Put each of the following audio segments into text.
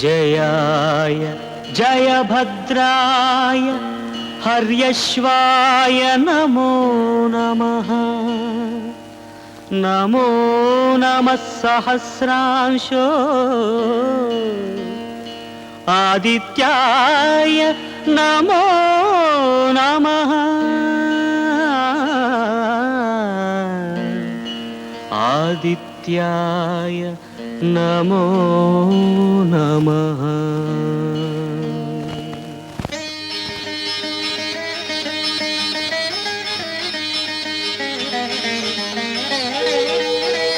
జయాయ జయభద్రాయ హర్యశ్వాయ నమో నమః. నమో నమః సహస్రాంశో ఆదిత్యాయ నమో నమః. ఆదిత్యాయ నమో నమః.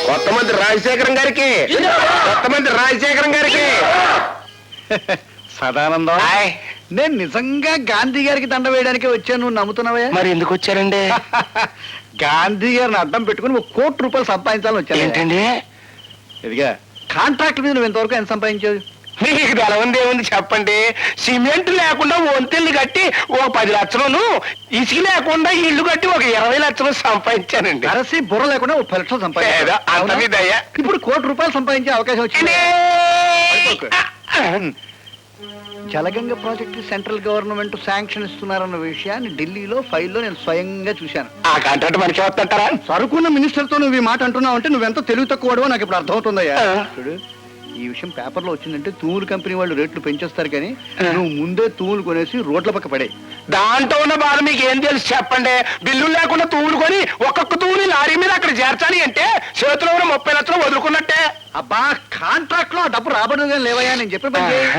కొత్తమంత్రి రాజశేఖరం గారికి, కొత్తమంత్రి రాజశేఖరం గారికి. సదానందం, నేను నిజంగా గాంధీ గారికి దండ వేయడానికి వచ్చాను, నువ్వు నమ్ముతున్నావా? మరి ఎందుకు వచ్చారండి? గాంధీ గారిని అడ్డం పెట్టుకుని ₹1 కోటి సంపాదించాలని వచ్చాను. ఏంటండి? ఇదిగా కాంట్రాక్ట్ మీద నువ్వు ఇంతవరకు ఎంత సంపాదించావు? మీకు తెలవంది ఏముంది చెప్పండి. సిమెంట్ లేకుండా వంతెల్ని కట్టి ఓ 10 లక్షలను, ఇసుక లేకుండా ఇల్లు కట్టి ఒక 20 లక్షలు సంపాదించానండి. అరసి బుర్ర లేకుండా ఓ 10 లక్షలు సంపాదించా. ఇప్పుడు ₹1 కోటి సంపాదించే అవకాశం వచ్చింది. Jalaganga project central government sanction ఇస్తున్నారన్న విషయాన్ని ఢిల్లీలో ఫైల్లో నేను స్వయంగా చూశాను. ఆ కాంట్రాక్ట్ మనకి వస్తుంటారా? సరుకున్న మినిస్టర్ తో నువ్వు ఈ మాట అంటున్నావు అంటే నువ్వెంత తెలివి తక్కువడో నాకు ఇప్పుడు అర్థమవుతుందయ్యా. చూడు, ఈ విషయం పేపర్లో వచ్చిందంటే తూములు కంపెనీ వాళ్ళు రేట్లు పెంచేస్తారు, కానీ నువ్వు ముందే తూములు కొనేసి రోడ్ల పక్క పడే. దాంట్లో ఉన్న బాధ మీకు ఏం తెలుసు చెప్పండి. బిల్లు లేకుండా తూములు కొని ఒక్కొక్క తూముని లారీ మీద అక్కడ చేర్చాలి అంటే చేతిలో ఉన్న 30 లక్షలు వదులుకున్నట్టే. అబ్బా, కాంట్రాక్ట్ లో ఆ డబ్బు రాబడుగా లేవయ్యా, నేను చెప్పే పని చేయి.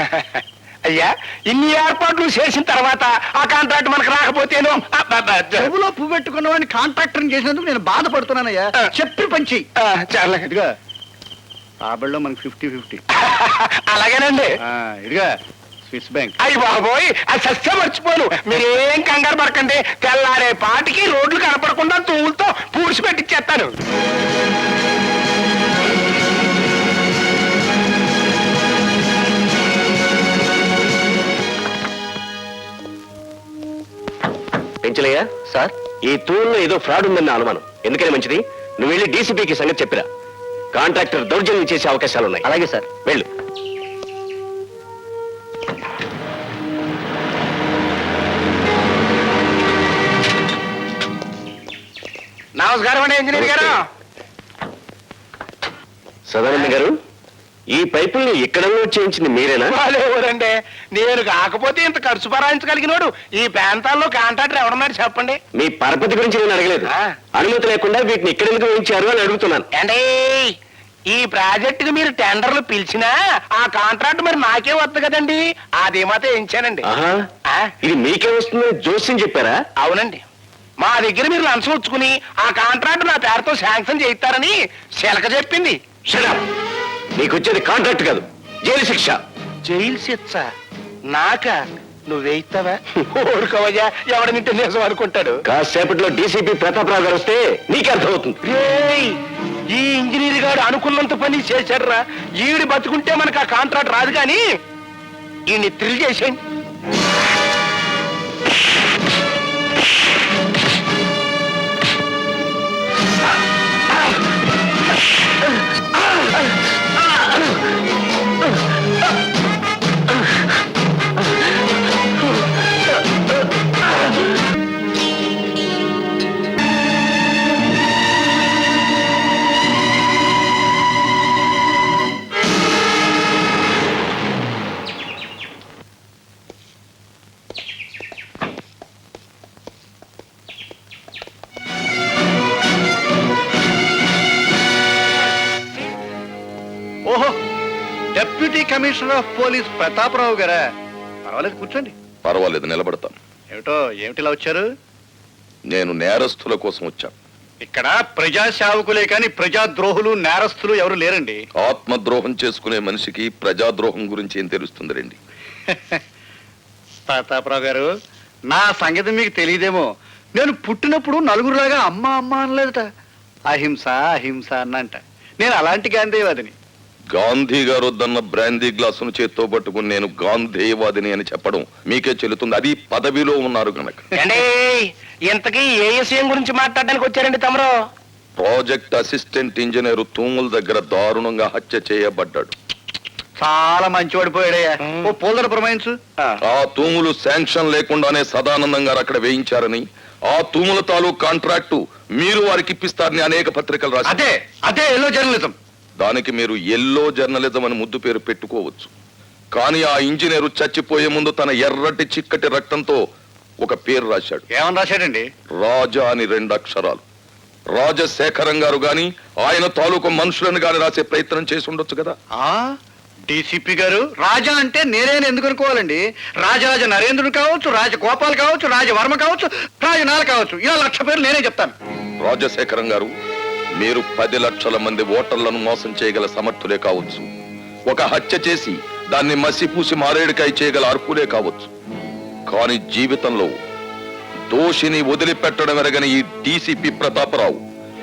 అయ్యా, ఇన్ని ఏర్పాట్లు చేసిన తర్వాత ఆ కాంట్రాక్ట్ మనకు రాకపోతేను చెవులో పువ్వు పెట్టుకున్న వాడిని కాంట్రాక్టర్ చేసినందుకు నేను బాధపడుతున్నానయ్యా. చెప్పి పంచి చాలా ఇదిగా రాబడిలో మనకి 50-50. అలాగేనండి. ఇదిగా స్విస్ బ్యాంక్. అయ్యి బాబోయ్, అది సస్య మర్చిపోను. మీరేం కంగారు పడకండి. తెల్లారే పాటికి రోడ్లు కనపడకుండా తూములతో పూడ్చి పెట్టిచ్చేస్తాను. పెంచలయ్యా సార్, ఈ తూముల్లో ఏదో ఫ్రాడ్ ఉందన్న అనుమానం. ఎందుకని మంచిది, నువ్వు వెళ్ళి డీసీపీకి సంగతి చెప్పిరా. కాంట్రాక్టర్ దౌర్జన్యం చేసే అవకాశాలున్నాయి. అలాగే సార్, వెళ్ళు. నమస్కారం అండి ఇంజనీర్ గారు. సదానంద గారు, ఈ పైపుల్ని ఇక్కడ చేయించింది మీరేనా? వాళ్ళెవరండి, నేను కాకపోతే ఇంత ఖర్చు భరాయించగలిగినోడు ఈ ప్రాంతాల్లో కాంట్రాక్టర్ ఎవడన్నాడు చెప్పండి. మీ పరపతి గురించి నేను అడగలేదు. అనుమతి లేకుండా వీటిని ఇక్కడ ఎందుకు వేయించారు అని అడుగుతున్నాను. అంటే ఈ ప్రాజెక్టుకి మీరు టెండర్లు పిలిచినా ఆ కాంట్రాక్ట్ మరి నాకే వద్దు కదండి, అది మాత్రం వేయించానండి. ఇది మీకే వస్తుందని జోస్యం చెప్పారా? అవునండి, మా దగ్గర మీరు లంచం వచ్చుకుని ఆ కాంట్రాక్ట్ నా పేరుతో శాంక్షన్ చేయిస్తారని శిలక చెప్పింది. నీకు వచ్చేది కాంట్రాక్ట్ కాదు, జైలు శిక్ష. జైలు శిక్ష నాక? నువ్వేయిస్తావా? ఊరుకోవయ్యా, ఎవడనింటే నిజం అనుకుంటాడు. కాసేపట్లో డీసీపీ ప్రతాపరావు గారు వస్తే నీకే అర్థమవుతుంది. ఈ ఇంజనీర్ గారు అనుకున్నంత పని చేశాడురా. ఈవిడి బతుకుంటే మనకు ఆ కాంట్రాక్ట్ రాదు, కానీ ఈయన్ని థ్రిల్ చేసేయండి. ఓహో, deputy commissioner of police Prataparao గారా? పర్వాలేదు, కూర్చోండి. పర్వాలేదు, నిలబడతాను. ఏమిటిలా వచ్చారు? నేను నేరస్తుల కోసం వచ్చాను. ఇక్కడ ప్రజా సేవకులే కానీ ప్రజా ద్రోహులు నేరస్తులు ఎవరు లేరండి. ఆత్మద్రోహం చేసుకునే మనిషికి ప్రజాద్రోహం గురించి ఏం తెలుస్తుంది రండి. ప్రతాపరావు గారు, నా సంగతి మీకు తెలియదేమో. నేను పుట్టినప్పుడు నలుగురులాగా అమ్మ అమ్మ అనలేదట, అహింస అహింస అన్నంట. నేను అలాంటి గాంధీవాదిని. గాంధీ గారు వద్దన్న బ్రాందీ గ్లాసును చేత్తో పట్టుకుని నేను గాంధీవాదిని అని చెప్పడం మీకే చెల్లుతుంది, అది పదవిలో ఉన్నారు కనుక. ఇంతకీ ఏ విషయం గురించి మాట్లాడడానికి వచ్చారండి తమరు? ప్రాజెక్ట్ అసిస్టెంట్ ఇంజనీర్ తూముల దగ్గర దారుణంగా హత్య చేయబడ్డాడు. చాలా మంచివాడు పోయాడయ్యా. ఓ పోల్దర ప్రమాయించు. ఆ తూములు శాంక్షన్ లేకుండానే సదానందం గారు అక్కడ వేయించారని, ఆ తూముల తాలూకు కాంట్రాక్టు మీరు వారికి ఇప్పిస్తారని అనేక పత్రికలు రాశారు. అదే అదే ఎల్లో జర్నలిజం. దానికి మీరు ఎల్లో జర్నలిజం అని ముద్దు పేరు పెట్టుకోవచ్చు. కానీ ఆ ఇంజనీరు చచ్చిపోయే ముందు తన ఎర్రటి చిక్కటి రక్తంతో ఒక పేరు రాశాడు. ఏమని రాశాడండి? రాజా అని 2 అక్షరాలు. రాజశేఖరం గారు గాని ఆయన తాలూకు మనుషులను గాని రాసే ప్రయత్నం చేసి ఉండొచ్చు కదా. డీసీపీ గారు, రాజా అంటే నేనేని ఎందుకు అనుకోవాలండి? రాజరాజ నరేంద్రుడు కావచ్చు, రాజగోపాల్ కావచ్చు, రాజవర్మ కావచ్చు, రాజనాల్ కావచ్చు, ఇలా 1,00,000 పేర్లు నేనే చెప్తాను. రాజశేఖరం గారు, మీరు 10 లక్షల మంది ఓటర్లను మోసం చేయగల సమర్థులే కావచ్చు. ఒక హత్య చేసి దాన్ని మసిపూసి మారేడుకాయ చేయగల అర్హులే కావచ్చు. కానీ జీవితంలో దోషిని వదిలిపెట్టడం ఎరగని ఈ డీసీపీ ప్రతాపరావు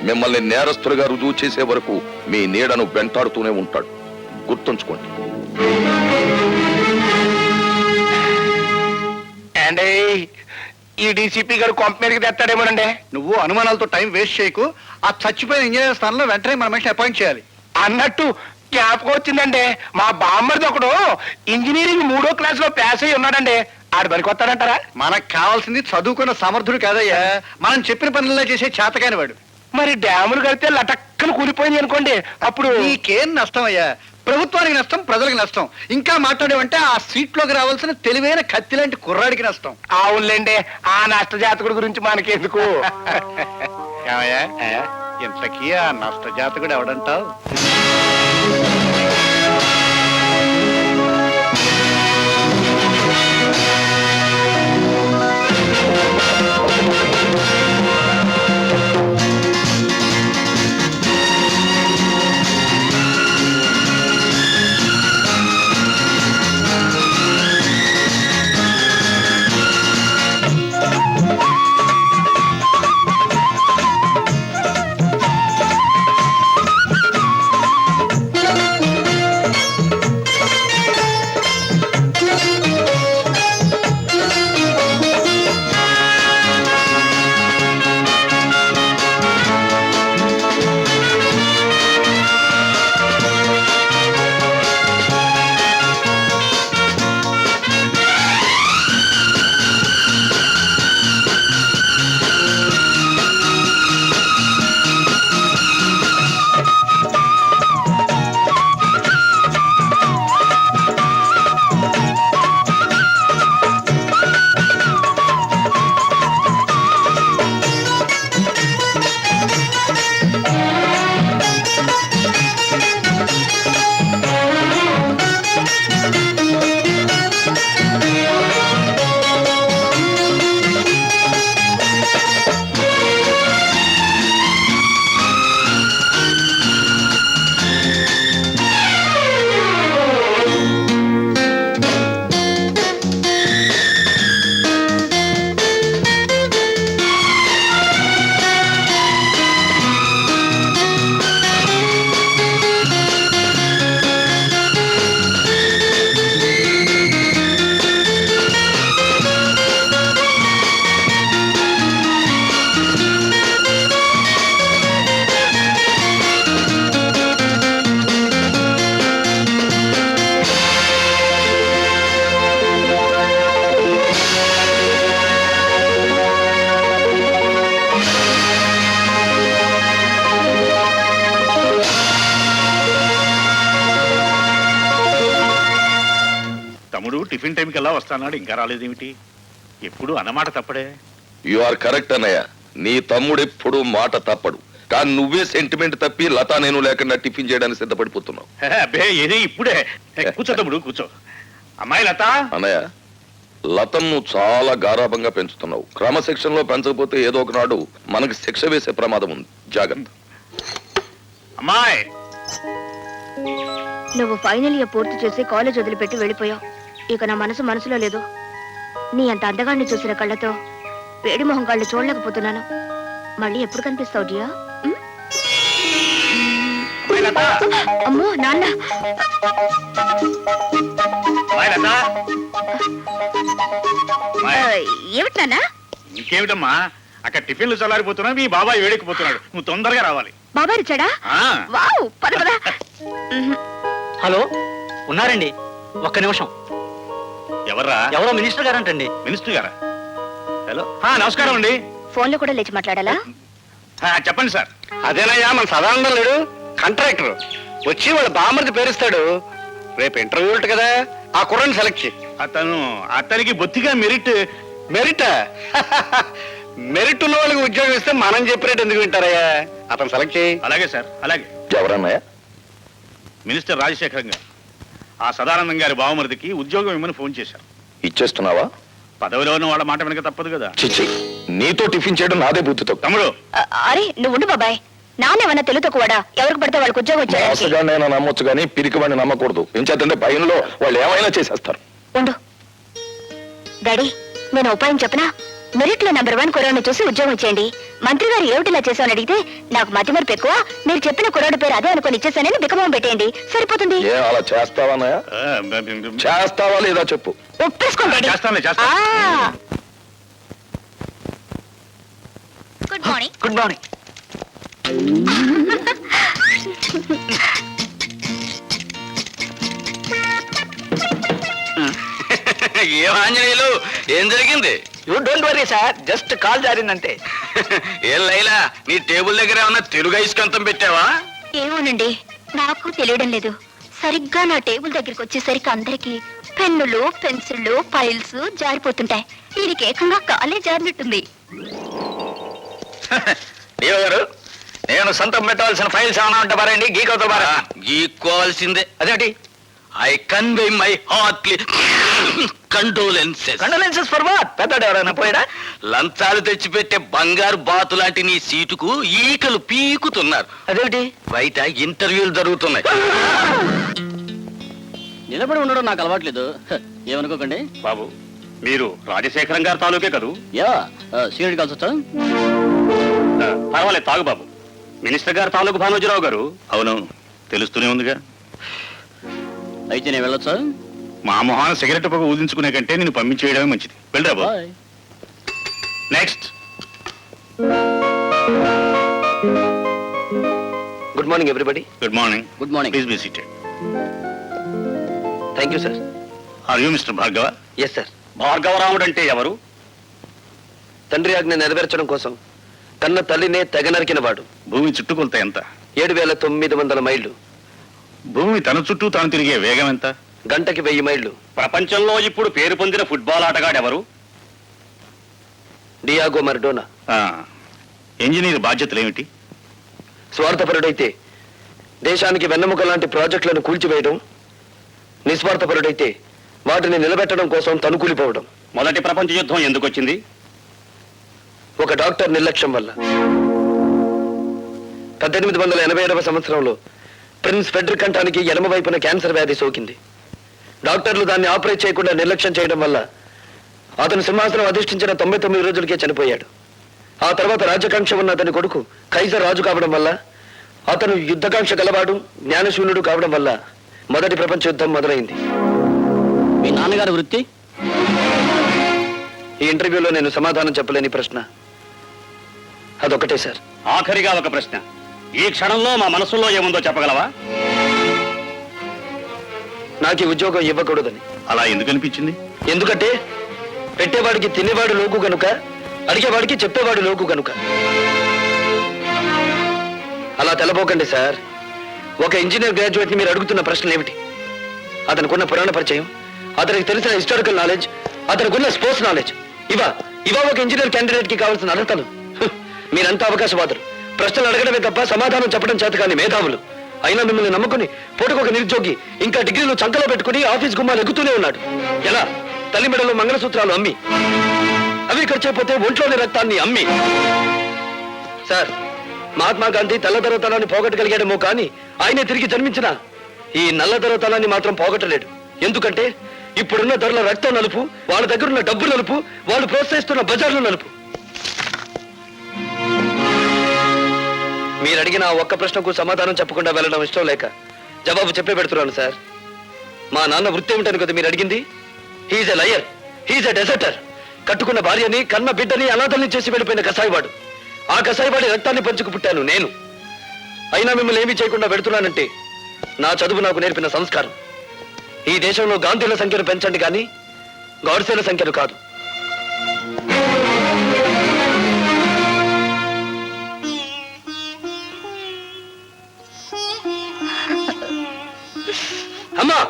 మిమ్మల్ని నేరస్తులుగా రుజువు చేసే వరకు మీ నీడను వెంటాడుతూనే ఉంటాడు. గుర్తుంచుకోండి. అండి, ఈ డీసీపీ గారు కొంప మీదకి తెస్తాడేమోనండి. నువ్వు అనుమానాలతో టైం వేస్ట్ చేయకు. ఆ చచ్చిపోయిన ఇంజనీర్ స్థానంలో వెంటనే మన మనిషిని అపాయింట్ చేయాలి. అన్నట్టు జ్ఞాపకం వచ్చిందండి, మా బామ్మర్ది ఒకడు ఇంజనీరింగ్ 3వ క్లాస్ లో పాస్ అయి ఉన్నాడండి. ఆడు పనికొస్తాడంటారా? మనకు కావాల్సింది చదువుకున్న సమర్థుడు కాదయ్యా, మనం చెప్పిన పనుల్లో చేసే చేతకాని వాడు. మరి డ్యాములు కడితే లటక్కలు కూలిపోయింది అనుకోండి, అప్పుడు నీకేం నష్టం అయ్యా? ప్రభుత్వానికి నష్టం, ప్రజలకు నష్టం. ఇంకా మాట్లాడేవంటే ఆ సీట్లోకి రావాల్సిన తెలివైన కత్తి లాంటి కుర్రాడికి నష్టం. అవునులేండి, ఆ నష్ట జాతకుడి గురించి మనకెందుకు. ఏమయ్యా, ఇంతకీ ఆ నష్ట జాతకుడు ఎవడంటావు? టిఫిన్ టైంకి ఎలా వస్తానాడు, ఇంకా రాలేదేమిటి? ఎప్పుడు అన్నమాట తప్పడే. యు ఆర్ కరెక్ట్ అన్నయ్య. నీ తమ్ముడు ఎప్పుడు మాట తప్పడు. కానీ నువ్వే సెంటిమెంట్ తప్పి లతా నేను లేకుండా టిఫిన్ చేయడానికి సిద్ధపడిపోతున్నావు. అబ్బే ఏది ఇప్పుడే. కూర్చో తమ్ముడు కూర్చో. అమ్మాయి లత. అన్నయ్య, లతను నువ్వు చాలా గారాభంగా పెంచుతున్నావు. క్రమశిక్షణలో పెంచకపోతే ఏదో ఒకనాడు మనకి శిక్ష వేసే ప్రమాదం ఉంది. జాగ్రత్త. అమ్మాయి, నువ్వు ఫైనల్ ఇయర్ పూర్తి చేసి కాలేజ్ వదిలిపెట్టి వెళ్ళిపోయావు. ఇక నా మనసులో లేదు. నీ అంత అందగాన్ని చూసిన కళ్ళతో వేడి మొహం కళ్ళు చూడలేకపోతున్నాను. మళ్ళీ ఎప్పుడు కనిపిస్తావు డియా? అమ్మో నాన్న. ఏమిటి నాన్న? ఇంకేమిటమ్మా, అక్కడ టిఫిన్లు చల్లారిపోతున్నా, మీ బాబాయ్ వేడెక్కిపోతున్నాడు. నువ్వు తొందరగా రావాలి. బాబాయ్ వచ్చాడా? వావ్, పద పద. హలో, ఉన్నారండి, ఒక్క నిమిషం. ఎవర్రా? ఎవరో మినిస్టర్ గారంటండి. మినిస్టర్ గారా? హలో, నమస్కారం అండి. ఫోన్లో కూడా లేచి మాట్లాడాలా? చెప్పండి సార్. అదేనయ్యా మన సదానందం లేడు, కాంట్రాక్టర్ వచ్చి వాళ్ళ బామ్మర్ది పేరుస్తాడు. రేపు ఇంటర్వ్యూ ఉంటుంది కదా, ఆ కుర్రని సెలెక్ట్ చేయి. అతనికి బొత్తిగా మెరిట్. మెరిట్ మెరిట్ ఉన్న వాళ్ళకి ఉద్యోగం ఇస్తే మనం చెప్పినట్టు ఎందుకు వింటారయ్యా? అతను సెలెక్ట్ చేయి. అలాగే సార్, అలాగే. ఎవరన్నాయా? మినిస్టర్ రాజశేఖరం గారు ఆ సదానందం గారి బావమరిదికి ఉద్యోగం ఇమ్మని ఫోన్ చేశారు. ఇచ్చేస్తున్నావా? పదవిలో ఉన్న వాళ్ళ మాట వెనక తప్పదు కదా. చిచ్చి, నీతో టిఫిన్ చేయడం నాదే బుద్ధితో. తమ్ముడు, అరే నువ్వు ఉండు బాబాయ్. నానేమన్నా తెలుతో కూడా ఎవరికి పడితే వాళ్ళకి ఉద్యోగం వచ్చాడు. మోసగాడినైనా నమ్మొచ్చు కానీ పిరికి వాడిని నమ్మకూడదు. ఎంచేతంటే భయంలో వాళ్ళు ఏమైనా చేసేస్తారు. ఉండు డాడీ, నేను ఉపాయం చెప్పనా? మెరిట్ లో నెంబర్ 1 కుర్రాడిని చూసి ఉద్యోగం ఇచ్చేయండి. మంత్రి గారు ఏమిటిలా చేశామని అడిగితే నాకు మతి మరపు ఎక్కువ, మీరు చెప్పిన కుర్రాడి పేరు అదే అనుకుని ఇచ్చేసానని బికమం పెట్టేయండి, సరిపోతుంది. ఏ అలా చేస్తావానయా? చేస్తావా లేదా చెప్పు. ఒప్పేసుకోండి డాడీ. చేస్తానులే, చేస్తాను. Good morning. Good morning. ఏం ఆంజనేయులు, ఏం జరిగింది? You don't worry sir, just call జారిందంటే. ఏం లైలా, నీ టేబుల్ దగ్గర ఏమన్నా తెలుగు ఐస్కంతం పెట్టావా? ఏమోనండి, నాకు తెలియడం లేదు. సరిగ్గా నా టేబుల్ దగ్గరికి వచ్చేసరికి అందరికి పెన్నులు, పెన్సిళ్ళు, ఫైల్స్ జారిపోతుంటాయి. వీడికి ఏకంగా కాలే జారినట్టుంది. దేవ గారు, నేను సొంతం పెట్టవలసిన ఫైల్స్ ఏమైనా ఉంటా బారండి, గీకవుతా బారా? గీక్కోవాల్సిందే. అదేంటి? I convey my heartly condolences. Condolences for what? పెద్దడు ఎవరైనా పోయాడా? లంచాలు తెచ్చిపెట్టే బంగారు బాతు లాంటి నీ సీటుకు ఈకలు పీకుతున్నారు. అదేమిటి? బయట ఇంటర్వ్యూలు జరుగుతున్నాయి. నిలబడి ఉండడం నాకు అలవాట్లేదు, ఏమనుకోకండి. బాబు, మీరు రాజశేఖరం గారి తాలూకే కదూ? యా, సీనియర్ కాల్స్ వచ్చా? పర్వాలేదు, తాగు బాబు. మినిస్టర్ గారు తాలూకు భానోజీరావు గారు. అవునవును, తెలుస్తూనే ఉందిగా. అయితే నేను వెళ్ళొచ్చా? మా మొహాన సిగరెట్ పొగ ఊదించుకునే కంటే నేను పంపించేయడమే మంచిది. వెళ్ళరా బాబు. Bye. Next. Good morning everybody. Good morning. Good morning. Please be seated. Thank you sir. Are you mister Bhargava? Yes sir. Bhargavaramudu అంటే ఎవరు? తండ్రి ఆజ్ఞ నెరవేర్చడం కోసం కన్న తల్లినే తెగ నరికిన వాడు. భూమి చుట్టుకొలత ఎంత? 7,900 మైళ్ళు. భూమి తన చుట్టూ తాను తిరిగే వేగం ఎంత? గంటకి 1000 మైళ్ళు. ప్రపంచంలో ఇప్పుడు పేరు పొందిన ఫుట్బాల్ ఆటగాడు ఎవరు? Diego Maradona. ఇంజనీర్ బాధ్యతలు ఏమిటి? స్వార్థపరుడైతే దేశానికి వెన్నెముక లాంటి ప్రాజెక్టులను కూల్చివేయడం, నిస్వార్థపరుడైతే వాటిని నిలబెట్టడం కోసం తనుకూలిపోవడం. మొదటి ప్రపంచ యుద్ధం ఎందుకు వచ్చింది? ఒక డాక్టర్ నిర్లక్ష్యం వల్ల. 1887వ సంవత్సరంలో ప్రిన్స్ ఫెడ్రిక్ కంఠానికి ఎడమ వైపున క్యాన్సర్ వ్యాధి సోకింది. డాక్టర్లు దాన్ని ఆపరేట్ చేయకుండా నిర్లక్ష్యం చేయడం వల్ల అతను సింహాసనం అధిష్ఠించిన 99 రోజులకే చనిపోయాడు. ఆ తర్వాత రాజ్యకాంక్ష ఉన్న అతని కొడుకు కైజర్ రాజు కావడం వల్ల, అతను యుద్ధకాంక్ష గలవాడు, జ్ఞానశూన్యుడు కావడం వల్ల మొదటి ప్రపంచ యుద్ధం మొదలైంది. మీ నాన్నగారి వృత్తి? ఈ ఇంటర్వ్యూలో నేను సమాధానం చెప్పలేని ప్రశ్న అదొకటే సార్. ఆఖరిగా ఒక ప్రశ్న. ఈ క్షణంలో మా మనసులో ఏముందో చెప్పగలవా? నాకు ఈ ఉద్యోగం ఇవ్వకూడదని. అలా ఎందుకు అనిపించింది? ఎందుకంటే పెట్టేవాడికి తినేవాడు లోకు గనుక, అడిగేవాడికి చెప్పేవాడు లోకు గనుక. అలా తెలబోకండి సార్. ఒక ఇంజనీర్ గ్రాడ్యుయేట్ ని మీరు అడుగుతున్న ప్రశ్నలు ఏమిటి? అతనికున్న పురాణ పరిచయం, అతనికి తెలిసిన హిస్టారికల్ నాలెడ్జ్, అతనికున్న స్పోర్ట్స్ నాలెడ్జ్, ఇవా ఒక ఇంజనీర్ క్యాండిడేట్ కి కావాల్సిన అర్హతలు. మీరంతా అవకాశవాదులు. ప్రశ్నలు అడగడమే తప్ప సమాధానం చెప్పడం చేత కానీ మేధావులు. అయినా మిమ్మల్ని నమ్ముకుని పూటకొక నిరుద్యోగి ఇంకా డిగ్రీలు చంకలో పెట్టుకుని ఆఫీస్ గుమ్మాలు ఎక్కుతూనే ఉన్నాడు. ఎలా? తల్లి మెడలో మంగళసూత్రాలు అమ్మి, అవి ఖర్చైపోతే ఒంట్లోని రక్తాన్ని అమ్మి. సార్, మహాత్మా గాంధీ తెల్లదొరతనాన్ని పోగొట్టగలిగాడేమో కానీ ఆయనే తిరిగి జన్మించిన ఈ నల్లదొరతనాన్ని మాత్రం పోగొట్టలేడు. ఎందుకంటే ఇప్పుడున్న ధరల రక్తం నలుపు, వాళ్ళ దగ్గరున్న డబ్బు నలుపు, వాళ్ళు ప్రోత్సహిస్తున్న బజార్లు నలుపు. మీరు అడిగిన ఆ ఒక్క ప్రశ్నకు సమాధానం చెప్పకుండా వెళ్ళడం ఇష్టం లేక జవాబు చెప్పే పెడుతున్నాను సార్. మా నాన్న వృత్తి ఏమిటని కదా మీరు అడిగింది? He's a liar, he's a deserter. కట్టుకున్న భార్యని, కన్న బిడ్డని అనాథల్ని చేసి వెళ్ళిపోయిన కసాయివాడు. ఆ కసాయివాడి రక్తాన్ని పంచుకు పుట్టాను నేను. అయినా మిమ్మల్ని ఏమీ చేయకుండా పెడుతున్నానంటే నా చదువు నాకు నేర్పిన సంస్కారం. ఈ దేశంలో గాంధీల సంఖ్యను పెంచండి కానీ గౌడ్సేల సంఖ్యను కాదు. అమ్మా,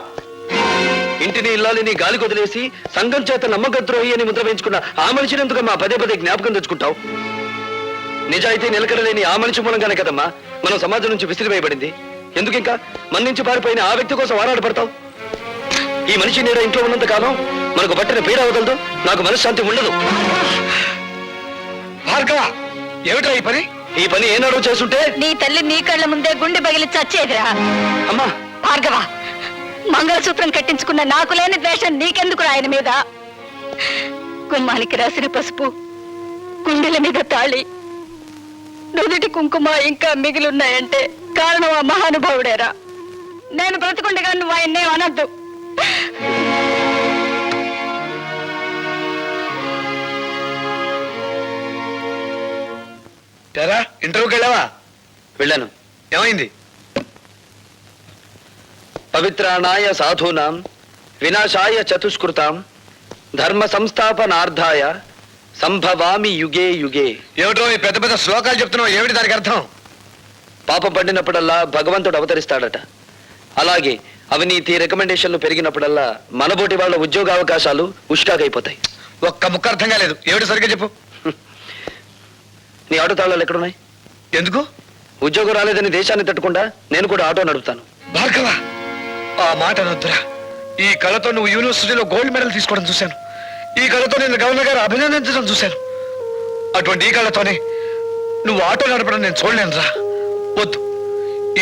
ఇంటిని ఇల్లాలిని గాలి కొదిలేసి సంఘం చేత నమ్మకద్రోహి అని ముద్ర వేయించుకున్న ఆ మనిషిని ఎందుకమ్మా పదే పదే జ్ఞాపకం తెచ్చుకుంటావు? నిజాయితీ నిలకడలేని ఆ మనిషి మూలంగానే కదమ్మా మనం సమాజం నుంచి విసిరివేయబడింది. ఎందుకు ఇంకా మన నుంచి పారిపోయిన ఆ వ్యక్తి కోసం ఆరాటపడతావు? ఈ మనిషి నేడ ఇంట్లో ఉన్నంత కాలం మనకు పట్టిన పీడ అవగలదు, నాకు మనశ్శాంతి ఉండదు. భార్గవ, ఏమిటా ఈ పని? ఈ పని ఏనాడో చేస్తుంటే నీ తల్లి నీ కళ్ళ ముందే గుండె పగిలి చచ్చేదిరా. అమ్మా, భార్గవ, మంగళసూత్రం కట్టించుకున్న నాకు లేని ద్వేషం నీకెందుకు ఆయన మీద? గుమ్మానికి రాసిన పసుపు, గుండెల మీద తాళి, నుదుటి కుంకుమ ఇంకా మిగిలిన్నాయంటే కారణం ఆ మహానుభావుడేరా. నేను బ్రతుకుండగా నువ్వు ఆయన్నే అనద్దు. ఇంటర్వ్యూకి వెళ్ళావా? వెళ్ళాను. ఏమైంది? పవిత్రాణాయ సాధూనాం వినాశాయ చతుష్కృతాం ధర్మ సంస్థాపనార్థాయ సంభవామి యుగే యుగే. ఏమిటో ఈ పెద్ద పెద్ద శ్లోకాలు చెప్తున్నావు, ఏమిటి దానికి అర్థం? పాపం పండినప్పుడల్లా భగవంతుడు అవతరిస్తాడట. అలాగే అవినీతి రికమెండేషన్లు పెరిగినప్పుడల్లా మనబోటి వాళ్ళ ఉద్యోగ అవకాశాలు ఉష్కాగైపోతాయి. ఒక్క ముక్క అర్థం కాలేదు, ఏమిటి సరిగ్గా చెప్పు. నీ ఆటో తాళాలు ఎక్కడున్నాయి? ఎందుకు? ఉద్యోగం రాలేదని దేశాన్ని తట్టుకుండా నేను కూడా ఆటో నడుపుతాను. భార్గవ, ఆ మాట అనొద్దురా. ఈ కళతో నువ్వు యూనివర్సిటీలో గోల్డ్ మెడల్ తీసుకోవడం చూశాను. ఈ కళతో నేను గవర్నర్ గారు అభినందించడం చూశాను. అటువంటి ఈ కళతోనే నువ్వు ఆటో నడపడం నేను చూడలేనురా. వద్దు.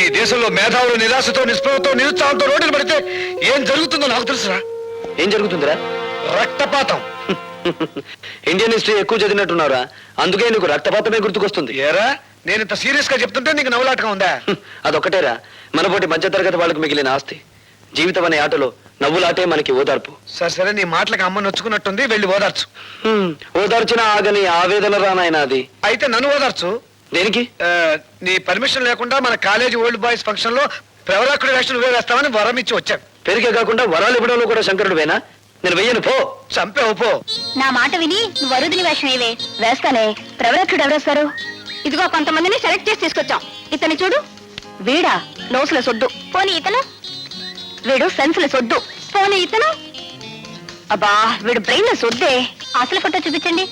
ఈ దేశంలో మేధావులు నిరాశతో నిస్పృహతో నిరుత్సాహంతో రోడ్డులు పడితే ఏం జరుగుతుందో నాకు తెలుసురా. ఏం జరుగుతుందిరా? రక్తపాతం. ఇండియన్ హిస్టరీ ఎక్కువ చదివినట్టున్నారా, అందుకే నీకు రక్తపాతమే గుర్తుకొస్తుంది. ఏరా, నేను ఇంత సీరియస్ గా చెప్తుంటే నీకు నవ్వులాటగా ఉందా? అదొక్కటేరా మనపోటి మధ్యతరగతి వాళ్ళకి మిగిలిన ఆస్తి. జీవితం అనే ఆటలో నవ్వులాటే మనకి ఓదార్పు. సరే సరే, నీ మాటలకు అమ్మ నొచ్చుకున్నట్టుంది, వెళ్ళి ఓదార్చు. ఓదార్చిన ఆగని ఆవేదన రానాయన అది. అయితే నన్ను ఓదార్చు. దేనికి? నీ పర్మిషన్ లేకుండా మన కాలేజీ ఓల్డ్ బాయ్స్ ఫంక్షన్ లో ప్రవరాకుడి వేషం నువ్వే వేస్తామని వరం ఇచ్చి వచ్చాను. పెరిగే కాకుండా వరాలు ఇవ్వడంలో కూడా శంకరుడు వేనా? నేను వెయ్యను, పో. చంపేవు, పో. నా మాట విని నువ్వు వరుదిని వేషం ఏవే? వేస్తానే. ప్రవరక్షుడు ఎవరేస్తారు? ఇదిగో కొంతమందిని సెలెక్ట్ చేసి తీసుకొచ్చాం. ఇతని చూడు, వీడా నోసుల సొద్దు. పోనీ ఇతను? వీడు సెన్సుల సొద్దు. పోనీ ఇతను? అబ్బా, వీడు బ్రెయిన్ సొద్దే. అసలు ఫోటో చూపించండి.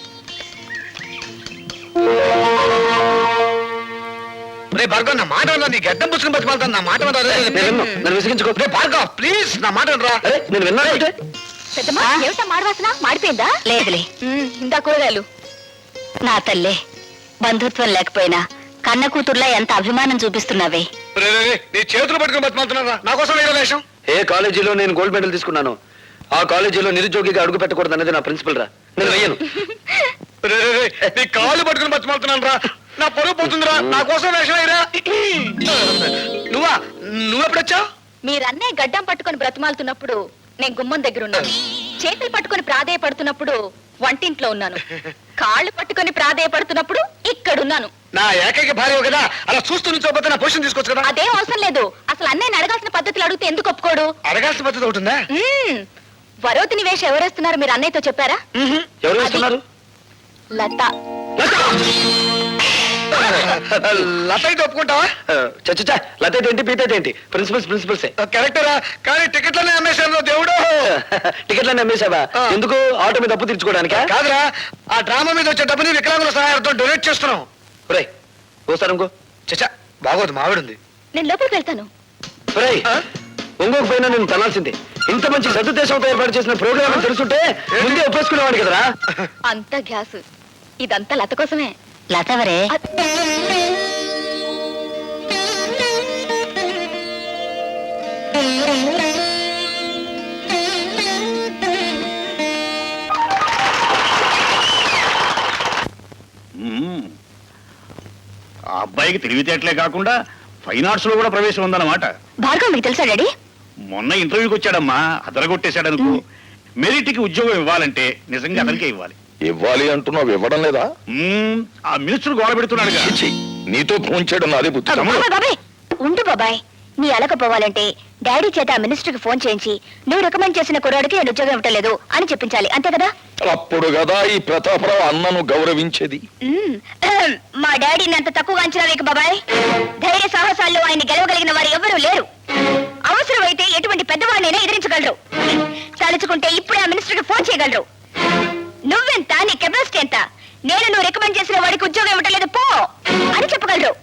భార్గవ్, నా మాట నీ గడ్డం పుచ్చుకుని బతిమాలతాను. నా మాట నన్ను విసిగించుకో. భార్గవ్, ప్లీజ్ నా మాట రా. నేను విన్నానంటే పెద్దమ్మా, ఏమిటా మాడవాసన? మాడిపోయిందా? లేదులే, ఇందా కూరగాయలు. నా తల్లే, బంధుత్వం లేకపోయినా కన్న కూతుర్లా ఎంత అభిమానం చూపిస్తున్నావే. నీ చేతులు పట్టుకుని బతిమాలుతున్నారా? నా కోసం వేరే వేషం. ఏ కాలేజీలో నేను గోల్డ్ మెడల్ తీసుకున్నాను, ఆ కాలేజీలో నిరుద్యోగిగా అడుగు పెట్టకూడదు అనేది నా ప్రిన్సిపల్ రా. నేను వెయ్యను. నీ కాళ్ళు పట్టుకుని బతిమాలుతున్నాను రా. నా పొరుగు పోతుందిరా. నా కోసం వేషం వేయరా. నువ్వెప్పుడొచ్చావు? మీరన్నే గడ్డం పట్టుకొని బ్రతిమాలుతున్నప్పుడు నేను గుమ్మం దగ్గర ఉన్నాను. చేతులు పట్టుకొని ప్రాధేయపడుతున్నప్పుడు వంటింట్లో ఉన్నాను. కాళ్ళు పట్టుకొని ప్రాధేయపడుతున్నప్పుడు ఇక్కడున్నాను. నా ఏకైక భార్య కదా, అలా చూస్తూ నుంచోపోతే నా పొజిషన్ తీసుకోవచ్చు కదా. అదేం అవసరం లేదు. అసలు అన్నయ్యని అడగాల్సిన పద్ధతులు అడిగితే ఎందుకు ఒప్పుకోడు? అడగాల్సిన పద్ధతి ఒకటి ఉందా? వరోతిని వేషం ఎవరేస్తున్నారు మీరు అన్నయ్యతో చెప్పారా? ఎవరు వేస్తున్నారు? లత. లత అయితే ఒప్పుకుంటావా? చచ్చా, లత ఏంటి, పీత ఏంటి? ప్రిన్సిపల్సే కరెక్టరా. కానీ టికెట్లనే అమ్మేశాను దేవుడు. టికెట్లనే అమ్మేశావా? ఎందుకు? ఆటో మీద అప్పు తీర్చుకోవడానికా? కాదురా, ఆ డ్రామా మీద వచ్చే డబ్బుని వికలాంగుల సహాయంతో డొనేట్ చేస్తున్నాం. ఒరే, ఓసారి ఇంకో. చచ్చా, బాగోదు, మావిడుంది. నేను లోపలికి వెళ్తాను. ఇంకొక పైన నేను తనాల్సిందే. ఇంత మంచి సదుద్దేశంతో ఏర్పాటు చేసిన ప్రోగ్రామ్ తెలుసుంటే ముందే ఒప్పేసుకునేవాడు కదరా. అంత గ్యాస్, ఇదంతా లత కోసమే. లతవరే? ఆ అబ్బాయికి తెలివితేటలే కాకుండా ఫైన్ ఆర్ట్స్ లో కూడా ప్రవేశం ఉందన్నమాట. భార్గవ్ మీకు తెలుసా డాడీ? మొన్న ఇంటర్వ్యూకి వచ్చాడమ్మా, అదరగొట్టేశాడనుకో. మెరిట్కి ఉద్యోగం ఇవ్వాలంటే నిజంగా అతనికే ఇవ్వాలి. ఇవ్వాలి అంటున్నావు, ఇవ్వడం లేదా? ఆ మినిస్టర్ గోడ పెడుతున్నాడు. నీతో ఫోన్ చేయడం నాదే బుద్ధి. బాబాయ్ ఉండు బాబాయ్, నీ అలకపోవాలంటే డాడీ చేత ఆ మినిస్టర్కి ఫోన్ చేయించి నువ్వు రికమెండ్ చేసిన కుర్రాడికి నేను ఉద్యోగం ఇవ్వట్లేదు అని చెప్పించాలి, అంతే కదా? అప్పుడు కదా ఈ ప్రతాపరావు అన్నను గౌరవించేది. మా డాడీని అంత తక్కువగా అంచనా వేయకు బాబాయ్. ధైర్య సాహసాల్లో ఆయన గెలవగలిగిన వారు ఎవరూ లేరు. అవసరమైతే ఎటువంటి పెద్దవాడినైనా ఎదిరించగలరు. తలుచుకుంటే ఇప్పుడే ఆ మినిస్టర్కి ఫోన్ చేయగలరు. నువ్వెంత, నీ కెపాసిటీ ఎంత, నేను నువ్వు రికమెండ్ చేసిన వాడికి ఉద్యోగం ఇవ్వట్లేదు పో అని చెప్పగలరు.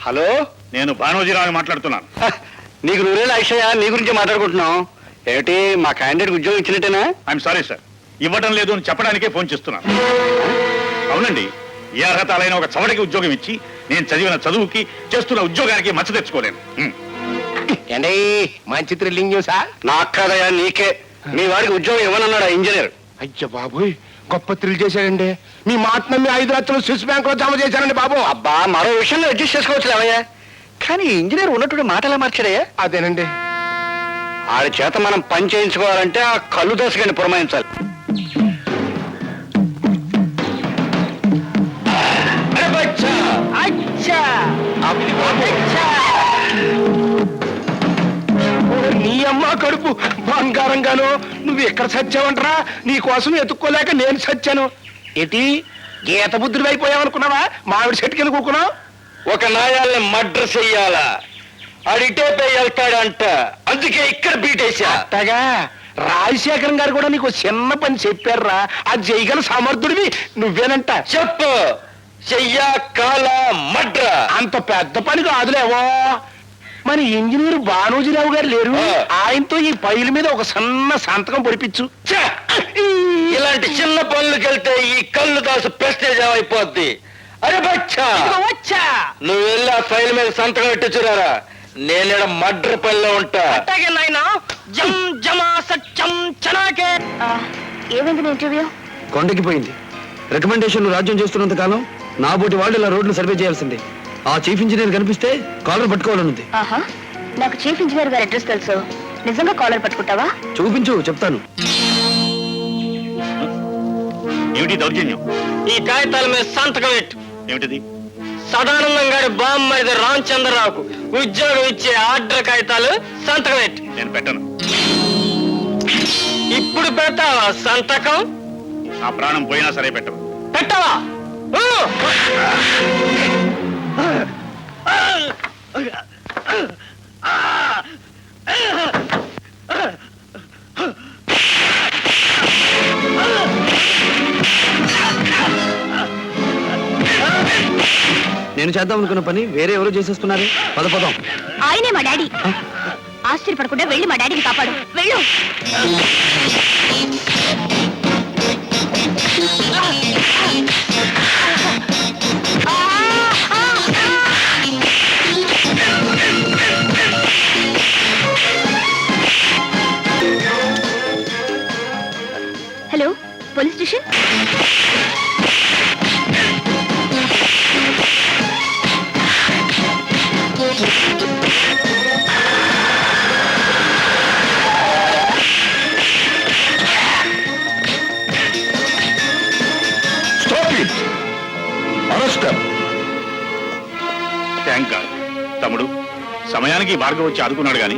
హలో, నేను భానోజీరావు మాట్లాడుతున్నాను. నీకు నూరేళ్ళ అక్షయ, నీ గురించి మాట్లాడుకుంటున్నాం. ఏమిటి, మా క్యాండిడేట్ ఉద్యోగం ఇచ్చినట్టేనా? ఐఎమ్ సారీ సార్, ఇవ్వడం లేదు అని చెప్పడానికే ఫోన్ చేస్తున్నాను. అవునండి, ఏ అర్హతలైన ఒక చవటికి ఉద్యోగం ఇచ్చి నేను చదివిన చదువుకి చేస్తున్న ఉద్యోగానికి మచ్చ తెచ్చుకోలేను. ఏంటి మంచి థ్రిల్లింగ్ న్యూసా? నాకు కాదయా, నీకే. మీ వాడికి ఉద్యోగం ఇవ్వనన్నాడు ఆ ఇంజనీర్. అయ్య బాబోయ్, గొప్ప థ్రిల్ చేశాడండి. మీ మాట నమ్మి 5 లక్షలు స్విస్ బ్యాంక్ లో జమ చేశారండి బాబు. అబ్బా, మరో విషయంలో అడ్జస్ట్ చేసుకోవచ్చు అవయ్యా. కానీ ఇంజనీర్ ఉన్నట్టు మాట ఎలా మార్చాడయ్యా? అదేనండి, ఆడి చేత మనం పని చేయించుకోవాలంటే ఆ కళ్ళు దశగాని పురమాయించాలి. నీ అమ్మ కడుపు బంగారంగాను. నువ్వు ఎక్కడ సచ్చావంటరా? నీ కోసం ఎత్తుక్కోలేక నేను సచ్చాను. ఏంటి గీత బుద్ధుడు అయిపోయావనుకున్నావా? మామిడి చెట్టుకెళ్ళి కూకున్నావు. ఒక నాయాల్ని మర్డర్ చెయ్యాలా, అడిటే పోయి వెళ్తాడంట. అందుకే ఇక్కడ బీటేశా. అట్టగా రాజశేఖరం గారు కూడా నీకు చిన్న పని చెప్పారా? అది చేయగల సమర్థుడివి నువ్వేనంట. చెప్పు, చెయ్యా కాల మడ్ర. అంత పెద్ద పని కాదులేవో. మరి ఇంజనీర్ భానోజీరావు గారు లేరు, ఆయనతో ఈ పైల మీద ఒక సన్న సంతకం పొడిపించు. ఇలాంటి చిన్న పనులకెళ్తే ఈ కళ్ళు దాసు ప్రెస్టేజ్ అయిపోద్ది. అరే బచ్చా, వచ్చా నువ్వు వెళ్ళి ఆ ఫైల్ మీద సంతకం పెట్టించురారా. నేను మడ్ర పనిలో ఉంటా. ఏమైంది ఇంటర్వ్యూ? కొండకి పోయింది. రికమెండేషన్లు రాజ్యం చేస్తున్నంత కాలం నా బోటి వాళ్ళు ఇలా రోడ్లు సర్వే చేయాల్సిందే. ఆ చీఫ్ ఇంజనీర్ కనిపిస్తే కాలర్ పట్టుకోవాలనుంది. ఆహా, నాకు చీఫ్ ఇంజనీర్ గారి అడ్రస్ తెలుసు. నిజంగా కాలర్ పట్టుకుంటావా? చూపించు, చెప్తాను. ఏమిటి దౌర్జన్యం? ఈ కాగితాల మీద సంతకం పెట్టు. ఏమిటిది? సదానందం గారి బామ్మది రామచంద్రరావుకు ఉద్యోగం ఇచ్చే ఆర్డర్ కాగితాలు సంతకం పెట్టు. నేను పెట్టను. ఇప్పుడు పెడతావా సంతకం? నా ప్రాణం పోయినా సరే పెట్టను. పెట్టవా? నేను చేద్దాం అనుకున్న పని వేరే ఎవరో చేసేస్తున్నారు. పదం. ఆయనే మా డాడీ. ఆశ్చర్యపడకుండా వెళ్ళి మా డాడీని కాపాడు. వెళ్ళు. Hello, police station. Thank God. తమ్ముడు, సమయానికి భార్గవ్ వచ్చి ఆదుకున్నాడు గాని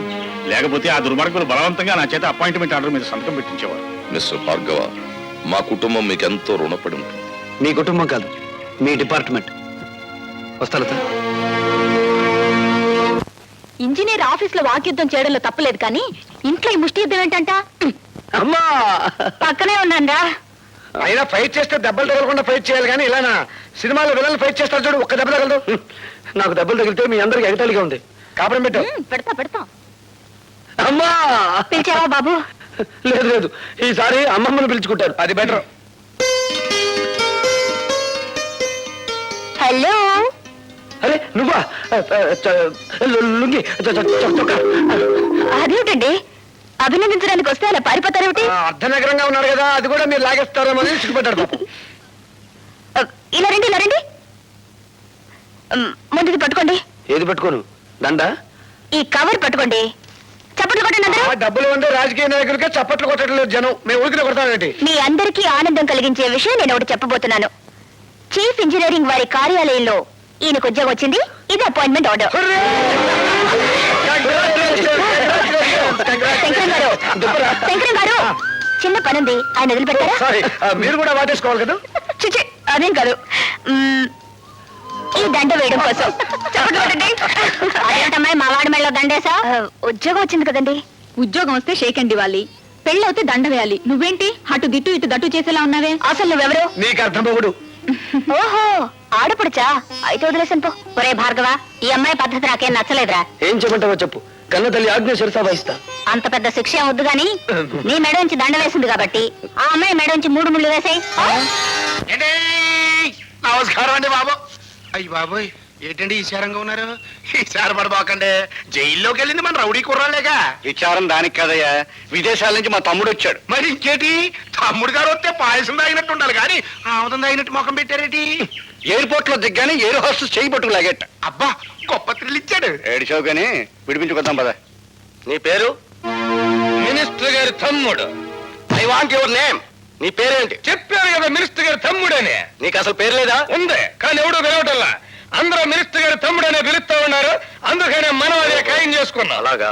లేకపోతే ఆ దుర్మార్గులు బలవంతంగా నా చేత అపాయింట్మెంట్ ఆర్డర్ మీద సంతకం పెట్టించేవారు. మిస్టర్ భార్గవ, మా కుటుంబం మీకు ఎంతో రుణపడి ఉంటుంది. మీ కుటుంబం కాదు, మీ డిపార్ట్మెంట్. వస్తాను. ఇంజనీర్ ఆఫీస్ లో వాక్యుద్ధం చేయడంలో తప్పలేదు, కానీ ఇంట్లో ఈ ముష్టి యుద్ధం ఏంటంట? అమ్మా పక్కనే ఉన్నారా? అయినా ఫైట్ చేస్తే దెబ్బలు తగలకుండా ఫైట్ చేయాలి కానీ ఇలానా? సినిమాలో విలన్లు ఫైట్ చేస్తారు చూడు, ఒక్క దెబ్బ తగలదు. నాకు దెబ్బలు తగిలితే మీ అందరికి ఎగతాళిగా ఉంది. కాపురం పెట్టు. పెడతా. అమ్మా, పిలిచావా బాబు? లేదు, ఈసారి అమ్మమ్మను పిలుచుకుంటారు. అది బెటర్. హలో. అరే నువ్వా? లుంగి చొక్కా. అదేమిటండి, అభినందించడానికి వస్తే అలా పారిపోతారేమిటి? అర్ధనగరంగా ఉన్నారు కదా, అది కూడా మీరు లాగేస్తారేమో అని సిగ్గుపడ్డాడు పాపం. ఇలా రండి. ముందుది పట్టుకోండి. ఏది పట్టుకోను? దండ? ఈ కవర్ పట్టుకోండి. చప్పట్లు కొట్టండి అందరూ. డబ్బులు ఉండే రాజకీయ నాయకులకే చప్పట్లు కొట్టట్లేదు జనం. మేము ఊరికి కొడతామేంటి? మీ అందరికీ ఆనందం కలిగించే విషయం నేను ఒకటి చెప్పబోతున్నాను. చీఫ్ ఇంజనీరింగ్ వారి కార్యాలయంలో ఈయనకు ఉద్యోగం వచ్చింది. ఇది అపాయింట్మెంట్ ఆర్డర్. శంకరం గారు చిన్న పనుంది, ఆయన వదిలిపెట్టారా? సారీ, మీరు కూడా వాటేసుకోవాలి కదా. చిచి అదేం కాదు. ఈ దండ వేయడం కోసం చెప్పండి. అదేంటమ్మాయి మా వాడి మెళ్ళలో దండేసా? ఉద్యోగం వచ్చింది కదండి. ఉద్యోగం వస్తే షేక్ అండ్ ఇవ్వాలి, పెళ్ళవుతే దండ వేయాలి. నువ్వేంటి అటు దిట్టు ఇటు దట్టు చేసేలా ఉన్నావే? అసలు నువ్వెవరు? నీకు అర్థం పోగుడు. ఓహో ఆడపడుచా? అయితే వదిలేసాను పో. ఒరే భార్గవ, ఈ అమ్మాయి పద్ధతి నాకేం నచ్చలేదురా. ఏం చెప్పంటావో చెప్పు, కన్న తల్లి ఆజ్ఞ శిరసా వహిస్తా. అంత పెద్ద శిక్ష ఏం వద్దు గాని నీ మెడ నుంచి దండ వేసింది కాబట్టి ఆ అమ్మాయి మెడ నుంచి 3 ముళ్ళు వేసాయి. నమస్కారం అండి బాబు. అయ్యి బాబోయ్, ఏంటండి ఈశారంగా ఉన్నారు? ఈశారపడబాకండి. జైల్లోకి వెళ్ళింది మన రౌడీ కుర్రాలేగా. విచారం దానికి కదయ్యా, విదేశాల నుంచి మా తమ్ముడు వచ్చాడు. మరి ఇంకేటి, తమ్ముడు గారు వస్తే పాయసం తాగినట్టు ఉండాలి కానీ ఆముదం తాగినట్టు ముఖం పెట్టారేటి? ఎయిర్పోర్ట్ లో దిగ్గానే ఎయిర్ హోస్టెస్ చేయి పట్టుకు లాగేట. అబ్బా, గొప్ప థ్రిల్ ఇచ్చాడు. ఏడిచావు కానీ విడిపించుకొద్దాం పద. నీ పేరు? మినిస్టర్ గారి తమ్ముడు. I want your name. నీ పేరేంటి? చెప్పాను కదా మినిస్టర్ గారి తమ్ముడని. నీకు అసలు పేరు లేదా? ఉంది, కానీ ఎవడు పిలవటల్లా. అందరూ మినిస్టర్ గారి తమ్ముడనే పిలుస్తా ఉన్నారు, అందుకనే మనం అదే ఖాయం చేసుకున్నాం. అలాగా?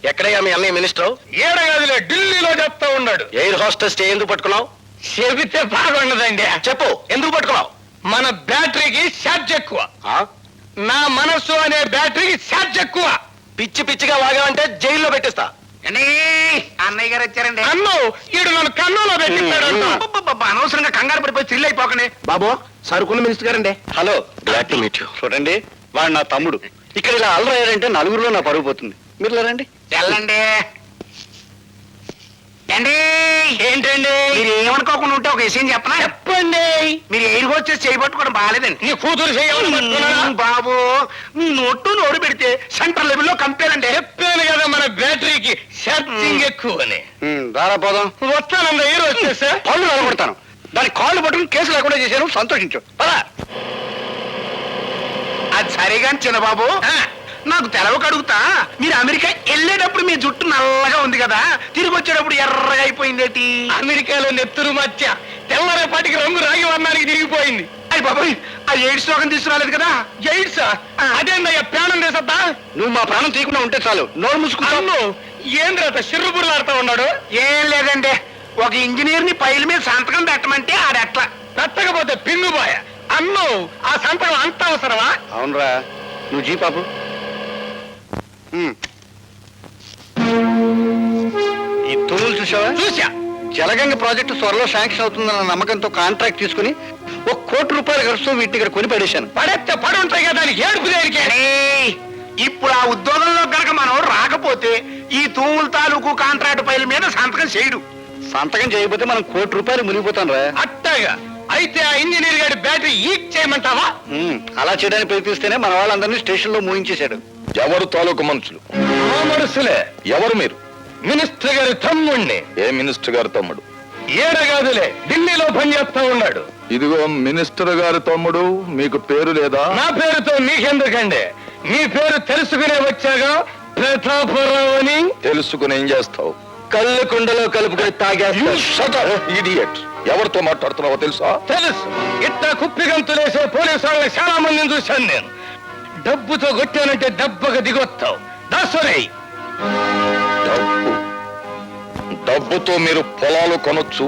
ఎక్కడయ్యా మీ అన్నయ్య మినిస్టర్? ఏడగాదిలే, ఢిల్లీలో చెప్తా ఉన్నాడు. ఎయిర్ హోస్టెస్ ఎందుకు పట్టుకున్నావు? చెబితే బాగుండదండి. చెప్పు, ఎందుకు పట్టుకున్నావు? మన బ్యాటరీకి ఛార్జ్ ఎక్కువ. నా మనస్సు అనే బ్యాటరీకి ఛార్జ్ ఎక్కువ. పిచ్చి పిచ్చిగా వాగావంటే జైల్లో పెట్టిస్తా. అన్నయ్య గారు వచ్చారండి. అన్ను ఈడు నన్ను కన్నులో పెట్టిస్తాడు. అనవసరంగా కంగారు పడిపోయి థ్రిల్ అయిపోకనే. బాబు, సరుకున్న మినిస్టర్ గారండి. Hello, glad to meet you. చూడండి, వాడు నా తమ్ముడు. ఇక్కడ ఇలా అల్లరయ్యారంటే నలుగురిలో నా పరుగు పోతుంది. మీరు రండి. వెళ్ళండి. ఏంటండి మీరు ఏమనుకోకుండా ఉంటే ఒక విషయం చెప్పనా? చెప్పండి. మీరు ఎయిర్ హోస్టెస్ చేయబట్టుకోవడం బాగాలేదండి. నీ కూతురు చేయాలి బాబు. మీ నోటు పెడితే సెంట్రల్ లెవెల్లో కంపేరండి. చెప్పాను కదా మన బ్యాటరీకి ఛార్జింగ్ ఎక్కువ అని. దారా పోదాం. వస్తానండి ఎయిర్ హోస్టెస్. పళ్ళు నిలబడతాను. దాని కాళ్ళు పట్టుకుని కేసు లేకుండా చేశాను, సంతోషించు. అది సరిగా చిన్నబాబు, నాకు తెలవక అడుగుతా. మీరు అమెరికా వెళ్ళేటప్పుడు మీ జుట్టు నల్లగా ఉంది కదా, తిరిగి వచ్చేటప్పుడు ఎర్రగా అయిపోయిందేటి? అమెరికాలో నెత్తురు మధ్య తెల్లరేపాటికి రంగు రాగి వర్ణానికి తిరిగిపోయింది. అయ్యి బాబాయ్, ఆ ఎయిడ్స్ రోగం తీసుకురాలేదు కదా? ఎయిడ్స్ అదేందయ్యా, ప్రాణం చేసద్దా? నువ్వు మా ప్రాణం తీయకుండా ఉంటే చాలు. నోరు మూసుకున్నాను. ఏంద్రత సిర్రుబుర్లాడుతూ ఉన్నాడు? ఏం లేదండి, ఒక ఇంజనీర్ ని పైల మీద సంతకం పెట్టమంటే ఆడెట్లా పెట్టకపోతే పింగుపోయ. అన్ను ఆ సంతకం అంత అవసరమా? అవునరా, నువ్వు జీ పాపు. ఈ తూములు చూసావా? చూసా. జలగంగ ప్రాజెక్టు త్వరలో శాంక్షన్ అవుతుందన్న నమ్మకంతో కాంట్రాక్ట్ తీసుకుని ₹1 కోటి ఖర్చుతో వీటిని ఇక్కడ కొని పడేశాను. పడేస్తే పడి ఉంటాయి కదా, ఏడుపు దేనికి? ఇప్పుడు ఆ ఉద్యోగంలో కనుక మనం రాకపోతే ఈ తూముల తాలూకు కాంట్రాక్ట్ పైల మీద సంతకం చేయడు. సంతకం చేయకపోతే మనం ₹1 మునిగిపోతాం రా. అట్టగా అయితే ఆ ఇంజనీర్ గారి బ్యాటరీ ఈక్ చేయమంటావా? అలా చేయడానికి ప్రయత్నిస్తేనే మన వాళ్ళందరినీ స్టేషన్ లో మూయించేశాడు. ఎవరు తాలూకు మనుషులు? ఆ మనుషులే. ఎవరు మీరు? మినిస్టర్ గారి తమ్ముణ్ణి. ఏ మినిస్టర్ గారి తమ్ముడు? ఏడగాదులే, ఢిల్లీలో పనిచేస్తా ఉన్నాడు. ఇదిగో మినిస్టర్ గారి తమ్ముడు, మీకు పేరు లేదా? నా పేరుతో మీకెందుకండి? మీ పేరు తెలుసుకునే వచ్చాగా. ప్రతాపరావు అని. తెలుసుకుని ఏం చేస్తావు? కళ్ళు కుండలో కలుపుకొని తాగేస్తా. ఇడియట్. ఎవరితో మాట్లాడుతున్నావో తెలుసా? తెలుసు. ఇట్లా కుప్పిగంతులేసే పోలీసు వాళ్ళని చాలా మందిని చూశాను నేను. డబ్బుతో కొట్టానంటే దెబ్బగా దిగొస్తావు. దాసరే. డబ్బుతో మీరు పొలాలు కొనొచ్చు,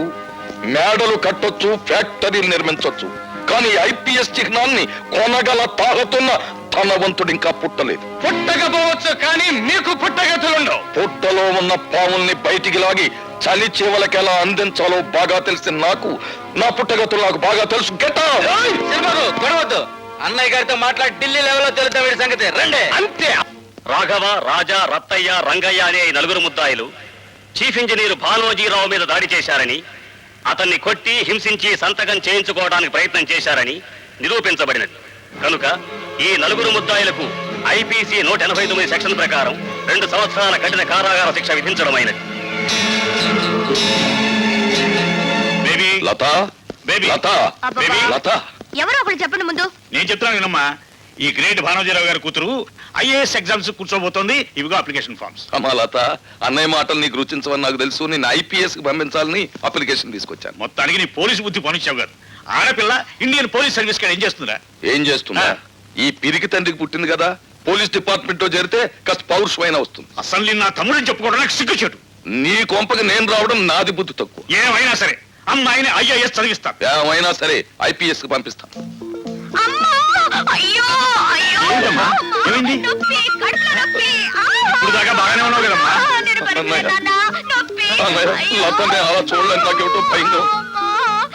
మేడలు కట్టొచ్చు, ఫ్యాక్టరీలు నిర్మించొచ్చు. కానీ ఐపీఎస్ చిహ్నాన్ని కొనగల తాగుతున్న ధనవంతుడు ఇంకా పుట్టలేదు. పుట్టకపోవచ్చు, కానీ మీకు పుట్టగతులుండవు. పుట్టలో ఉన్న పాముల్ని బయటికి లాగి చలి చేవలకి ఎలా అందించాలో బాగా తెలిసిన నాకు నా పుట్టగతులు నాకు బాగా తెలుసు. గొడవద్దు. అన్నయ్య గారితో మాట్లాడి ఢిల్లీ లెవెల్లో తెలుద్దాం వీడి సంగతి. రండి. అంతే. రాఘవ, రాజా, రత్తయ్య, రంగయ్య అనే 4 ముద్దాయిలు చీఫ్ ఇంజనీర్ భానోజీరావు మీద దాడి చేశారని, అతన్ని కొట్టి హింసించి సంతకం చేయించుకోవడానికి ప్రయత్నం చేశారని నిరూపించబడినది. కనుక ఈ 4 ముద్దాయిలకు ఐపీసీ 189 సెక్షన్ ప్రకారం 2 సంవత్సరాల కఠిన కారాగార శిక్ష విధించడమైనది. బేబీ, లత, బేబీ, లత, అబ్బబ్బా. లత. ఎవరో ఒకరు చెప్పండి ముందు. నేను చెప్తాను వినమ్మా. ఈ గ్రేట్ భానోజీరావు గారి కూతురు ఐఏఎస్ ఎగ్జామ్స్ కూర్చోబోతోంది. ఇవిగో అప్లికేషన్ ఫార్మ్స్. అమ్మా లత, అన్నయ్య మాటలు నీకు రుచించవని నాకు తెలుసు. నేను IPS కి పంపించాలని అప్లికేషన్ తీసుకొచ్చాను. మొత్తానికి నీ పోలీసు బుద్ధి పనిచ్చావు కాదు. ఆడపిల్ల ఇండియన్ పోలీస్ సర్వీస్ ఏం చేస్తుందా? ఏం చేస్తున్నా? ఈ పిరికి తండ్రికి పుట్టింది కదా, పోలీస్ డిపార్ట్మెంట్ లో చేరితే కాస్త పౌరుషమైన వస్తుంది. అసలు నేను నా తమ్ముడిని చెప్పుకోవడానికి సిగ్గుచేటు. నీ కొంపకి నేను రావడం నాది బుద్ధి తక్కువ. ఏమైనా సరే అమ్మాయిని ఐఏఎస్ చదివిస్తాను. ఏమైనా సరే IPS కి పంపిస్తాను. ఏంటమ్మా? ఏమైంది? ఇప్పుడు దాకా బాగానే ఉన్నావు కదమ్మా. అన్నయ్య, లతనే అలా చూడలేని నాకేమిటో భయంగా ఉంది.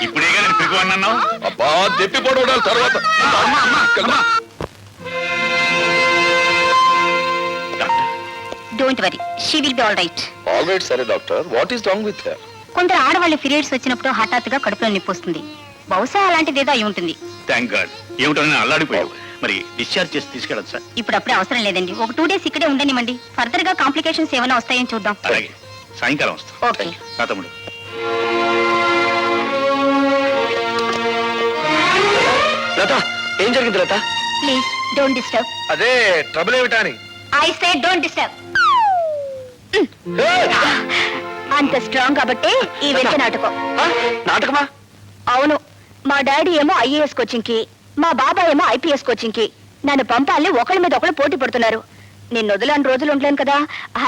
ఇప్పుడేగా నేను పిగువన్నావు. అబ్బా, దెప్పి పడవడాలి తర్వాత. Don't worry, she will be all right. Alright. సరే doctor, what is wrong with her? కొందరు ఆడవాళ్ళ పీరియడ్స్ వచ్చినప్పుడు హఠాత్తుగా కడుపులో నొప్పి వస్తుంది. బహుశా అలాంటిదేదో అయి ఉంటుంది. Thank God. ఏమిటో నేను అల్లాడిపోయావు. మరి డిశ్చార్జ్ చేసి తీసుకెళ్ళచ్చు సార్? ఇప్పుడు అప్పుడే అవసరం లేదండి. ఒక 2 days ఇక్కడే ఉండనివ్వండి. ఫర్దర్ గా కాంప్లికేషన్స్ ఏమైనా వస్తాయని చూద్దాం. అలాగే, సాయంకాలం వస్తాం. ఓకే. నా తమ్ముడు. లత, ఏం జరిగింది లత? Please don't disturb. అదే ట్రబుల్ ఏమిటా అని. I say don't disturb. అంత స్ట్రాంగ్ కాబట్టి ఈ వెంట నాటకం. నాటకమా? అవును. మా డాడీ ఏమో IAS కోచింగ్ కి, మా బాబాయ్ ఏమో IPS కోచింగ్ కి నన్ను పంపాలని ఒకళ్ళ మీద ఒకళ్ళు పోటీ పడుతున్నారు. నేను వదలని రోజులు ఉండలేను కదా,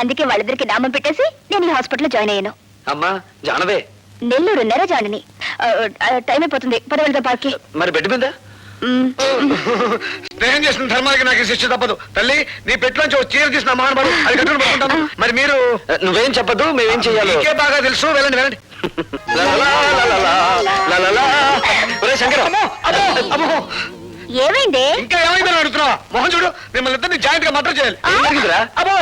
అందుకే వాళ్ళిద్దరికి నామం పెట్టేసి నేను ఈ హాస్పిటల్లో జాయిన్ అయ్యాను. అమ్మా జానవే. నెల్లూరు నెరజాడిని. టైం అయిపోతుంది, పదవెళ్దా పార్కి. మరి బెడ్ మీద స్నేహం చేసిన ధర్మానికి నాకు శిక్ష తప్పదు. తల్లి, నీ పెట్టులోంచి ఒక చీర తీసిన మహానుభావుడు, అది కట్టుకుని పడుకుంటాను. మరి మీరు నువ్వేం చెప్పదు, మేమేం చెయ్యాలి నీకే బాగా తెలుసు. వెళ్ళండి వెళ్ళండి. శంకర, ఏమైంది? ఇంకా ఏమైందని అడుగుతున్నా? మోహన్ చూడు, మిమ్మల్ని ఇద్దరిని జాయింట్ గా మటర్ చేయాలి. అబ్బో,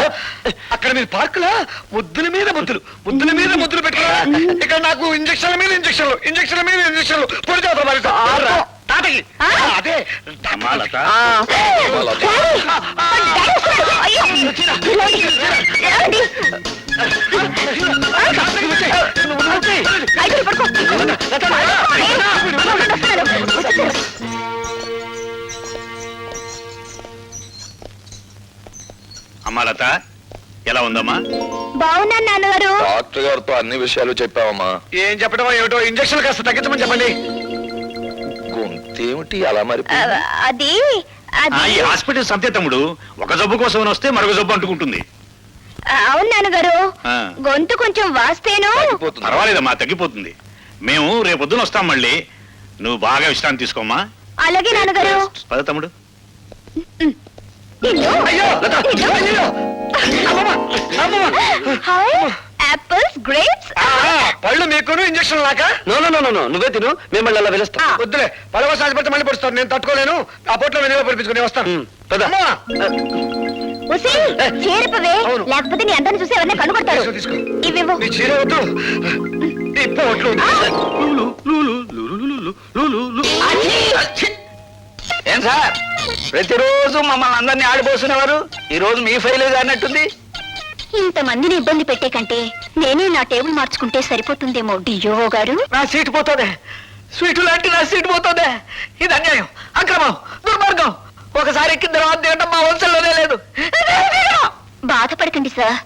అక్కడ మీరు పార్కులా ముద్దుల మీద ముద్దులు, ముద్దుల మీద ముద్దులు పెట్టారా? ఇక్కడ నాకు ఇంజక్షన్ల మీద ఇంజక్షన్లు, ఇంజక్షన్ల మీద ఇంజక్షన్లు పొడి చేస్తారు. మరి తాతకి అదే అమ్మా లత, అమ్మా లత, ఎలా ఉందమ్మా? బాగున్నాను నాన్నగారు. డాక్టర్ గారితో అన్ని విషయాలు చెప్పావమ్మా. ఏం చెప్పడం ఏమిటో, ఇంజక్షన్ కాస్త తగ్గించమని చెప్పండి. గొంతేమిటి అలా మరి? అది ఈ హాస్పిటల్ సంతే తమ్ముడు, ఒక జబ్బు కోసం వస్తే మరొక జబ్బు అంటుకుంటుంది. అవును నాన్నగారు, ఆ. గొంతు కొంచెం వాస్తేను. పర్వాలేదమ్మా, తగ్గిపోతుంది. మేము రేపొద్దున వస్తాం మళ్ళీ. నువ్వు బాగా విశ్రాంతి తీసుకోమ్మా. అలాగే నాన్నగారు. పద తమ్ముడు. Apples, grapes. పళ్ళు మీకును ఇంజక్షన్ లాక. నువ్వే తిను, మిమ్మల్ని అలా పిలుస్తా. వద్దులే, పడవ సాధ్యపడితే మళ్ళీ పడుస్తాను. నేను తట్టుకోలేను. ఆ పొట్లో నేను పడిపించుకుని వస్తాను. చేరిపోవే, అవును. లేకపోతే నీ అందరిని చూసి ఎవరిని కనుగొడతారు. తీసుకో. ఇవివ్వు. నీ చీర వద్దు, ఈ పొట్లు వద్దు. ఏం సార్, ప్రతిరోజు మమ్మల్ని అందరినీ ఆడిపోస్తున్నవారు ఈ రోజు మీ ఫైల్ అన్నట్టుంది. ఇంతమందిని ఇబ్బంది పెట్టే కంటే నేనే నా టేబుల్ మార్చుకుంటే సరిపోతుందేమో డియో గారు. నా సీటు పోతుంది, స్వీటు లాంటి నా సీటు పోతుంది. ఇది అన్యాయం, అక్రమం, దుర్మార్గం. ఒకసారి ఎక్కిన తర్వాత తినడం మా వంశంలోనే లేదు. బాధపడకండి సార్,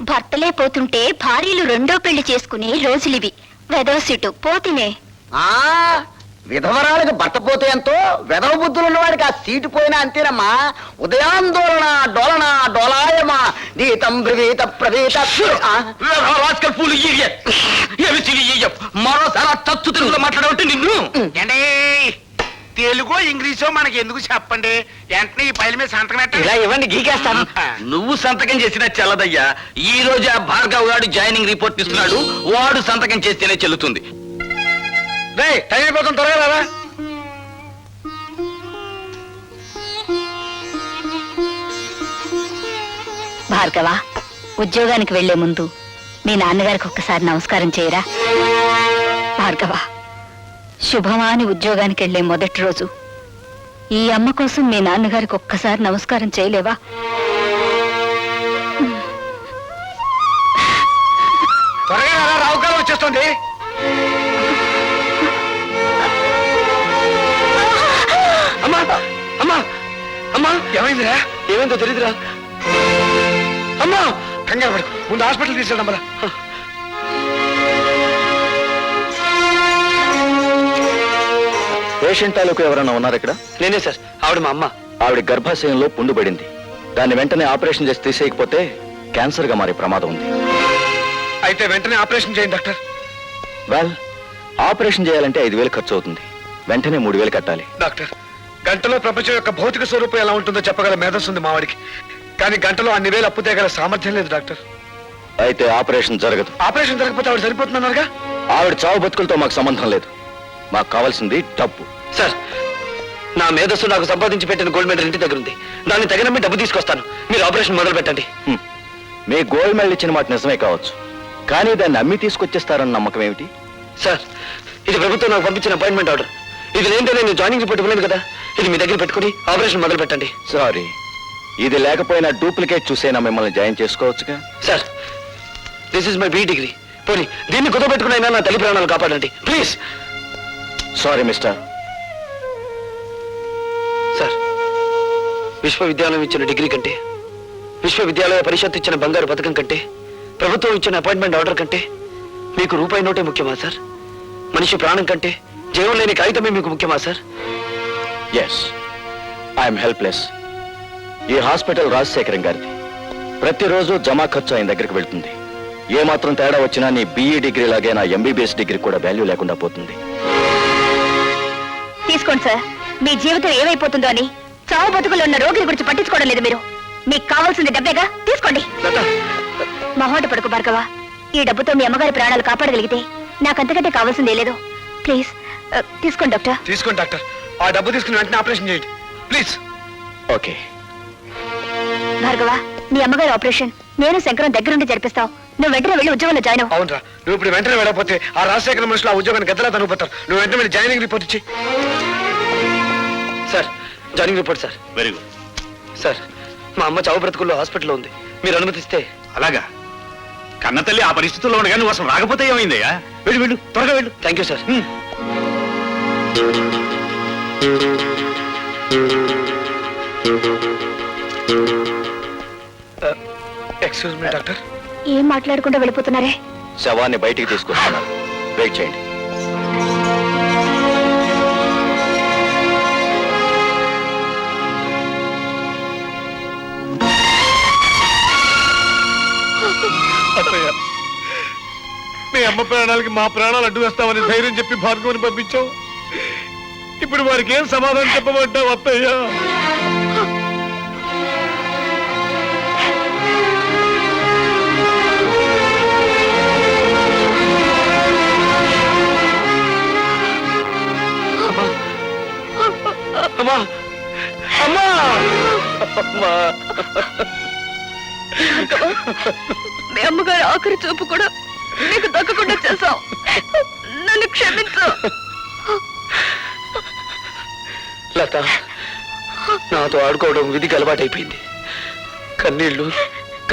భర్తలే పోతుంటే భార్యలు రెండో పెళ్లి చేసుకునే రోజులివి. వెదవ సీటు పోతినే. విధవరాలకు భర్త పోతే ఎంతో, వెధవ బుద్ధులు ఉన్నవాడికి ఆ సీటు పోయినా అంతేనమ్మా. ఉదయాందోళన డోలన డోలాయమా దీతం బ్రవీత ప్రవీత. మరోసారి తత్తు తెలుగులో మాట్లాడబట్టి నిన్ను తెలుగు ఇంగ్లీషు మనకి ఎందుకు చెప్పండి. వెంటనే ఈ పైల మీద సంతకం ఇలా పెట్టండి. ఇవ్వండి, గీకేస్తాను. నువ్వు సంతకం చేసిన చెల్లదయ్యా. ఈ రోజు ఆ భార్గవ్ గారు జాయినింగ్ రిపోర్ట్ ఇస్తున్నాడు. వాడు సంతకం చేస్తేనే చెల్లుతుంది. టైం అయిపోతుంది, త్వరగా రారా. భార్గవ, ఉద్యోగానికి వెళ్లే ముందు మీ నాన్నగారికి ఒక్కసారి నమస్కారం చేయరా. భార్గవ, శుభమా అని ఉద్యోగానికి వెళ్లే మొదటి రోజు ఈ అమ్మ కోసం మీ నాన్నగారికి ఒక్కసారి నమస్కారం చేయలేవా? త్వరగా రారా, రావుకాలం వచ్చేస్తుంది. అమ్మా అమ్మా అమ్మా, ఏమైందిరా? ఏమైందో తెలియదురా. అమ్మా కంగారు పడు, ముందు హాస్పిటల్ తీసుకెళ్దాం మళ్ళా. పేషెంట్ తాలూకు ఎవరైనా ఉన్నారు ఇక్కడ? నేనే సార్, ఆవిడ మా అమ్మ. ఆవిడ గర్భాశయంలో పుండు పడింది. దాన్ని వెంటనే ఆపరేషన్ చేసి తీసేయకపోతే క్యాన్సర్ గా మారే ప్రమాదం ఉంది. అయితే వెంటనే ఆపరేషన్ చేయండి డాక్టర్. వెల్, ఆపరేషన్ చేయాలంటే 5,000 ఖర్చు అవుతుంది. వెంటనే 3,000 కట్టాలి. డాక్టర్, గంటలో ప్రపంచం యొక్క భౌతిక స్వరూపం ఎలా ఉంటుందో చెప్పగల మేధస్సు ఉంది మావాడికి, కానీ గంటలో అన్ని వేలు అప్పు తేగల సామర్థ్యం లేదు డాక్టర్. అయితే ఆపరేషన్ జరగదు. ఆపరేషన్ జరగకపోతే ఆవిడ సరిపోతున్నారుగా. ఆవిడ చావు బతుకులతో మాకు సంబంధం లేదు. మాకు కావాల్సింది డబ్బు. సార్, నా మేధస్సు నాకు సంపాదించి పెట్టిన గోల్డ్ మెడల్ ఇంటి దగ్గర ఉంది. దాన్ని తగినమ్మి డబ్బు తీసుకొస్తాను. మీరు ఆపరేషన్ మొదలు పెట్టండి. మీ గోల్డ్ మెడల్ ఇచ్చిన మాట నిజమే కావచ్చు, కానీ దాన్ని అమ్మి తీసుకొచ్చేస్తారన్న నమ్మకం ఏమిటి? సార్, ఇది ప్రభుత్వం నాకు పంపించిన అపాయింట్మెంట్ ఆర్డర్. ఇది లేదంటే నేను జాయినింగ్ రిపోర్ట్ ఇవ్వలేదు కదా. ఇది మీ దగ్గర పెట్టుకుని ఆపరేషన్ మొదలు పెట్టండి. సారీ, ఇది లేకపోయినా డూప్లికేట్ చూసైనా మిమ్మల్ని జాయిన్ చేసుకోవచ్చుగా. Sir, this is my B degree. పోనీ దీన్ని కుదపెట్టుకునైనా నా తల్లి ప్రాణాలు కాపాడండి ప్లీజ్. Sorry mister. సార్, విశ్వవిద్యాలయం ఇచ్చిన డిగ్రీ కంటే, విశ్వవిద్యాలయ పరిషత్ ఇచ్చిన బంగారు పథకం కంటే, ప్రభుత్వం ఇచ్చిన అపాయింట్మెంట్ ఆర్డర్ కంటే మీకు రూపాయి నోటే ముఖ్యమా సార్? మనిషి ప్రాణం కంటే జీవం లేని కాగితమే మీకు ముఖ్యమా సార్? Yes, I'm helpless. ఈ హాస్పిటల్ రాజశేఖరం గారిది. ప్రతిరోజు జమా ఖర్చు ఆయన దగ్గరికి వెళ్తుంది. ఏ మాత్రం తేడా వచ్చినా నీ BE డిగ్రీ లాగే నా MBBS డిగ్రీ కూడా వాల్యూ లేకుండా పోతుంది. తీసుకోండి సార్. మీ జీవితం ఏమైపోతుందో అని చావు బతుకులు ఉన్న రోగిని గురించి పట్టించుకోవడం లేదు మీరు. మీకు కావాల్సింది డబ్బేగా, తీసుకోండి. మహోట పడుకు భార్గవ. ఈ డబ్బుతో మీ అమ్మగారి ప్రాణాలు కాపాడగలిగితే నాకంతకంటే కావాల్సిందే లేదు. ప్లీజ్ తీసుకోండి డాక్టర్. తీసుకోండి డాక్టర్. ఆ డబ్బు తీసుకుని వెంటనే ఆపరేషన్ చేయండి ప్లీజ్. ఓకే భార్గవ, మీ అమ్మగారి ఆపరేషన్ నేను శంకరం దగ్గరుండి జరిపిస్తావు. నువ్వు వెంటనే వెళ్ళి ఉద్యోగంలో జాయిన్ అవ్వు. అవునరా, నువ్వు ఇప్పుడు వెంటనే వెళ్ళకపోతే ఆ రాజశేఖర మనుషులు ఆ ఉద్యోగాన్ని గద్దలా తనుకుపోతారు. నువ్వు వెంటనే వెళ్ళి జాయినింగ్ రిపోర్ట్ ఇచ్చి. Sir, joining report sir. Very good. Sir, మా అమ్మ చావు బ్రతుకుల్లో హాస్పిటల్లో ఉంది. మీరు అనుమతిస్తే. అలాగా? కన్నతల్లి ఆ పరిస్థితుల్లో ఉండగా నువ్వు అసలు రాకపోతే ఏమైందయ్యా? వెళ్ళు వెళ్ళు, త్వరగా వెళ్ళు. Thank you sir. Excuse me doctor. ఏం మాట్లాడకుండా వెళ్ళిపోతున్నారే? శవాన్ని బయటికి తీసుకొస్తున్నాను. వెయిట్ చేయండి. మీ అమ్మ ప్రాణాలకి మా ప్రాణాలు అడ్డు వేస్తామని ధైర్యం చెప్పి భార్గవుని పంపించావు. ఇప్పుడు వారికి ఏం సమాధానం చెప్పమంటావు అత్తయ్యా? అమ్మా, అమ్మా, అమ్మా. మీ అమ్మగారి ఆఖరి చూపు కూడా నీకు దక్కకుండా చేశావు. నన్ను క్షమించు. లత, నాతో ఆడుకోవడం విధికి అలవాటైపోయింది. కన్నీళ్లు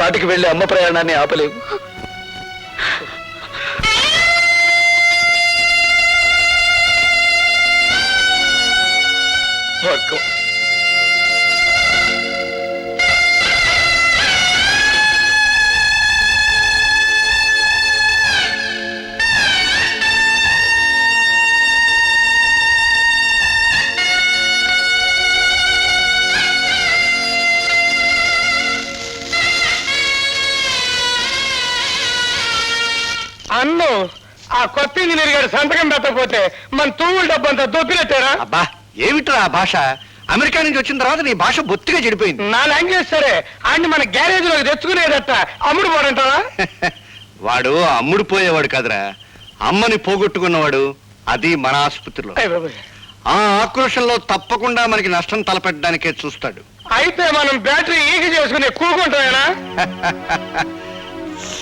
కాటికి వెళ్లి అమ్మ ప్రయాణాన్ని ఆపలేవు. భార్గవ్, అన్ను ఆ కొత్త ఇంజనీర్ గారు సంతకం పెట్టకపోతే మన తూముల డబ్బంతా దొప్పినట్టారా? అబ్బా ఏమిట్రా ఆ భాష? అమెరికా నుంచి వచ్చిన తర్వాత నీ భాష బొత్తిగా చెడిపోయింది. నా లాంగ్వేజ్ సరే, ఆయన మన గ్యారేజ్ లోకి తెచ్చుకునేదట అమ్ముడు పోడంటారా? వాడు అమ్ముడు పోయేవాడు కాదురా, అమ్మని పోగొట్టుకున్నవాడు. అది మన ఆసుపత్రిలో. ఆ ఆక్రోషంలో తప్పకుండా మనకి నష్టం తలపెట్టడానికే చూస్తాడు. అయితే మనం బ్యాటరీ ఈగ చేసుకుని కూకుంటామేనా?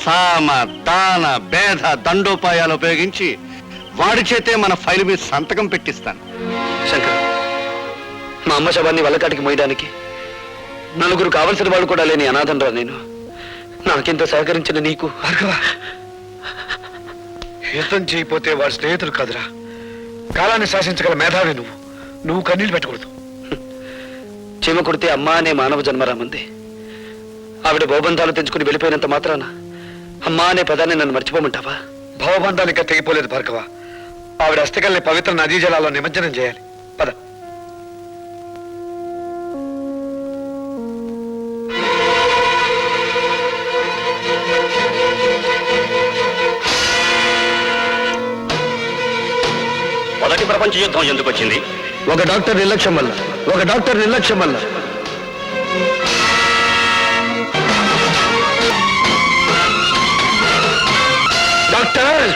సామ దాన భేద దండోపాయాలు ఉపయోగించి వాడి చేతే మన ఫైల్ మీద సంతకం పెట్టిస్తాను. శంకర్, మా అమ్మ శవాన్ని వల్లకాటికి మోయడానికి నలుగురు కావలసిన వాడు కూడా లేని అనాథంరా నేను. నాకింత సహకరించిన నీకు. భార్గవ, యుద్ధం చేయకపోతే వాడు స్నేహితుడు కాదురా, కాలాన్ని శాసించగల మేధావి నువ్వు. నువ్వు కన్నీళ్ళు పెట్టకూడదు. చీమ కొడితే అమ్మా అనే మానవ జన్మరామంది. ఆవిడ భవబంధాలు తెంచుకుని వెళ్ళిపోయినంత మాత్రాన అమ్మా అనే పదాన్ని నన్ను మర్చిపోమంటావా? భవబంధాలు ఇంకా తెగిపోలేదు భార్గవ. ఆవిడ అస్థికల్ని పవిత్ర నదీ జలాల్లో నిమజ్జనం చేయాలి. పద. మొదటి ప్రపంచ యుద్ధం ఎందుకు వచ్చింది? ఒక డాక్టర్ నిర్లక్ష్యం వల్ల. డాక్టర్!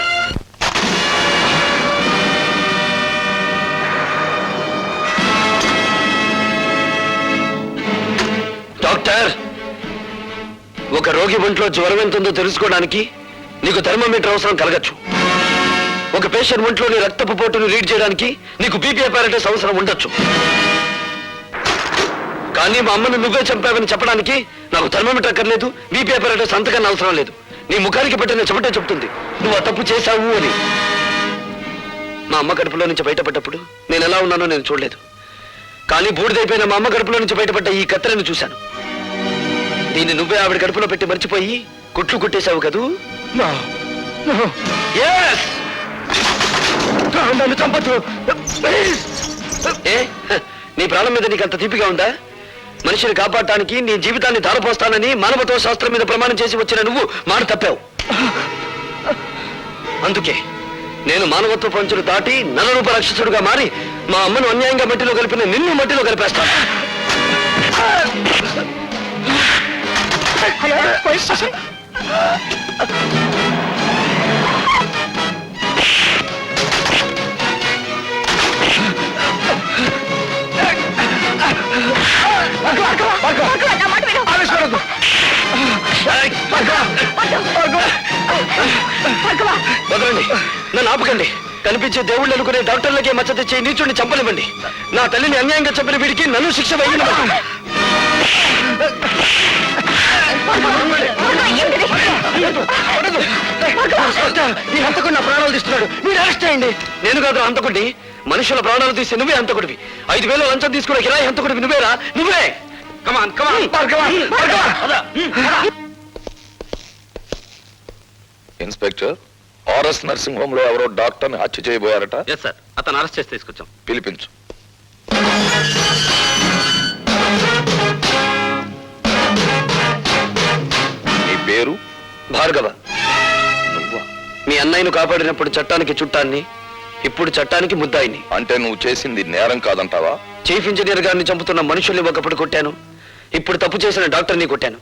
డాక్టర్, ఒక రోగి ఒంట్లో జ్వరం ఎంతుందో తెలుసుకోవడానికి నీకు థర్మోమీటర్ అవసరం కలగచ్చు. ఒక పేషెంట్ ఒంట్లోని రక్తపు పోటును రీడ్ చేయడానికి నీకు బీపీ అపారటస్ అవసరం ఉండొచ్చు. కానీ మా అమ్మను నువ్వే చంపావని చెప్పడానికి నాకు థర్మోమీటర్ అక్కర్లేదు, బీపీ అపారటస్ అంతకన్నా అవసరం లేదు. నీ ముఖానికి పెట్టిన చెమటే చెప్తుంది నువ్వు ఆ తప్పు చేశావు అని. మా అమ్మ కడుపులో నుంచి బయటపడ్డప్పుడు నేను ఎలా ఉన్నానో నేను చూడలేదు. కానీ బూడిదైపోయిన మా అమ్మ కడుపులో నుంచి బయటపడ్డ ఈ కత్తెరను చూశాను. దీన్ని నువ్వే ఆవిడ కడుపులో పెట్టి మర్చిపోయి కుట్లు కుట్టేశావు కదూ? Yes! నన్ను చంపొద్దు. ఏ నీ ప్రాణం మీద నీకు అంత తీపిగా ఉందా? మనిషిని కాపాడటానికి నీ జీవితాన్ని ధారపోస్తానని మానవత్వ శాస్త్రం మీద ప్రమాణం చేసి వచ్చిన నువ్వు మాట తప్పావు. అందుకే నేను మానవత్వ పంచులు దాటి నరరూప రాక్షసుడుగా మారి మా అమ్మను అన్యాయంగా మట్టిలో కలిపిన నిన్ను మట్టిలో కలిపేస్తాను. Hello, police station. వదలండి, నన్ను ఆపకండి. కనిపించే దేవుళ్ళు అనుకునే డాక్టర్లకే మచ్చ తెచ్చే నీచుడిని చంపనివ్వండి. నా తల్లిని అన్యాయంగా చంపిన వీడికి నన్ను శిక్ష వేయనివ్వండి. ఈ హంతకుడు నా ప్రాణాలు తీస్తున్నాడు, మీరు అరెస్ట్ చేయండి. నేను కాదు హంతకుడిని, మనుషుల ప్రాణాలు తీసి నువ్వే హంతకుడివి. 5,000 లంచం తీసుకున్న కిరాయి హంతకుడివి నువ్వేరా? నువ్వే. Come on come on inspector, RS nursing home లో ఎవరో డాక్టర్ని హత్య చేయబోయారట. ఎస్ సార్, అతను అరెస్ట్ చేసి తీసుకొచ్చాం. పిలిపించు. నీ పేరు? భార్గవ. నువ్వా? మీ అన్నయ్యను కాపాడినప్పుడు చట్టానికి చుట్టాన్ని, ఇప్పుడు చట్టానికి ముద్దాయిని. అంటే నువ్వు చేసింది నేరం కాదంటావా? చీఫ్ ఇంజనీర్ గారిని చంపుతున్న మనుషుల్ని ఒకప్పుడు కొట్టాను, ఇప్పుడు తప్పు చేసిన డాక్టర్ని కొట్టాను.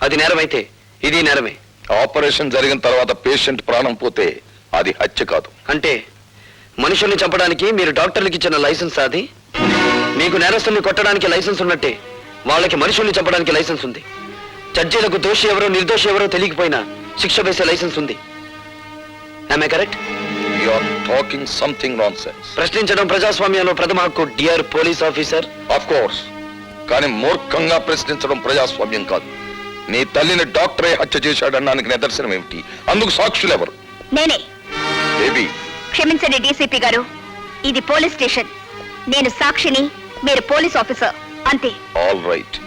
అది నేరమైతే ఇది నేరమే. ఆపరేషన్ జరిగిన తర్వాత పేషెంట్ ప్రాణం పోతే అది హత్య కాదు. అంటే మనుషుల్ని చంపడానికి మీరు డాక్టర్లకి ఇచ్చిన లైసెన్స్ అది? మీకు నేరస్తుల్ని కొట్టడానికి లైసెన్స్ ఉన్నట్టే వాళ్ళకి మనుషుల్ని చంపడానికి లైసెన్స్ ఉంది. జడ్జీలకు దోషి ఎవరో నిర్దోషి ఎవరో తెలియకపోయినా శిక్ష వేసే లైసెన్స్ ఉంది. Am I correct? You are talking something nonsense. ప్రశ్నించడం ప్రజాస్వామ్యంలో ప్రథమ హక్కు, dear police officer. Of course. కానీ మూర్ఖంగా ప్రశ్నించడం ప్రజాస్వామ్యం కాదు. నీ తల్లిని డాక్టరే హత్య చేశాడనడానికి నిదర్శనం ఏమిటి? అందుకు సాక్షులు ఎవరు? నేనే. బేబీ, క్షమించండి డీసీపీ గారు, ఇది పోలీస్ స్టేషన్. నేను సాక్షిని, మీరు పోలీస్ ఆఫీసర్, అంతే. All right.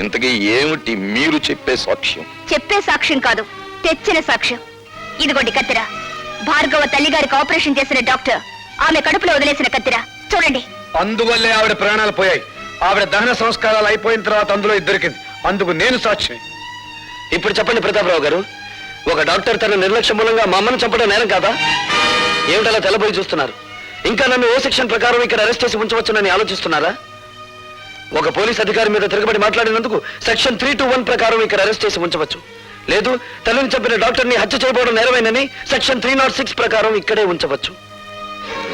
ఇంతకీ ఏమిటి మీరు చెప్పే సాక్ష్యం? చెప్పే సాక్ష్యం కాదు, తెచ్చిన సాక్ష్యం. ఇదిగోండి కత్తిర. భార్గవ తల్లిగారికి ఆపరేషన్ చేసిన డాక్టర్ ఆమె కడుపులో వదిలేసిన కత్తిర చూడండి. అందువల్లే ఆవిడ ప్రాణాలు పోయాయి. ఆవిడ దహన సంస్కారాలు అయిపోయిన తర్వాత అందులో దొరికింది. అందుకు నేను సాక్షిని. ఇప్పుడు చెప్పండి ప్రతాపరావు గారు, ఒక డాక్టర్ తన నిర్లక్ష్యం మూలంగా మా అమ్మను చంపడం నేరం కాదా? ఏమిటలా తెల్లబోయి చూస్తున్నారు? ఇంకా నన్ను ఓ సెక్షన్ ప్రకారం ఇక్కడ అరెస్ట్ చేసి ఉంచవచ్చునని ఆలోచిస్తున్నారా? ఒక పోలీస్ అధికారి మీద తిరగబడి మాట్లాడినందుకు సెక్షన్ 321 ప్రకారం ఇక్కడ అరెస్ట్ చేసి ఉంచవచ్చు. లేదు, తల్లిని చంపిన డాక్టర్ని హత్య చేయబోవడం నేరమేనని సెక్షన్ 306 ప్రకారం ఇక్కడే ఉంచవచ్చు.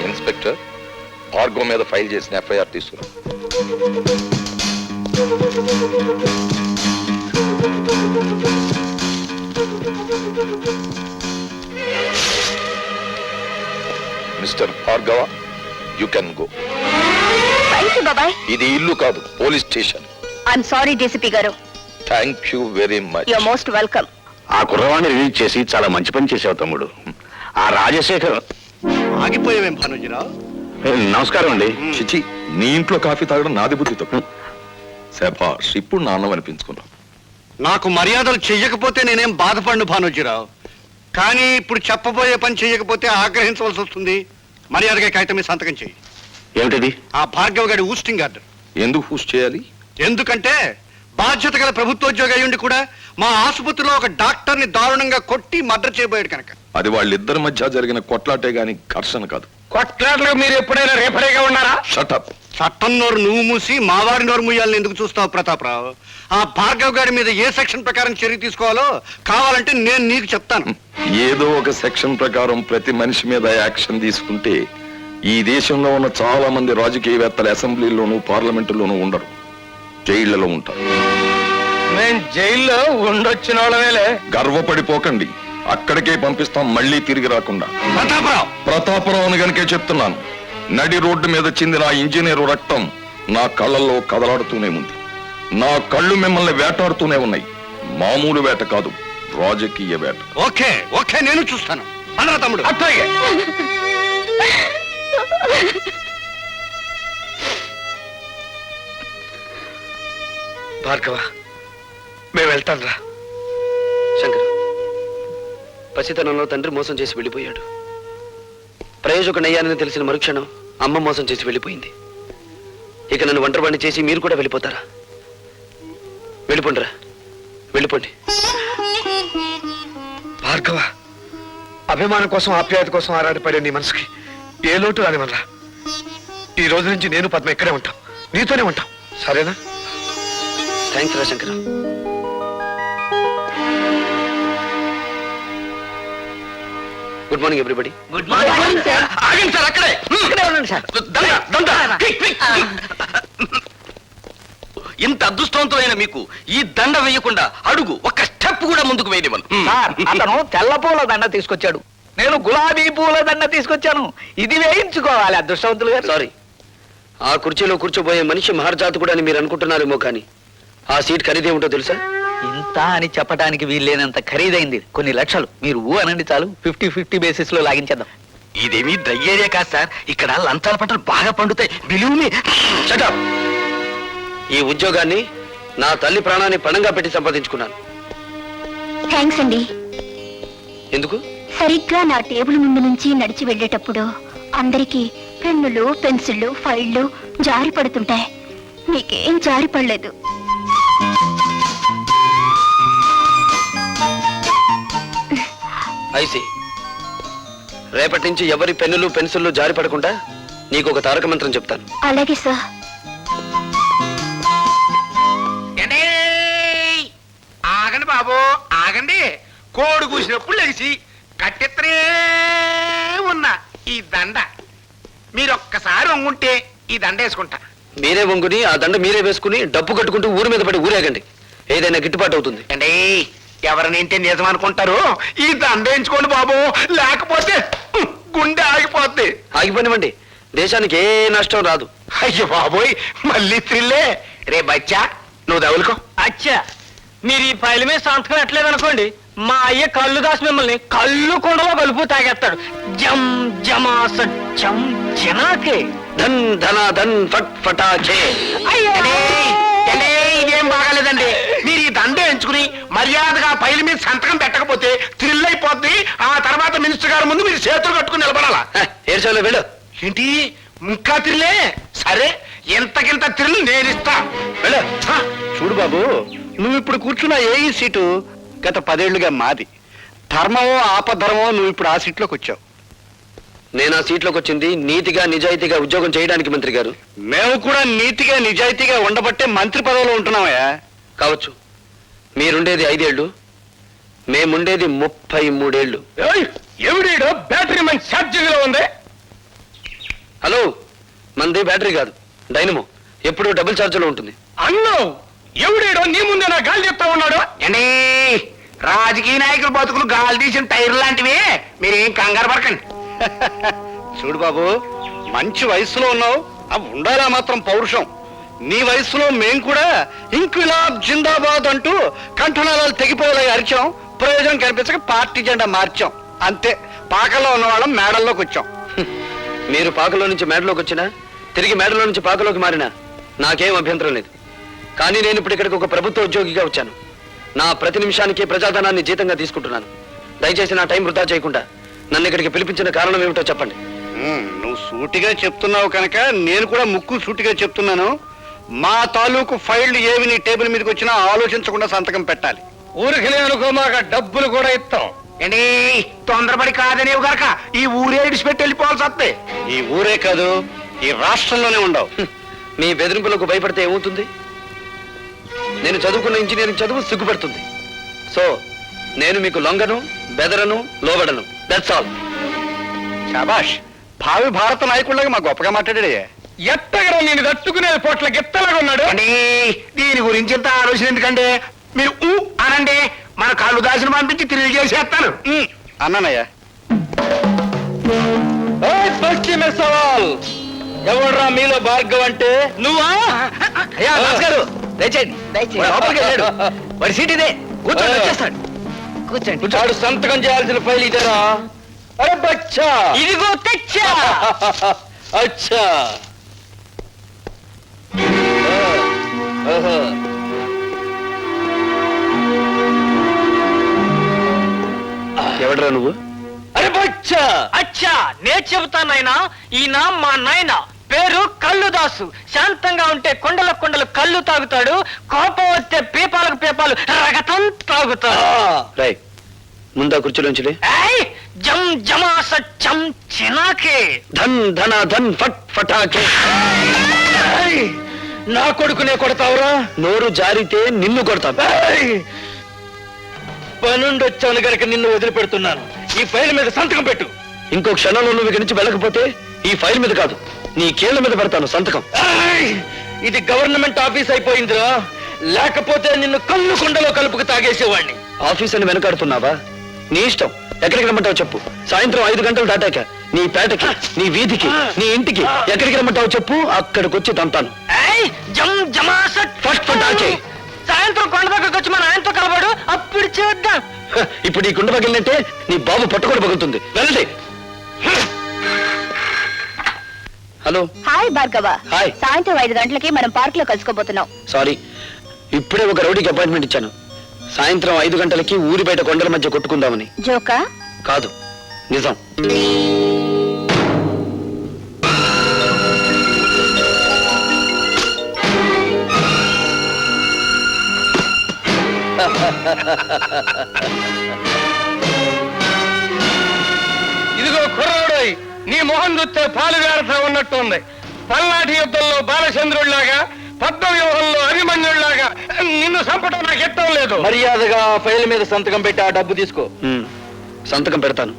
ఇన్స్పెక్టర్, భార్గవ్ మీద ఫైల్ చేసిన ఎఫ్ఐఆర్ తీసుకురా. Mister Bhargava, you can go. Thank you బాబాయ్. ఇది ఇల్లు కాదు, police station. I'm sorry DCP గారు. Thank you very much. You're most welcome. ఆ కుర్రవాణ్ణి రిలీజ్ చేసి చాలా మంచి పని చేసావు తమ్ముడు. ఆ రాజశేఖర్. ఆగిపోయావేం భానుజీరావు? నమస్కారం అండి. చిచి, నీ ఇంట్లో కాఫీ తాగడం నాది బుద్ధి తప్పు. శభాష్, ఇప్పుడు నాన్నం అనిపించుకున్నావు. నాకు మర్యాదలు చెయ్యకపోతే నేనేం బాధపడను భానోజీరావు, కానీ ఇప్పుడు చెప్పబోయే పని చెయ్యకపోతే ఆగ్రహించవలసి వస్తుంది. మర్యాదగా కాగితం మీద సంతకం చెయ్యి. ఏమిటది? ఆ భార్గవ్ గారి ఊస్టింగ్ ఆర్డర్. ఎందుకు పూస్ చేయాలి? ఎందుకంటే బాధ్యత గల ప్రభుత్వోద్యోగి అయ్యుండి కూడా మా ఆసుపత్రిలో ఒక డాక్టర్ని దారుణంగా కొట్టి మర్డర్ చేయబోయాడు కనుక. అది వాళ్ళిద్దరి మధ్య జరిగిన కొట్లాటే గాని ఘర్షణ కాదు. కొట్లాటలో మీరు ఎప్పుడైనా రేపరేగా ఉన్నారా? షటప్. చట్టం నోరు నువ్వు మూసి మా వారి నోరు మూయాలని ఎందుకు చూస్తావు ప్రతాపరావు? ఆ భార్గవ్ గారి మీద ఏ సెక్షన్ ప్రకారం చర్య తీసుకోవాలో కావాలంటే నేను నీకు చెప్తాను. ఏదో ఒక సెక్షన్ ప్రకారం ప్రతి మనిషి మీద యాక్షన్ తీసుకుంటే ఈ దేశంలో ఉన్న చాలా మంది రాజకీయవేత్తలు అసెంబ్లీలోనూ పార్లమెంటులోనూ ఉండరు, జైళ్లలో ఉంటారు. నేను జైల్లో ఉండొచ్చిన వాళ్ళవేలే. గర్వపడిపోకండి, అక్కడికే పంపిస్తాం, మళ్ళీ తిరిగి రాకుండా. ప్రతాపరావు ప్రతాపరావుని గనుకే చెప్తున్నాను. నడి రోడ్డు మీద చిందిన ఆ ఇంజనీరు రక్తం నా కళ్ళల్లో కదలాడుతూనే ఉంది. నా కళ్ళు మిమ్మల్ని వేటాడుతూనే ఉన్నాయి. మామూలు వేట కాదు, రాజకీయ వేట. ఓకే ఓకే, నేను చూస్తాను. అన్నా తమ్ముడు. అట్లాగే. భార్గవ, మేము వెళ్తాం రా. శంకర్, పసితనంలో తండ్రి మోసం చేసి వెళ్ళిపోయాడు. ప్రయోజకుడయ్యానని తెలిసిన మరుక్షణం అమ్మ మోసం చేసి వెళ్ళిపోయింది. ఇక నన్ను ఒంటరివాణ్ణి చేసి మీరు కూడా వెళ్ళిపోతారా? వెళ్ళిపోండిరా, వెళ్ళిపోండి. భార్గవ, అభిమానం కోసం ఆప్యాయత కోసం ఆరాటపడే నీ మనసుకి ఏ లోటు రానివల్లా. ఈ రోజు నుంచి నేను పద్మ ఇక్కడే ఉంటాం, నీతోనే ఉంటాం, సరేనా? థ్యాంక్స్ రా Shankar. Good morning everybody. Good morning sir. ఆగండి సార్, అక్కడే ఇక్కడే ఉండండి సార్. ఇంత అదృష్టవంతమైన మీకు ఈ దండ వేయకుండా అడుగు ఒక్క స్టెప్ కూడా ముందుకు వేయనివ్వను. సార్, అతను తెల్ల పూల దండ తీసుకొచ్చాడు, నేను గులాబీ పూల దండ తీసుకొచ్చాను. ఇది వేయించుకోవాలి అదృష్టవంతులు గారు. సారీ, ఆ కుర్చీలో కూర్చోబోయే మనిషి మహర్జాతకుడు అని మీరు అనుకుంటున్నారేమో, కానీ ఆ సీట్ ఖరీదేమిటో తెలుసా? ఇంత అని చెప్పడానికి వీల్లేనంత ఖరీదైంది. కొన్ని లక్షలు. మీరు ఊ అనండి చాలు, 50-50 బేసిస్ లో లాగించేద్దాం. ఇదేమీ డ్రై ఏరియా కాదు సార్, ఇక్కడ లంచాల పంటలు బాగా పండుతాయి. Believe me. Shut up. ఈ ఉద్యోగాన్ని నా తల్లి ప్రాణాన్ని పణంగా పెట్టి సంపాదించుకున్నాను. థ్యాంక్స్ అండి. ఎందుకు? సరిగ్గా నా టేబుల్ ముందు నుంచి నడిచి వెళ్ళేటప్పుడు అందరికీ పెన్నులు, పెన్సిళ్ళు, ఫైళ్లు జారి పడుతుంటాయి. నీకేం జారి పడలేదు. ఐసి, రేపటి నుంచి ఎవరి పెన్నులు పెన్సిళ్ళు జారి పడకుండా నీకు ఒక తారక మంత్రం చెప్తాను. అలాగే సార్. ఆగండి బాబు, ఆగండి. కోడి కూసినప్పుడు లేచి కట్టెత్తనే ఉన్న ఈ దండ మీరొక్కసారి వంగుంటే ఈ దండ వేసుకుంటా. మీరే వంగుని ఆ దండ మీరే వేసుకుని డబ్బు కట్టుకుంటూ ఊరి మీద పడి ఊరేగండి. ఏదైనా గిట్టుబాటు అవుతుంది. అండి, ఎవరినింటే నిజం అనుకుంటారు. ఈ దండ వేయించుకోండి బాబు, లేకపోతే గుండె ఆగిపోద్ది. ఆగిపోనివ్వండి, దేశానికి ఏ నష్టం రాదు. అయ్యో బాబోయ్, మళ్ళీ త్రిల్లే. రే బచ్చా, నువ్వు దవులుకో. అచ్చా, మీరు ఈ ఫైల్ మీద సంతకం ఎట్లేదు అనుకోండి, మా అయ్య కళ్ళు దాసి మిమ్మల్ని కళ్ళు కుండలో కలుపు తాగేస్తాడు. జం జమా సత్యం జనాకే. ధన్ ధన ధన్ ఫట్ ఫటాకే. ఇదేం బాగాలేదండి. మీరు ఈ దండ ఎంచుకుని మర్యాదగా ఫైల్ మీద సంతకం పెట్టకపోతే థ్రిల్ అయిపోద్ది. ఆ తర్వాత మినిస్టర్ గారి ముందు మీరు చేతులు కట్టుకుని నిలబడాలా. ఏడ్చాలో వెళ్ళు. ఏంటి ఇంకా థ్రిల్లే? సరే, ఎంతకింత థ్రిల్ నేను ఇస్తా. వెళ్ళు. చూడు బాబు, నువ్వు ఇప్పుడు కూర్చున్న ఏ సీటు గత 10 ఏళ్లుగా మాది. ధర్మమో ఆపధర్మమో నువ్వు ఇప్పుడు ఆ సీట్లోకి వచ్చావు. నేను ఆ సీట్లోకి వచ్చింది నీతిగా నిజాయితీగా ఉద్యోగం చేయడానికి మంత్రి గారు. మేము కూడా నీతిగా నిజాయితీగా ఉండబట్టే మంత్రి పదవిలో ఉంటున్నామయ్యా. కావచ్చు, మీరుండేది 5 ఏళ్ళు, మేముండేది 33 ఏళ్ళు. ఎవడీడో బ్యాటరీ మంచి ఛార్జింగ్ లో ఉంది. హలో, మంది బ్యాటరీ కాదు, డైనమో. ఎప్పుడు డబుల్ ఛార్జ్లో ఉంటుంది. అన్నో, ఎవడీడో నీ ముందే నా గాలి చెప్తా ఉన్నాడు. అండి, రాజకీయ నాయకుల బతుకులు గాలి తీసిన టైర్ లాంటివి. మీరేం కంగారు పడకండి. చూడు బాబు, మంచి వయసులో ఉన్నావు, అవి ఉండాలా మాత్రం పౌరుషం. నీ వయసులో మేం కూడా ఇంక్విలాబ్ జిందాబాద్ అంటూ కంఠనాళాలు తెగిపోయేలా అరిచాం. ప్రయోజనం కనిపించక పార్టీ జెండా మార్చాం. అంతే, పాకలో ఉన్న వాళ్ళం మేడల్లోకి వచ్చాం. మీరు పాకలో నుంచి మేడలోకి వచ్చినా, తిరిగి మేడలో నుంచి పాకలోకి మారినా నాకేం అభ్యంతరం లేదు. కానీ నేను ఇప్పుడు ఇక్కడికి ఒక ప్రభుత్వ ఉద్యోగిగా వచ్చాను. నా ప్రతి నిమిషానికి ప్రజాధనాన్ని జీతంగా తీసుకుంటున్నాను. దయచేసి నా టైం వృధా చేయకుండా నన్ను ఇక్కడికి పిలిపించిన కారణం ఏమిటో చెప్పండి. నువ్వు సూటిగా చెప్తున్నావు కనుక నేను కూడా ముక్కు సూటిగా చెప్తున్నాను. మా తాలూకు ఫైళ్లు ఏవి నీ టేబుల్ మీదకి వచ్చినా ఆలోచించకుండా సంతకం పెట్టాలి. ఊరికి అనుకో మాకు డబ్బులు కూడా ఇస్తాం. ఏంటి తొందరపడి కాదనేవు గనక ఈ ఊరే ఇడిచిపెట్టి వెళ్ళిపోవాల్సి వస్తే. ఈ ఊరే కాదు, ఈ రాష్ట్రంలోనే ఉండవు. మీ బెదిరింపులకు భయపడితే ఏమవుతుంది? నేను చదువుకున్న ఇంజనీరింగ్ చదువు సిగ్గుపడుతుంది. సో నేను మీకు లొంగను, బెదరను, లోబడను. That's all. శాబాష్, భావి భారత నాయకుడిలాగా మా గొప్పగా మాట్లాడాడే. ఎత్తగరా నేను తట్టుకునేది పొట్ల గిత్తలాగా ఉన్నాడు. అండి దీని గురించి ఇంత ఆలోచన ఎందుకంటే మీరు అనండి, మన కళ్ళు దాసిని పంపించి తిరిగి చేసేస్తాను. అన్నానయ్యా. ఎవడ్రా మీలో భార్గవ్ అంటే? నువ్వా? అయ్యా గారు దయచేయండి. లోపలికి వెళ్ళాడు. వాడి సీట్ ఇదే, కూర్చోండి, వచ్చేస్తాడు. కూర్చోండి. వాడు సంతకం చేయాల్సిన ఫైల్ ఇదేరా? అరే బచ్చా, ఇదిగో తెచ్చా. అచ్చా, ఎవడ్రా నువ్వు? అరే బచ్చా, అచ్చా నేను చెబుతానైనా. ఈయన మా నాయన, పేరు కల్లుదాసు. శాంతంగా ఉంటే కొండల కొండలు కళ్ళు తాగుతాడు, కోపం వస్తే పీపాలకు పీపాలు రగతం తాగుతాడు. రై ముందా కుర్చీలోంచి ఏయ్, జం జమాస చం చినాకే. ధన్ ధన ధన్ ఫట్ ఫటాకే. నా కొడుకునే కొడతావురా? నోరు జారితే నిన్ను కొడతాను. పనుండొచ్చాను గనక నిన్ను వదిలిపెడుతున్నాను. ఈ ఫైల్ మీద సంతకం పెట్టు. ఇంకో క్షణంలో నువ్వు ఇక్కడి నుంచి వెళ్ళకపోతే ఈ ఫైల్ మీద కాదు, నీ కీళ్ల మీద పెడతాను సంతకం. ఇది గవర్నమెంట్ ఆఫీస్ అయిపోయిందిరా, లేకపోతే నిన్ను కళ్ళు కుండలో కలుపుకు తాగేసేవాడిని. ఆఫీస్ అని వెనకాడుతున్నావా? నీ ఇష్టం, ఎక్కడికి రమ్మంటావు చెప్పు. సాయంత్రం 5 గంటలు దాటాక నీ పేటకి, నీ వీధికి, నీ ఇంటికి ఎక్కడికి రమ్మంటావు చెప్పు, అక్కడికి వచ్చి తంతాను. ఫస్ట్ ఫటాకే. సాయంత్రం కొండ దగ్గరకు వచ్చి మన ఆయనతో కలవాడు, అప్పుడు చూద్దాం. ఇప్పుడు ఈ కుండ పగిలినట్టే నీ బాబు పట్టుకొని పగులుతుంది. వెళ్ళండి. హలో. హాయ్ భార్గవ. హాయ్. సాయంత్రం 5 గంటలకి మనం పార్క్ లో కలుసుకోబోతున్నాం. సారీ, ఇప్పుడే ఒక రౌడీకి అపాయింట్మెంట్ ఇచ్చాను. సాయంత్రం 5 గంటలకి ఊరి బయట కొండల మధ్య కొట్టుకుందామని. జోకా? కాదు, నిజం. ఇదిగో కుర్రాడోయ్, నీ మొహం చూస్తే పాలు గారతా ఉన్నట్టు ఉంది. పల్నాటి యుద్ధంలో బాలచంద్రుడిలాగా, పద్మవ్యూహంలో అభిమన్యుడిలాగా నిన్ను చంపడం నాకు ఇష్టం లేదు. మర్యాదగా ఫైల్ మీద సంతకం పెట్టి ఆ డబ్బు తీసుకో. సంతకం పెడతాను,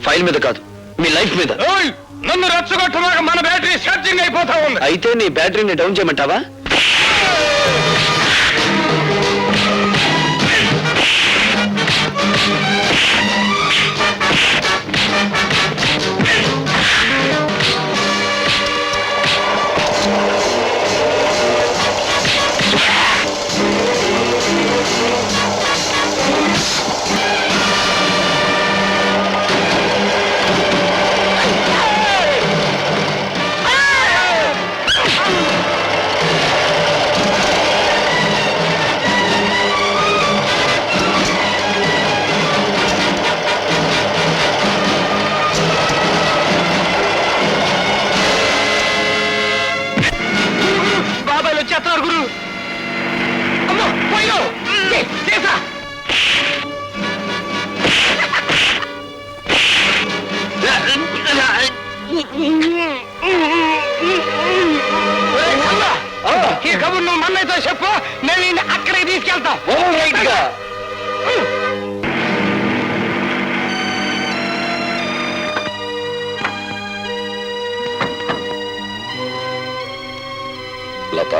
ఫైల్ మీద కాదు, మీ లైఫ్ మీద. ఓయ్, నన్ను రెచ్చగొట్టమాక, మన బ్యాటరీ ఛార్జింగ్ అయిపోతా ఉంది. అయితే నీ బ్యాటరీని డౌన్ చేయమంటావా? ఈ కబుర్ నువ్వు మన్నైతో చెప్పు, నేను అక్కడికి తీసుకెళ్తాం. లత,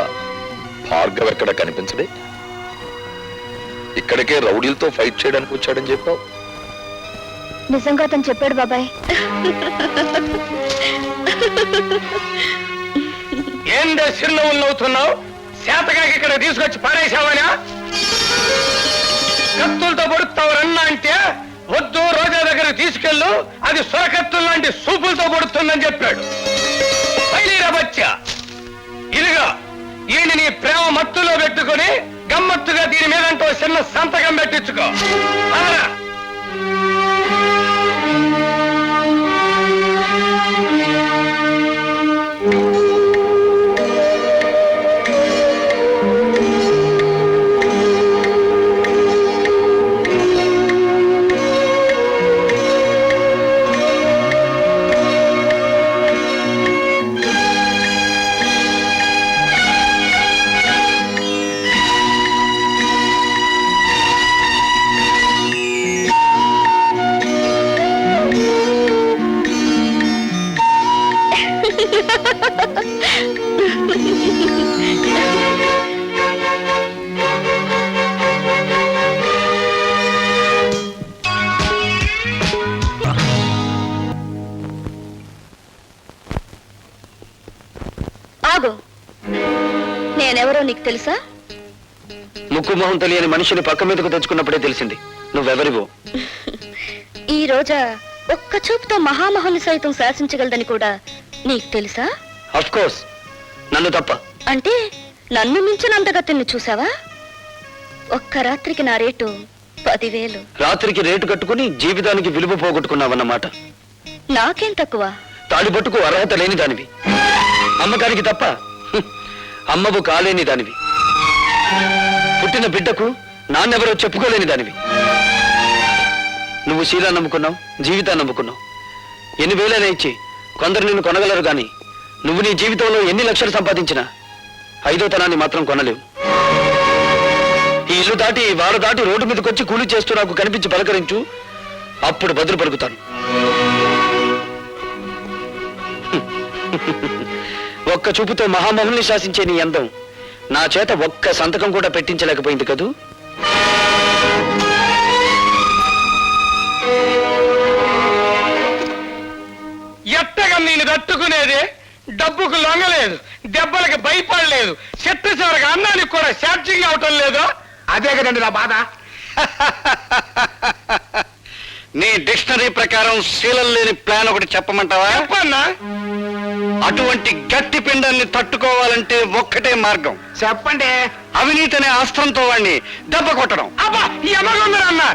భార్గవ్ ఎక్కడ కనిపించడే? ఇక్కడికే రౌడీలతో ఫైట్ చేయడానికి వచ్చాడని చెప్పావు. నిజంగా అతను చెప్పాడు బాబాయ్. ఏందే చిరునవ్వులు నవ్వుతున్నావు? శాతకాకి ఇక్కడ తీసుకొచ్చి పారేశావనా? కత్తులతో పొడుస్తావు రన్నా అంటే వద్దు, రోజా దగ్గర తీసుకెళ్ళు, అది సొరకత్తులు లాంటి సూపులతో పొడుతుందని చెప్పాడు. బచ్చా, ఇదిగా ఈయన నీ ప్రేమ మత్తులో పెట్టుకుని గమ్మత్తుగా దీని మీదంటూ చిన్న సంతకం పెట్టించుకో. పదరా. ఆగు, నేనెవరో నీకు తెలుసా? ముక్కు మొహం తెలియని మనిషిని పక్క మీదకు తెచ్చుకున్నప్పుడే తెలిసింది నువ్వెవరివో. ఈ రోజా ఒక్క చూపుతో మహామహుని సైతం శాసించగలదని కూడా నీకు తెలుసా? అఫ్ కోర్స్, నన్ను తప్ప. అంటే నన్ను మించిన అందగతిని చూసావా? ఒక్క రాత్రికి నా రేటు 10,000. రాత్రికి రేటు కట్టుకుని జీవితానికి విలువ పోగొట్టుకున్నావన్నమాట. నాకేం తక్కువ? తాడిబట్టుకు అర్హత లేని దానివి, అమ్మకానికి తప్ప అమ్మవు కాలేని దానివి, పుట్టిన బిడ్డకు నాన్నెవరో చెప్పుకోలేని దానివి. నువ్వు శీలా నమ్ముకున్నావు, జీవితాన్ని నమ్ముకున్నావు. ఎన్ని వేలైనా ఇచ్చి కొందరు నిన్ను కొనగలరు గాని నువ్వు నీ జీవితంలో ఎన్ని లక్షలు సంపాదించినా 5వ తనాన్ని మాత్రం కొనలేవు. ఈ ఇల్లు దాటి వారు దాటి రోడ్డు మీదకొచ్చి కూలి చేస్తూ నాకు కనిపించి పలకరించు, అప్పుడు బదులు పలుకుతాను. ఒక్క చూపుతో మహామహుల్ని శాసించే నీ అందం నా చేత ఒక్క సంతకం కూడా పెట్టించలేకపోయింది కదూ. ఎట్టగా నేను తట్టుకునేది? డబ్బుకు లొంగలేదు, దెబ్బలకి భయపడలేదు, చెట్టు చివరికి అన్నానికి కూడా ఛార్జింగ్ అవటం లేదు. అదే కదండి నా బాధ. నీ డిక్షనరీ ప్రకారం శీలం లేని ప్లాన్ ఒకటి చెప్పమంటావా? చెప్పన్నా. అటువంటి గట్టి పిండాన్ని తట్టుకోవాలంటే ఒక్కటే మార్గం. చెప్పండి. అవినీతి అనే అస్త్రంతో వాడిని దెబ్బ కొట్టడం. అబ్బా, ఈ అమ్మగొందరన్నా.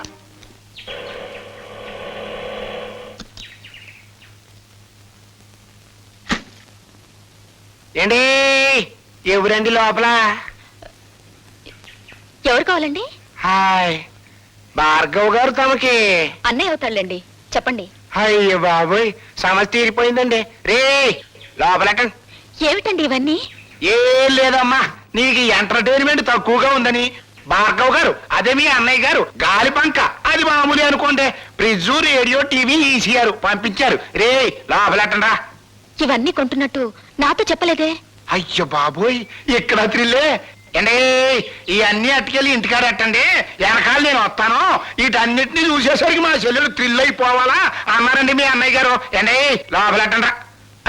ఏంటి ఎవరండి లోపల? ఎవరు కావాలండి? హాయ్, భార్గవ్ గారు తమకి. అన్నయ్య అవుతాళ్ళండి, చెప్పండి. అయ్యో బాబోయ్, సమస్య తీరిపోయిందండి. రే లోపలకండి. ఏమిటండి ఇవన్నీ? ఏం లేదమ్మా, నీకు ఎంటర్టైన్మెంట్ తక్కువగా ఉందని భార్గవ్ గారు, అదే మీ అన్నయ్య గారు గాలి పంక, అది మామూలు అనుకోండి, ఫ్రిడ్జ్, రేడియో, టీవీ ఈసీఆర్ పంపించారు. రే లోపలకండ్రా. ఇవన్నీ కొంటున్నట్టు నాతో చెప్పలేదే? అయ్యో బాబోయ్, ఇక్కడ త్రిల్లే. అండి ఇవన్నీ అట్టుకెళ్ళి ఇంటికాడ ఎట్టండి, వెనకాల నేను వస్తాను. వీటన్నిటిని చూసేసరికి మా చెల్లెలు థ్రిల్ అయిపోవాలా అన్నారండి మీ అన్నయ్య గారు. అండి లోపలెట్టండ్రా.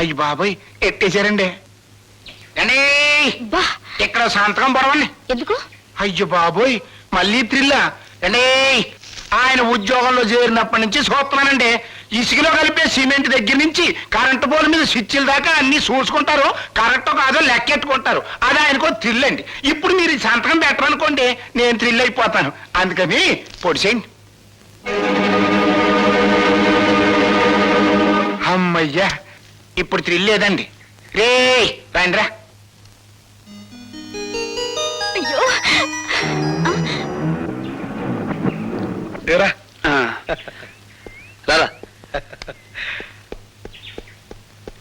అయ్యి బాబోయ్, ఎట్టేశారండి. అండి బా, ఇక్కడ సంతకం పొడవండి. ఎందుకు? అయ్యో బాబోయ్, మళ్ళీ థ్రిల్లా. అండి ఆయన ఉద్యోగంలో చేరినప్పటి నుంచి చూస్తున్నానండి, ఇసుకలో కలిపే సిమెంట్ దగ్గర నుంచి కరెంటు పోల్ మీద స్విచ్ల దాకా అన్ని చూసుకుంటారు, కరెక్టో కాదో లెక్కెట్టుకుంటారు. అది ఆయనకో థ్రిల్ అండి. ఇప్పుడు మీరు ఈ సంతకం పెట్టరనుకోండి, నేను థ్రిల్ అయిపోతాను. అందుకని పొడిసేయండి. అమ్మయ్యా, ఇప్పుడు థ్రిల్ లేదండి. రే రండిరా. అయ్యో, రా. రారా.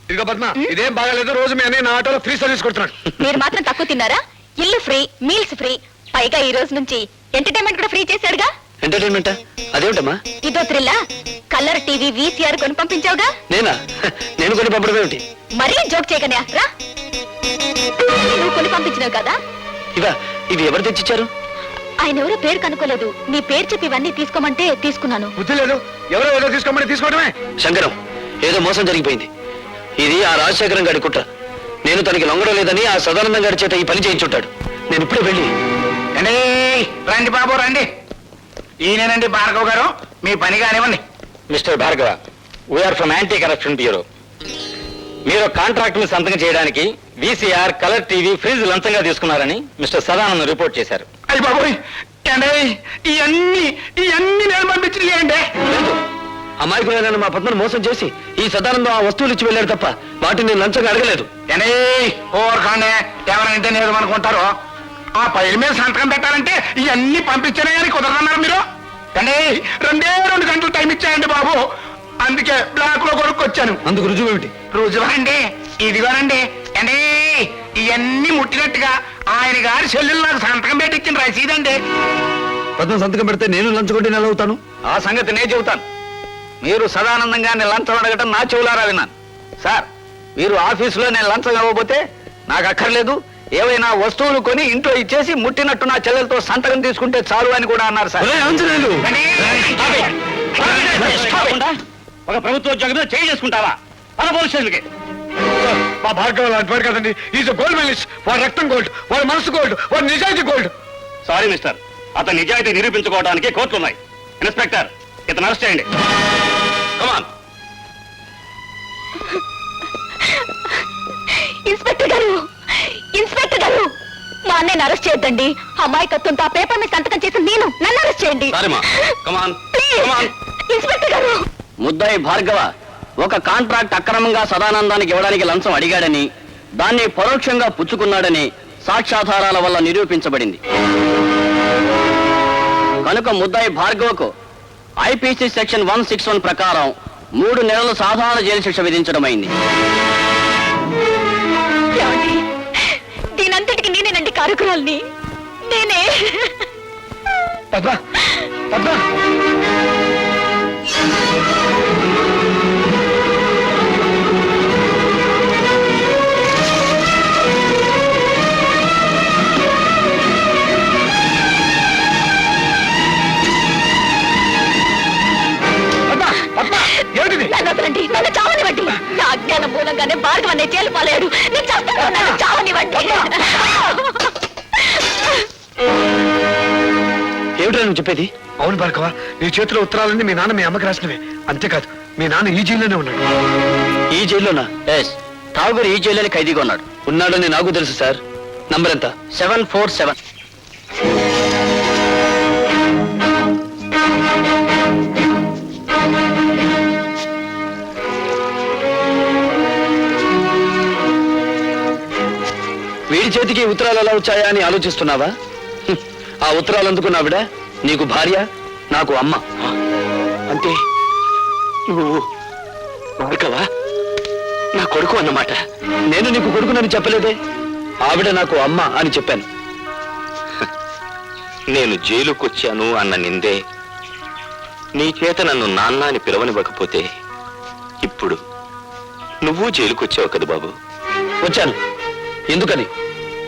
ఇదిగో పద్మ, ఇదేం బాగాలేదు. రోజు మీ అన్నయ్య నా ఆటోలో ఫ్రీ సర్వీస్ కొడుతున్నాడు. మీరు మాత్రం తక్కువ తిన్నారా? ఇల్లు ఫ్రీ, మీల్స్ ఫ్రీ, పైగా ఈ రోజు నుంచి ఎంటర్టైన్మెంట్ కూడా ఫ్రీ చేశాడుగా. ఎంటర్టైన్మెంటా? అదేమిటమ్మా? ఇదో థ్రిల్లా? కలర్ టీవీ వీసీఆర్ కొని పంపించావుగా. నేనా? నేను కొని పంపడం ఏమిటి? మరీ జోక్ చేయకనే రా. నువ్వు కొని పంపించినావు కదా. ఇవి ఎవరు తెచ్చిచ్చారు? ఆయన ఎవరో పేరు కనుక్కోలేదు, నీ పేరు చెప్పి ఇవన్నీ తీసుకోమంటే తీసుకున్నాను. బుద్ధి లేదు, ఎవరో ఏదో తీసుకోమని తీసుకోవడమే. శంకరం, ఏదో మోసం జరిగిపోయింది. ఇది ఆ రాజశేఖరం గారి కుట్ర. నేను తనకి లొంగడం లేదని ఆ సదానందం గారి చేత ఈ పని చేయించుంటాడు. నేను ఇప్పుడే వెళ్ళి. అండి రండి బాబు రండి. ఈయనేనండి భార్గవ్ గారు, మీ పని కానివ్వండి. Mister Bhargava, we're from anti corruption bureau. మీరు కాంట్రాక్ట్ ని సంతకం చేయడానికి వీసీఆర్, కలర్ టీవీ, ఫ్రిడ్జ్ లంచంగా తీసుకున్నారని మిస్టర్ సదానందం రిపోర్ట్ చేశారు. అయ్యి బాబోయ్, ఏండే ఇవన్నీ నేను పంపించినాయండి. అమాయకులైన మా పద్మను మోసం చేసి ఈ సదానందం ఆ వస్తువులు ఇచ్చి వెళ్ళాడు తప్ప వాటిని నేను లంచంగా అడగలేదు. ఏండే ఓరకండే, ఎవరైతే నేను అనుకుంటారో ఆ పైల మీద సంతకం పెట్టాలంటే ఇవన్నీ పంపించానే కానీ కుదరదన్నారు మీరు. అంటే 2 గంటలు టైం ఇచ్చాయండి బాబు, అందుకే బ్లాక్ లో కొనుక్కొచ్చాను. అందుకు రుజువు ఏమిటి? రుజువండి ఇదిగోనండి. అంటే ఇవన్నీ ముట్టినట్టుగా ఆయన గారి చెల్లెలు నాకు సంతకం పెట్టి ఇచ్చిన రసీదండి. పద్మ సంతకం పెడితే నేను లంచుకుంటే నెల అవుతాను. ఆ సంగతి నేను చెబుతాను. మీరు సదానందంగా లంచం అడగటం నా చెవులారా విన్నాను. సార్, మీరు ఆఫీసులో నేను లంచం ఇవ్వబోతే నాకు అక్కర్లేదు, ఏవైనా వస్తువులు కొని ఇంట్లో ఇచ్చేసి ముట్టినట్టు నా చెల్లెలతో సంతకం తీసుకుంటే చాలు అని కూడా అన్నారు సార్. ఒక ప్రభుత్వ ఉద్యోగంలో చేయి చేసుకుంటావా? పోలీస్ స్టేషన్కి. మా భార్గవ లాంటి వాడు కదండి. Is gold medalist. వాడు రక్తం గోల్డ్, వాడు మనసు గోల్డ్, వాడు నిజాయితీ గోల్డ్. సారీ మిస్టర్, అతని నిజాయితీ నిరూపించుకోవడానికి కోర్టులు ఉన్నాయి. ఇన్స్పెక్టర్, ఇతను అరెస్ట్ చేయండి. కమాన్. ఇన్స్పెక్టర్ గారు, ఇన్స్పెక్టర్ గారు, మా అన్నయ్యని అరెస్ట్ చేయొద్దండి. అమాయకత్వంతో ఆ పేపర్ మీద సంతకం చేసి నన్ను అరెస్ట్ చేయండి. ఇన్స్పెక్టర్ గారు. ముద్దాయి భార్గవ ఒక కాంట్రాక్ట్ అక్రమంగా సదానందానికి ఇవ్వడానికి లంచం అడిగాడని, దాన్ని పరోక్షంగా పుచ్చుకున్నాడని సాక్ష్యాధారాల వల్ల నిరూపించబడింది. కనుక ముద్దాయి భార్గవకు ఐపీసీ సెక్షన్ 161 ప్రకారం 3 నెలల సాధారణ జైలు శిక్ష విధించడమైంది. దీనంతటికి నేనేనండి కారకురాల్ని. నేనే. పద్మ, పద్మ. నన్ను వదలండి, నన్ను చావనివ్వండి. నా అజ్ఞానం మూలంగానే భార్గవ అనే జైలు పాలేడు. నేను చేస్తాను, నన్ను చావనివ్వండి. ఏమిటో నువ్వు చెప్పేది? అవును భార్గవ, నీ చేతిలో ఉత్తరాలన్నీ మీ నాన్న మీ అమ్మకి రాసినవే. అంతేకాదు, మీ నాన్న ఈ జైల్లోనే ఉన్నాడు. ఈ జైల్లోనా? ఠాగూర్ ఈ జైల్లోనే ఖైదీగా ఉన్నాడు. ఉన్నాడని నాకు తెలుసు సార్. నంబర్ ఎంత? 747. వీడి చేతికి ఉత్తరాలు ఎలా వచ్చాయా అని ఆలోచిస్తున్నావా? ఆ ఉత్తరాలు అందుకున్నావిడ నీకు భార్య, నాకు అమ్మ. అంటే నువ్వు భార్గవా నా కొడుకు అన్నమాట. నేను నీకు కొడుకునని చెప్పలేదే, ఆవిడ నాకు అమ్మ అని చెప్పాను. నేను జైలుకొచ్చాను అన్న నిందే నీ చేత నన్ను నాన్న అని పిలవనివ్వకపోతే ఇప్పుడు నువ్వు జైలుకొచ్చావు కదా బాబు. వచ్చాను. ఎందుకని?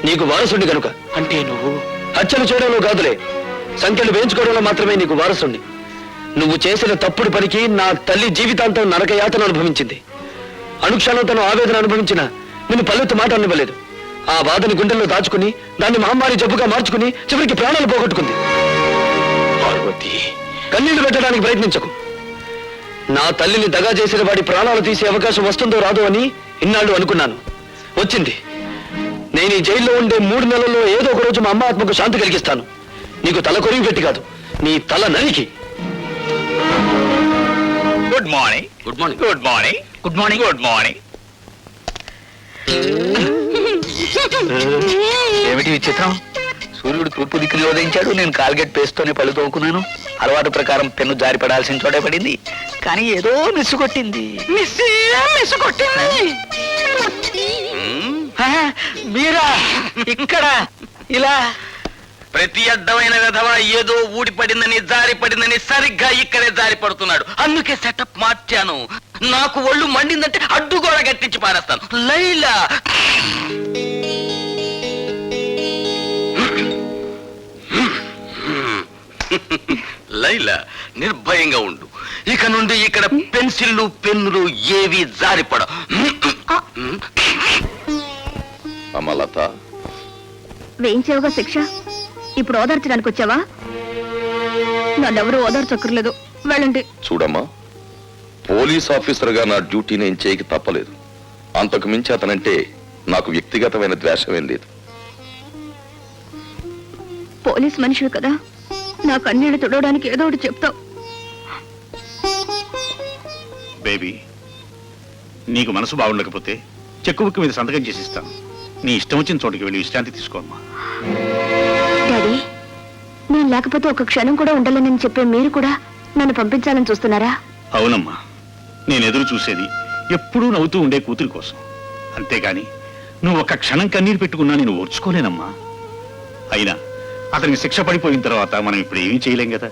నీకు వారసుండి కనుక. అంటే నువ్వు హత్యలు చేయడంలో కాదులే, సంఖ్యలు వేయించుకోవడంలో మాత్రమే నీకు వారసుండి. నువ్వు చేసిన తప్పుడు పనికి నా తల్లి జీవితాంతం నరకయాతన అనుభవించింది. అనుక్షణం తను ఆవేదన అనుభవించిన నిన్ను పల్లెత్తు మాట అనివ్వలేదు. ఆ బాధని గుండెల్లో దాచుకుని దాన్ని మహమ్మారి జబ్బుగా మార్చుకుని చివరికి ప్రాణాలు పోగొట్టుకుంది. పార్వతి, కన్నీళ్లు పెట్టడానికి ప్రయత్నించకు. నా తల్లిని దగా చేసిన వాడి ప్రాణాలు తీసే అవకాశం వస్తుందో రాదో అని ఇన్నాళ్ళు అనుకున్నాను. వచ్చింది. నేను ఈ జైల్లో ఉండే 3 నెలల్లో ఏదో ఒక రోజు మా అమ్మ ఆత్మకు శాంతి కలిగిస్తాను. నీకు తల కొరివి పెట్టి కాదు, నీ తల నరికి. Good morning. Good morning. Good morning. Good morning. Good morning. ఏమిటి విచిత్రం? సూర్యుడు తూర్పు దిక్కుని ఉదయించాడు, నేను కాల్గేట్ పేస్తోనే పళ్ళు తోముకున్నాను. అలవాటు ప్రకారం పెన్ను జారి పడాల్సిన చోటే పడింది, కానీ ఏదో మిస్సు కొట్టింది. మీరా ఇక్కడ ఇలా? ప్రతి అడ్డమైన విధవ ఏదో ఊడిపడిందని జారి పడిందని సరిగ్గా ఇక్కడే జారి పడుతున్నాడు. అందుకే సెటప్ మార్చాను. నాకు ఒళ్ళు మండిందంటే అడ్డు కూడా గట్టించి పారేస్తాను. లైలా, లైలా నిర్భయంగా ఉండు. ఇక నుండి ఇక్కడ పెన్సిళ్ళు పెన్నులు ఏవి జారిపడ. అమలత, వేయించావుగా శిక్ష, ఇప్పుడు ఓదార్చడానికి వచ్చావా? నన్నెవరూ ఓదార్చక్కర్లేదు, వెళ్ళండి. చూడమ్మా, పోలీస్ ఆఫీసర్ గా నా డ్యూటీ నేను చేయక తప్పలేదు. అంతకు మించి అతనంటే నాకు వ్యక్తిగతమైన ద్వేషమేం లేదు. పోలీస్ మనిషివి కదా, నా కన్నీళ్లు తుడవడానికి ఏదో ఒకటి చెప్తావు. బేబీ, నీకు మనసు బాగుండకపోతే చెక్కు బుక్ మీద సంతకం చేసి ఇస్తాను. నీ ఇష్టం వచ్చిన చోటుకి వెళ్ళి విశ్రాంతి తీసుకోమ్మా. డాడీ, నేను లేకపోతే ఒక క్షణం కూడా ఉండాలని చెప్పే మీరు కూడా నన్ను పంపించాలని చూస్తున్నారా? అవునమ్మా, నేను ఎదురు చూసేది ఎప్పుడూ నవ్వుతూ ఉండే కూతురి కోసం. అంతేగాని నువ్వు ఒక్క క్షణం కన్నీరు పెట్టుకున్నా నేను ఓర్చుకోలేనమ్మా. అయినా అతనికి శిక్ష పడిపోయిన తర్వాత మనం ఇప్పుడు ఏమీ చేయలేం కదా.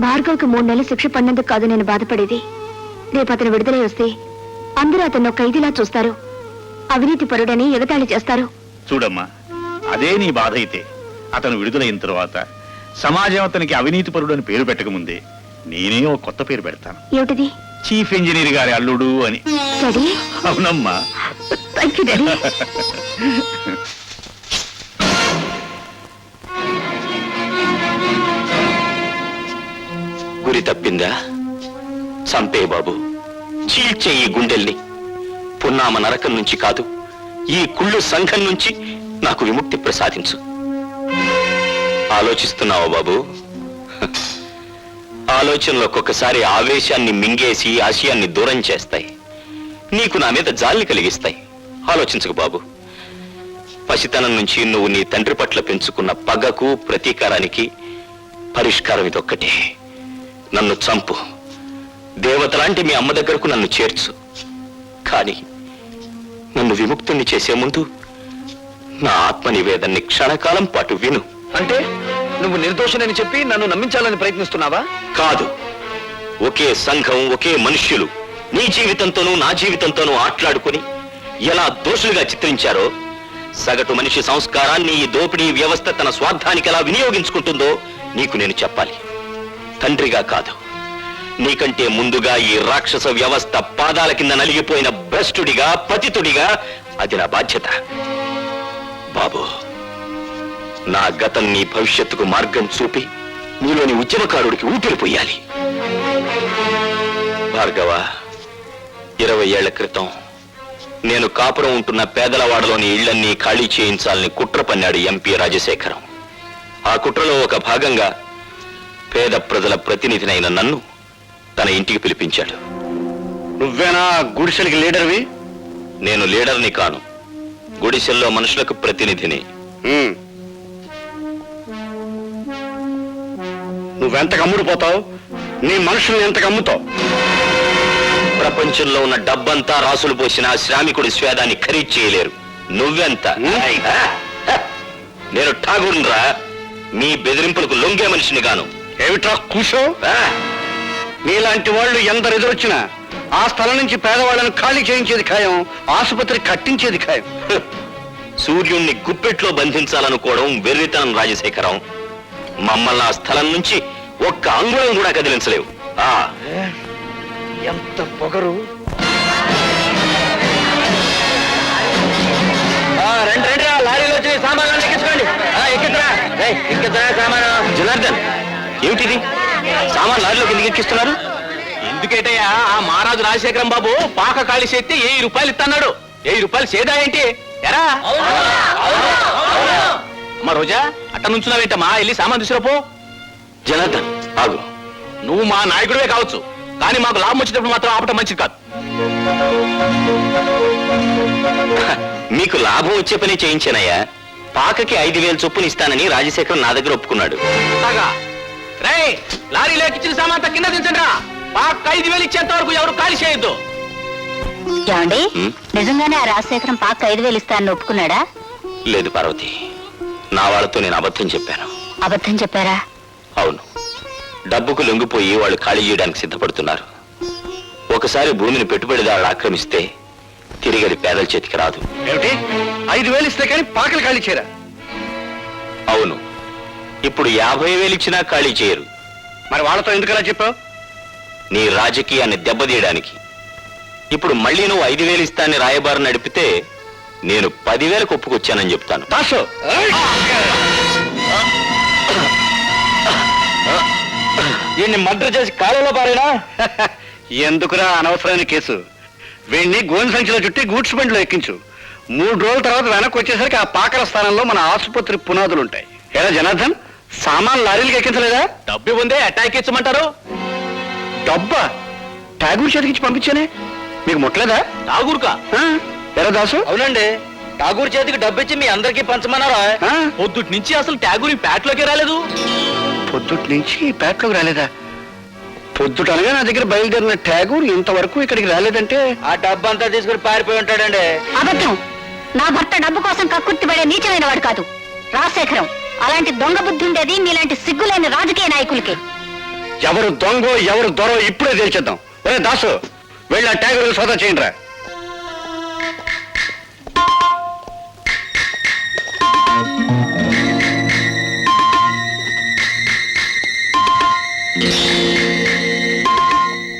భార్గవ్కి 3 నెలలు శిక్ష పడినందుకు కాదు నేను బాధపడేది. రేపు అతను విడుదలై వస్తే అందరూ అతను ఒక ఖైదీలా చూస్తారు, అవినీతి పరుడని ఎగతాళి చేస్తారు. చూడమ్మా, అదే నీ బాధ అయితే అతను విడుదలైన తర్వాత సమాజం అతనికి అవినీతి పరుడు అని పేరు పెట్టకముందే నేనే ఒక కొత్త పేరు పెడతాను. ఏమిటిది? చీఫ్ ఇంజనీర్ గారి అల్లుడు అని. డాడీ, అవునమ్మా. Thank you daddy. గురి తప్పిందా? చంపే బాబు, చీల్చే ఈ గుండెల్ని. పున్నామ నరకం నుంచి కాదు, ఈ కుళ్ళు సంఘం నుంచి నాకు విముక్తి ప్రసాదించు. ఆలోచిస్తున్నావా బాబు? ఆలోచనలు ఒక్కొక్కసారి ఆవేశాన్ని మింగేసి ఆశయాన్ని దూరం చేస్తాయి. నీకు నా మీద జాలిని కలిగిస్తాయి. ఆలోచించకు బాబు. పసితనం నుంచి నువ్వు నీ తండ్రి పట్ల పెంచుకున్న పగకు ప్రతీకారానికి పరిష్కారం ఇదొక్కటే. నన్ను చంపు, దేవతలాంటి మీ అమ్మ దగ్గరకు నన్ను చేర్చు. కానీ నన్ను విముక్తుణ్ణి చేసే ముందు నా ఆత్మ నివేదన్ని క్షణకాలం పాటు విను. అంటే నువ్వు నిర్దోషనని చెప్పి నన్ను నమ్మించాలని ప్రయత్నిస్తున్నావా? కాదు, ఒకే సంఘం, ఒకే మనుష్యులు నీ జీవితంతోనూ నా జీవితంతోనూ ఆట్లాడుకుని ఎలా దోషులుగా చిత్రించారో, సగటు మనిషి సంస్కారాన్ని ఈ దోపిడీ వ్యవస్థ తన స్వార్థానికి ఎలా వినియోగించుకుంటుందో నీకు నేను చెప్పాలి. తండ్రిగా కాదు, నీకంటే ముందుగా ఈ రాక్షస వ్యవస్థ పాదాల కింద నలిగిపోయిన భ్రష్టుడిగా, పతితుడిగా అది నా బాధ్యత. బాబు, నా గతం నీ భవిష్యత్తుకు మార్గం చూపి నీలోని ఉద్యమకారుడికి ఊపిరి పొయ్యాలి. భార్గవ, 20 ఏళ్ల క్రితం నేను కాపురం ఉంటున్న పేదలవాడలోని ఇళ్లన్నీ ఖాళీ చేయించాలని కుట్ర పన్నాడు ఎంపీ రాజశేఖరం. ఆ కుట్రలో ఒక భాగంగా పేద ప్రజల ప్రతినిధినైన నన్ను తన ఇంటికి పిలిపించాడు. నువ్వేనా గుడిసెలకి లీడర్వి? నేను లీడర్ని కాను, గుడిసెల్లో మనుషులకు ప్రతినిధిని. నువ్వెంత కమ్ముడిపోతావు? నీ మనుషుల్ని ఎంత కమ్ముతావు? ప్రపంచంలో ఉన్న డబ్బంతా రాసులు పోసిన శ్రామికుడి స్వేదాన్ని ఖరీదు చేయలేరు. నువ్వెంత? నేను ఠాగూర్రా, మీ బెదిరింపులకు లొంగే మనిషిని గాను. ఏమిట్రా కూసో? నీలాంటి వాళ్ళు ఎందరు ఎదురొచ్చినా ఆ స్థలం నుంచి పేదవాళ్ళను ఖాళీ చేయించేది ఖాయం, ఆసుపత్రి కట్టించేది ఖాయం. సూర్యుణ్ణి గుప్పెట్లో బంధించాలనుకోవడం వెర్రితనం రాజశేఖరం. మమ్మల్ని ఆ స్థలం నుంచి ఒక్క అంగుళం కూడా కదిలించలేవు. ఎంత పొగరు! రండి రండి, లారీలో వచ్చి సామాన్లు ఎక్కించుకోండి. ఎక్కించరా సామాను. జనార్దన్, ఏమిటిది? సామాన్ లారీలోకి ఎందుకు ఎక్కిస్తున్నారు? ఎందుకేటయ్యా, ఆ మహారాజు రాజశేఖరం బాబు పాక ఖాళీ చేస్తే 1000 రూపాయలు ఇస్తున్నాడు. 1000 రూపాయలు సేదా ఏంటి? ఎరా అమ్మా రోజా, అట్ట నుంచున్నావేంటమ్మా? వెళ్ళి సామాన్ తీసుకురాపో. జనార్దన్, ఆగు. నువ్వు మా నాయకుడివే కావచ్చు, కానీ మాకు లాభం వచ్చేటప్పుడు మాత్రం ఆపటం మంచిది కాదు. మీకు లాభం వచ్చే పని చేయించానయ్యా. పాకకి 5000 చొప్పున ఇస్తానని రాజశేఖరం నా దగ్గర ఒప్పుకున్నాడు. రే, లారీలో ఎక్కించిన సామాన్ కింద దించండి రా. పాక 5000 ఇచ్చేంత వరకు ఎవరు ఖాళీ చేయొద్దు. ఏమండి, నిజంగానే ఆ రాజశేఖరం పాక 5000 ఇస్తానని ఒప్పుకున్నాడా? లేదు పార్వతి, నా వాళ్ళతో నేను అబద్ధం చెప్పాను. అబద్ధం చెప్పారా? అవును, డబ్బుకు లొంగిపోయి వాళ్ళు ఖాళీ చేయడానికి సిద్ధపడుతున్నారు. ఒకసారి భూమిని పెట్టుబడిదారులు ఆక్రమిస్తే తిరిగి అది పేదల చేతికి రాదు. ఏమిటి? 5000 ఇస్తే కానీ పాకలు ఖాళీ చేయరా? అవును, ఇప్పుడు 50,000 ఇచ్చినా ఖాళీ చేయరు. మరి వాళ్ళతో ఎందుకలా చెప్పావు? నీ రాజకీయాన్ని దెబ్బతీయడానికి. ఇప్పుడు మళ్ళీ నువ్వు 5,000 ఇస్తానని రాయబారు నడిపితే నేను 10,000కు ఒప్పుకొచ్చానని చెప్తాను. దాసు, ఈయన్ని మర్డర్ చేసి కాలంలో పారేనా? ఎందుకురా అనవసరమైన కేసు? వీడిని గోని సంచిలో చుట్టి గూడ్స్ బండిలో ఎక్కించు 3 రోజుల తర్వాత వెనక్కి వచ్చేసరికి ఆ పాకల స్థానంలో మన ఆసుపత్రి పునాదులు ఉంటాయి. ఎలా జనార్దన్, సామాన్ లారీలకు ఎక్కించలేదా? డబ్బు ఉందే అటాక్ ఇచ్చమంటారు. డబ్బా ఠాగూర్ చేతికిచ్చి పంపించానే, మీకు ముట్టలేదా? ఠాగూర్కా? ఎరా దాసు? అవునండి, ఠాగూర్ చేతికి డబ్బిచ్చి మీ అందరికీ పంచమన్నారా? పొద్దుటి నుంచి అసలు ఠాగూర్ ఈ ప్యాట్లోకి రాలేదు. పొద్దుటి నుంచి పేటలోకి రాలేదా? పొద్దుట అనగా నా దగ్గర బయలుదేరిన ఠాగూర్ ఇంతవరకు ఇక్కడికి రాలేదంటే ఆ డబ్బు అంతా తీసుకుని పారిపోయి ఉంటాడండి. అబద్ధం. నా భర్త డబ్బు కోసం కక్కుర్తి పడే నీచమైన వాడు కాదు రాజశేఖరం. అలాంటి దొంగ బుద్ధి ఉండేది మీలాంటి సిగ్గులేని రాజకీయ నాయకులకి. ఎవరు దొంగో ఎవరు దొరో ఇప్పుడే తేల్చేద్దాం. ఒరే దాసు, వెళ్ళి ఆ ఠాగూర్ సోదా చేయండి రా.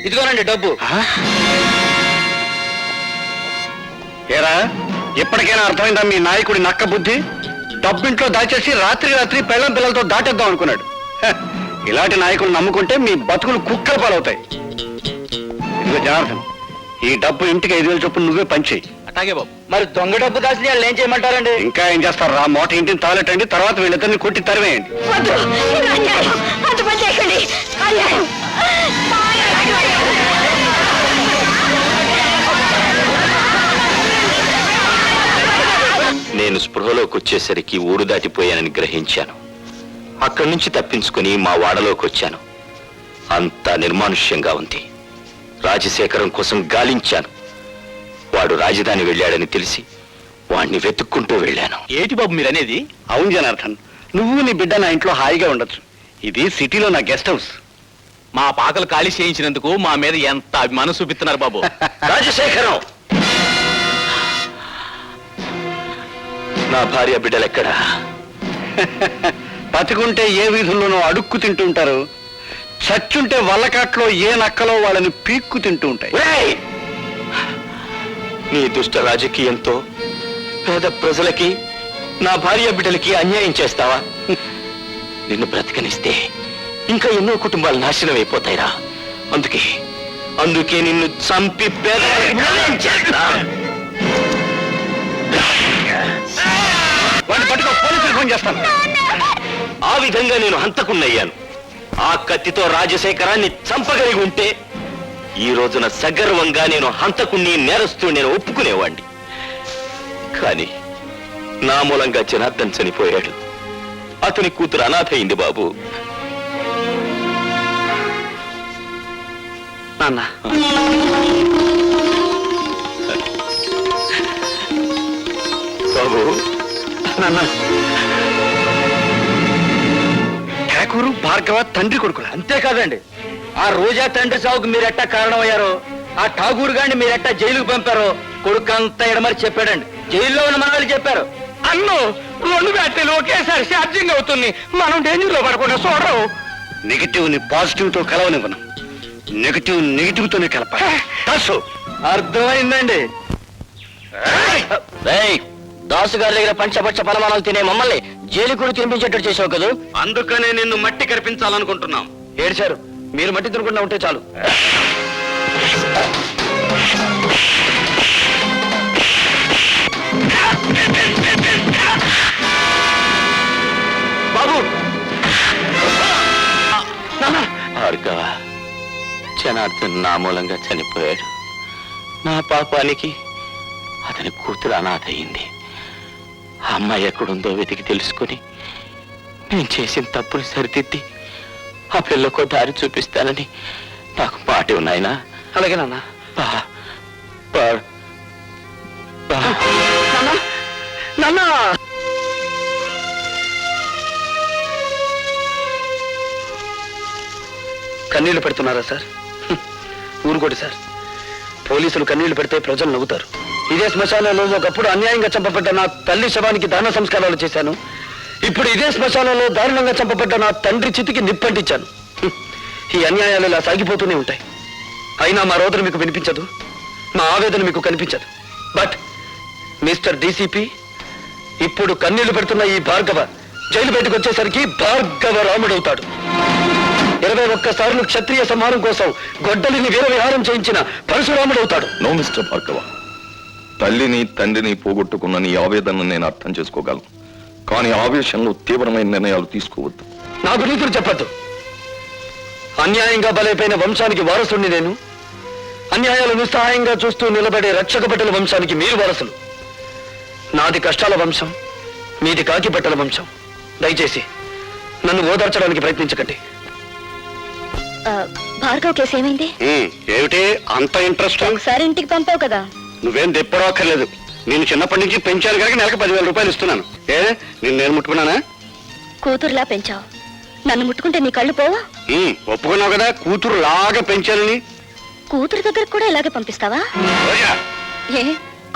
ఇదిగోనండి డబ్బు. ఏరా, ఎప్పటికైనా అర్థమైందా మీ నాయకుడి నక్క బుద్ధి? డబ్బింట్లో దాచేసి రాత్రి పెళ్ళం పిల్లలతో దాటేద్దాం అనుకున్నాడు. ఇలాంటి నాయకులు నమ్ముకుంటే మీ బతుకులు కుక్కల పాలవుతాయి. ఇదిగో జనార్దన్, ఈ డబ్బు ఇంటికి 5,000 చొప్పున నువ్వే పంచేయి. అట్లాగే బాబు. మరి దొంగ డబ్బు దాచిన వాళ్ళు ఏం చేయమంటారండి? ఇంకా ఏం చేస్తారు రా, మోట ఇంటిని తాలెట్టండి, తర్వాత వీళ్ళిద్దరిని కొట్టి తరివేయండి. వద్దు, ఇది అన్యాయం. అంత పని చేయకండి. అన్యాయం. నేను స్పృహలోకి వచ్చేసరికి ఊరు దాటిపోయానని గ్రహించాను. అక్కడి నుంచి తప్పించుకుని మా వాడలోకి వచ్చాను. అంతా నిర్మానుష్యంగా ఉంది. రాజశేఖరం కోసం గాలించాను. వాడు రాజధాని వెళ్ళాడని తెలిసి వాణ్ణి వెతుక్కుంటూ వెళ్ళాను. ఏటి బాబు మీరనేది? అవును జనార్దన్, నువ్వు నీ బిడ్డ నా ఇంట్లో హాయిగా ఉండొచ్చు. ఇది సిటీలో నా గెస్ట్ హౌస్. మా పాకలు ఖాళీ చేయించినందుకు మా మీద ఎంత అభిమానం చూపిస్తున్నారు బాబు. రాజశేఖరం, నా భార్య బిడ్డలెక్కడా? బతికుంటే ఏ వీధుల్లోనో అడుక్కు తింటూ ఉంటారు, చచ్చుంటే వల్లకాట్లో ఏ నక్కలో వాళ్ళని పీక్కు తింటూ ఉంటాయి. ఒరేయ్! నీ దుష్ట రాజకీయంతో పేద ప్రజలకి, నా భార్య బిడ్డలకి అన్యాయం చేస్తావా? నిన్ను బ్రతకనిస్తే ఇంకా ఎన్నో కుటుంబాలు నాశనం అయిపోతాయిరా. అందుకే నిన్ను చంపి పేదలకి న్యాయం చేస్తా. వాడిని పట్టుకో, పోలీసులు ఫోన్ చేస్తాను. ఆ విధంగా నేను హంతకున్నయ్యాను. ఆ కత్తితో రాజశేఖరాన్ని చంపగలిగి ఉంటే ఈ రోజున సగర్వంగా నేను హంతకుణ్ణి, నేరస్తూ నేను ఒప్పుకునేవాణ్ణి. కానీ నా మూలంగా జనార్దన్ చనిపోయాడు. అతని కూతురు అనాథ అయింది బాబు. నాన్న, బాబు, నాన్న, ఠాకూరు భార్గవ తండ్రి కొడుకులా? అంతేకాదండి, ఆ రోజా తండ్రి సాగుకు మీరెట్టా కారణమయ్యారో, ఆ ఠాగూర్ గారిని మీరెట్టా జైలుకు పంపారో కొడుకు అంతా ఎడమరి చెప్పాడండి. జైల్లో ఉన్న మనవాళ్ళు చెప్పారు. అన్ను 2 బ్యాటరీలు ఒకేసారి ఛార్జింగ్ అవుతుంది, మనం డేంజర్ లో పడకుండా చూడరు. నెగిటివ్ ని పాజిటివ్ తో కలవనివ్వను, నెగిటివ్ తోనే కలపాలి. దాసు, అర్థమైందండి. దాసు గారి దగ్గర పంచపక్ష పలమానాలు తినే మమ్మల్ని జైలు కూడా తినిపించేటట్టు చేసావు కదా. అందుకనే నిన్ను మట్టి కరిపించాలనుకుంటున్నాం. ఏడ్చారు. మీరు మట్టి తినకుండా ఉంటే చాలు. బాబు, భార్గవ, జనార్దన్ నా మూలంగా చనిపోయాడు. నా పాపానికి అతని కూతురు అనాథ అయింది. ఆ అమ్మాయి ఎక్కడుందో వెతికి తెలుసుకుని నేను చేసిన తప్పుని సరిదిద్ది ఆ పిల్లకు దారి చూపిస్తానని నాకు మాట ఉన్నాయనా. అలాగే నాన్న. నాన్న, కన్నీళ్లు పెడుతున్నారా సార్? ఊరుకోటి సార్. పోలీసులు కన్నీళ్లు పెడితే ప్రజలు నవ్వుతారు. ఇదే శ్మశానంలో ఒకప్పుడు అన్యాయంగా చంపబడ్డ నా తల్లి శవానికి దాన సంస్కారాలు చేశాను. ఇప్పుడు ఇదే శ్మశానంలో దారుణంగా చంపబడ్డ నా తండ్రి చితికి నిప్పంటించాను. ఈ అన్యాయాలు ఇలా సాగిపోతూనే ఉంటాయి. అయినా మా రోదన మీకు వినిపించదు, మా ఆవేదన మీకు కనిపించదు. బట్ మిస్టర్ డీసీపీ, ఇప్పుడు కన్నీళ్లు పెడుతున్న ఈ భార్గవ జైలు బయటకు వచ్చేసరికి భార్గవ రాముడవుతాడు. 21 సార్లు క్షత్రియ సంహారం కోసం గొడ్డలిని వీరవిహారం చేయించిన పరశురాముడవుతాడు. నో మిస్టర్ భార్గవ, తల్లిని తండ్రిని పోగొట్టుకున్న నీ ఆవేదనను నేను అర్థం చేసుకోగలను. కానీ ఆవేశంలో తీవ్రమైన నిర్ణయాలు తీసుకోవద్దు. నాకు నీతులు చెప్పద్దు. అన్యాయంగా బలైపోయిన వంశానికి వారసుని నేను. అన్యాయాలు నిస్సహాయంగా చూస్తూ నిలబడే రక్షక బట్టల వంశానికి మీరు వారసులు. నాది కష్టాల వంశం, మీది కాకి బట్టల వంశం. దయచేసి నన్ను ఓదార్చడానికి ప్రయత్నించకండి. భార్గవ్ కేసు ఏమైంది? ఏమిటి అంత ఇంట్రెస్ట్? ఒకసారి ఇంటికి పంపావు కదా. నువ్వేం తెప్పడక్కర్లేదు. నేను చిన్నప్పటి నుంచి పెంచాను కనుక నెలకు 10,000 రూపాయలు ఇస్తున్నాను. నేను ముట్టుకున్నానా? కూతురులా పెంచావు, నన్ను ముట్టుకుంటే నీ కళ్ళు పోవా? ఒప్పుకున్నావు కదా కూతురు లాగా పెంచాలని. కూతురు దగ్గరకు కూడా ఇలాగే పంపిస్తావా? ఏ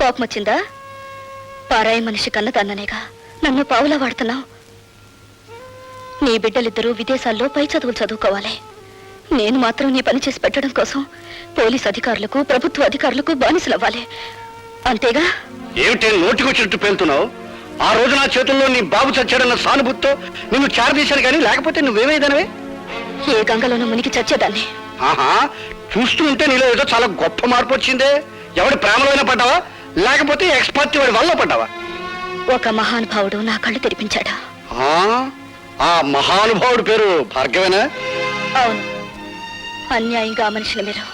కోపం వచ్చిందా? పారాయి మనిషి కన్న తన్ననేగా నన్ను పావులా వాడుతున్నావు. నీ బిడ్డలిద్దరూ విదేశాల్లో పై చదువులు చదువుకోవాలి. నేను మాత్రం నీ పని చేసి పెట్టడం కోసం పోలీస్ అధికారులకు ప్రభుత్వ అధికారులకు బానిసలవ్వాలి. అంతేగా? ఏమిటి నోటికొచ్చినట్టు పేలుతున్నావు? ఆ రోజు నా చేతుల్లో నీ బాబు చచ్చాడన్న సానుభూతితో నిన్ను చారదీశాను కానీ లేకపోతే నువ్వేమైదానవే? ఏ గంగలోనూ మునిగి చచ్చేదాన్ని. ఆహా, చూస్తూ ఉంటే నీలో ఏదో చాలా గొప్ప మార్పు వచ్చిందే. ఎవడి ప్రేమలోనే పడ్డావా లేకపోతే ఎక్స్పర్ట్ వాడి వల్ల పడ్డావా? ఒక మహానుభావుడు నా కళ్ళు తెరిపించాడా. ఆ మహానుభావుడి పేరు భార్గవేనా? అవును. అన్యాయంగా ఆ మనిషిని మీరు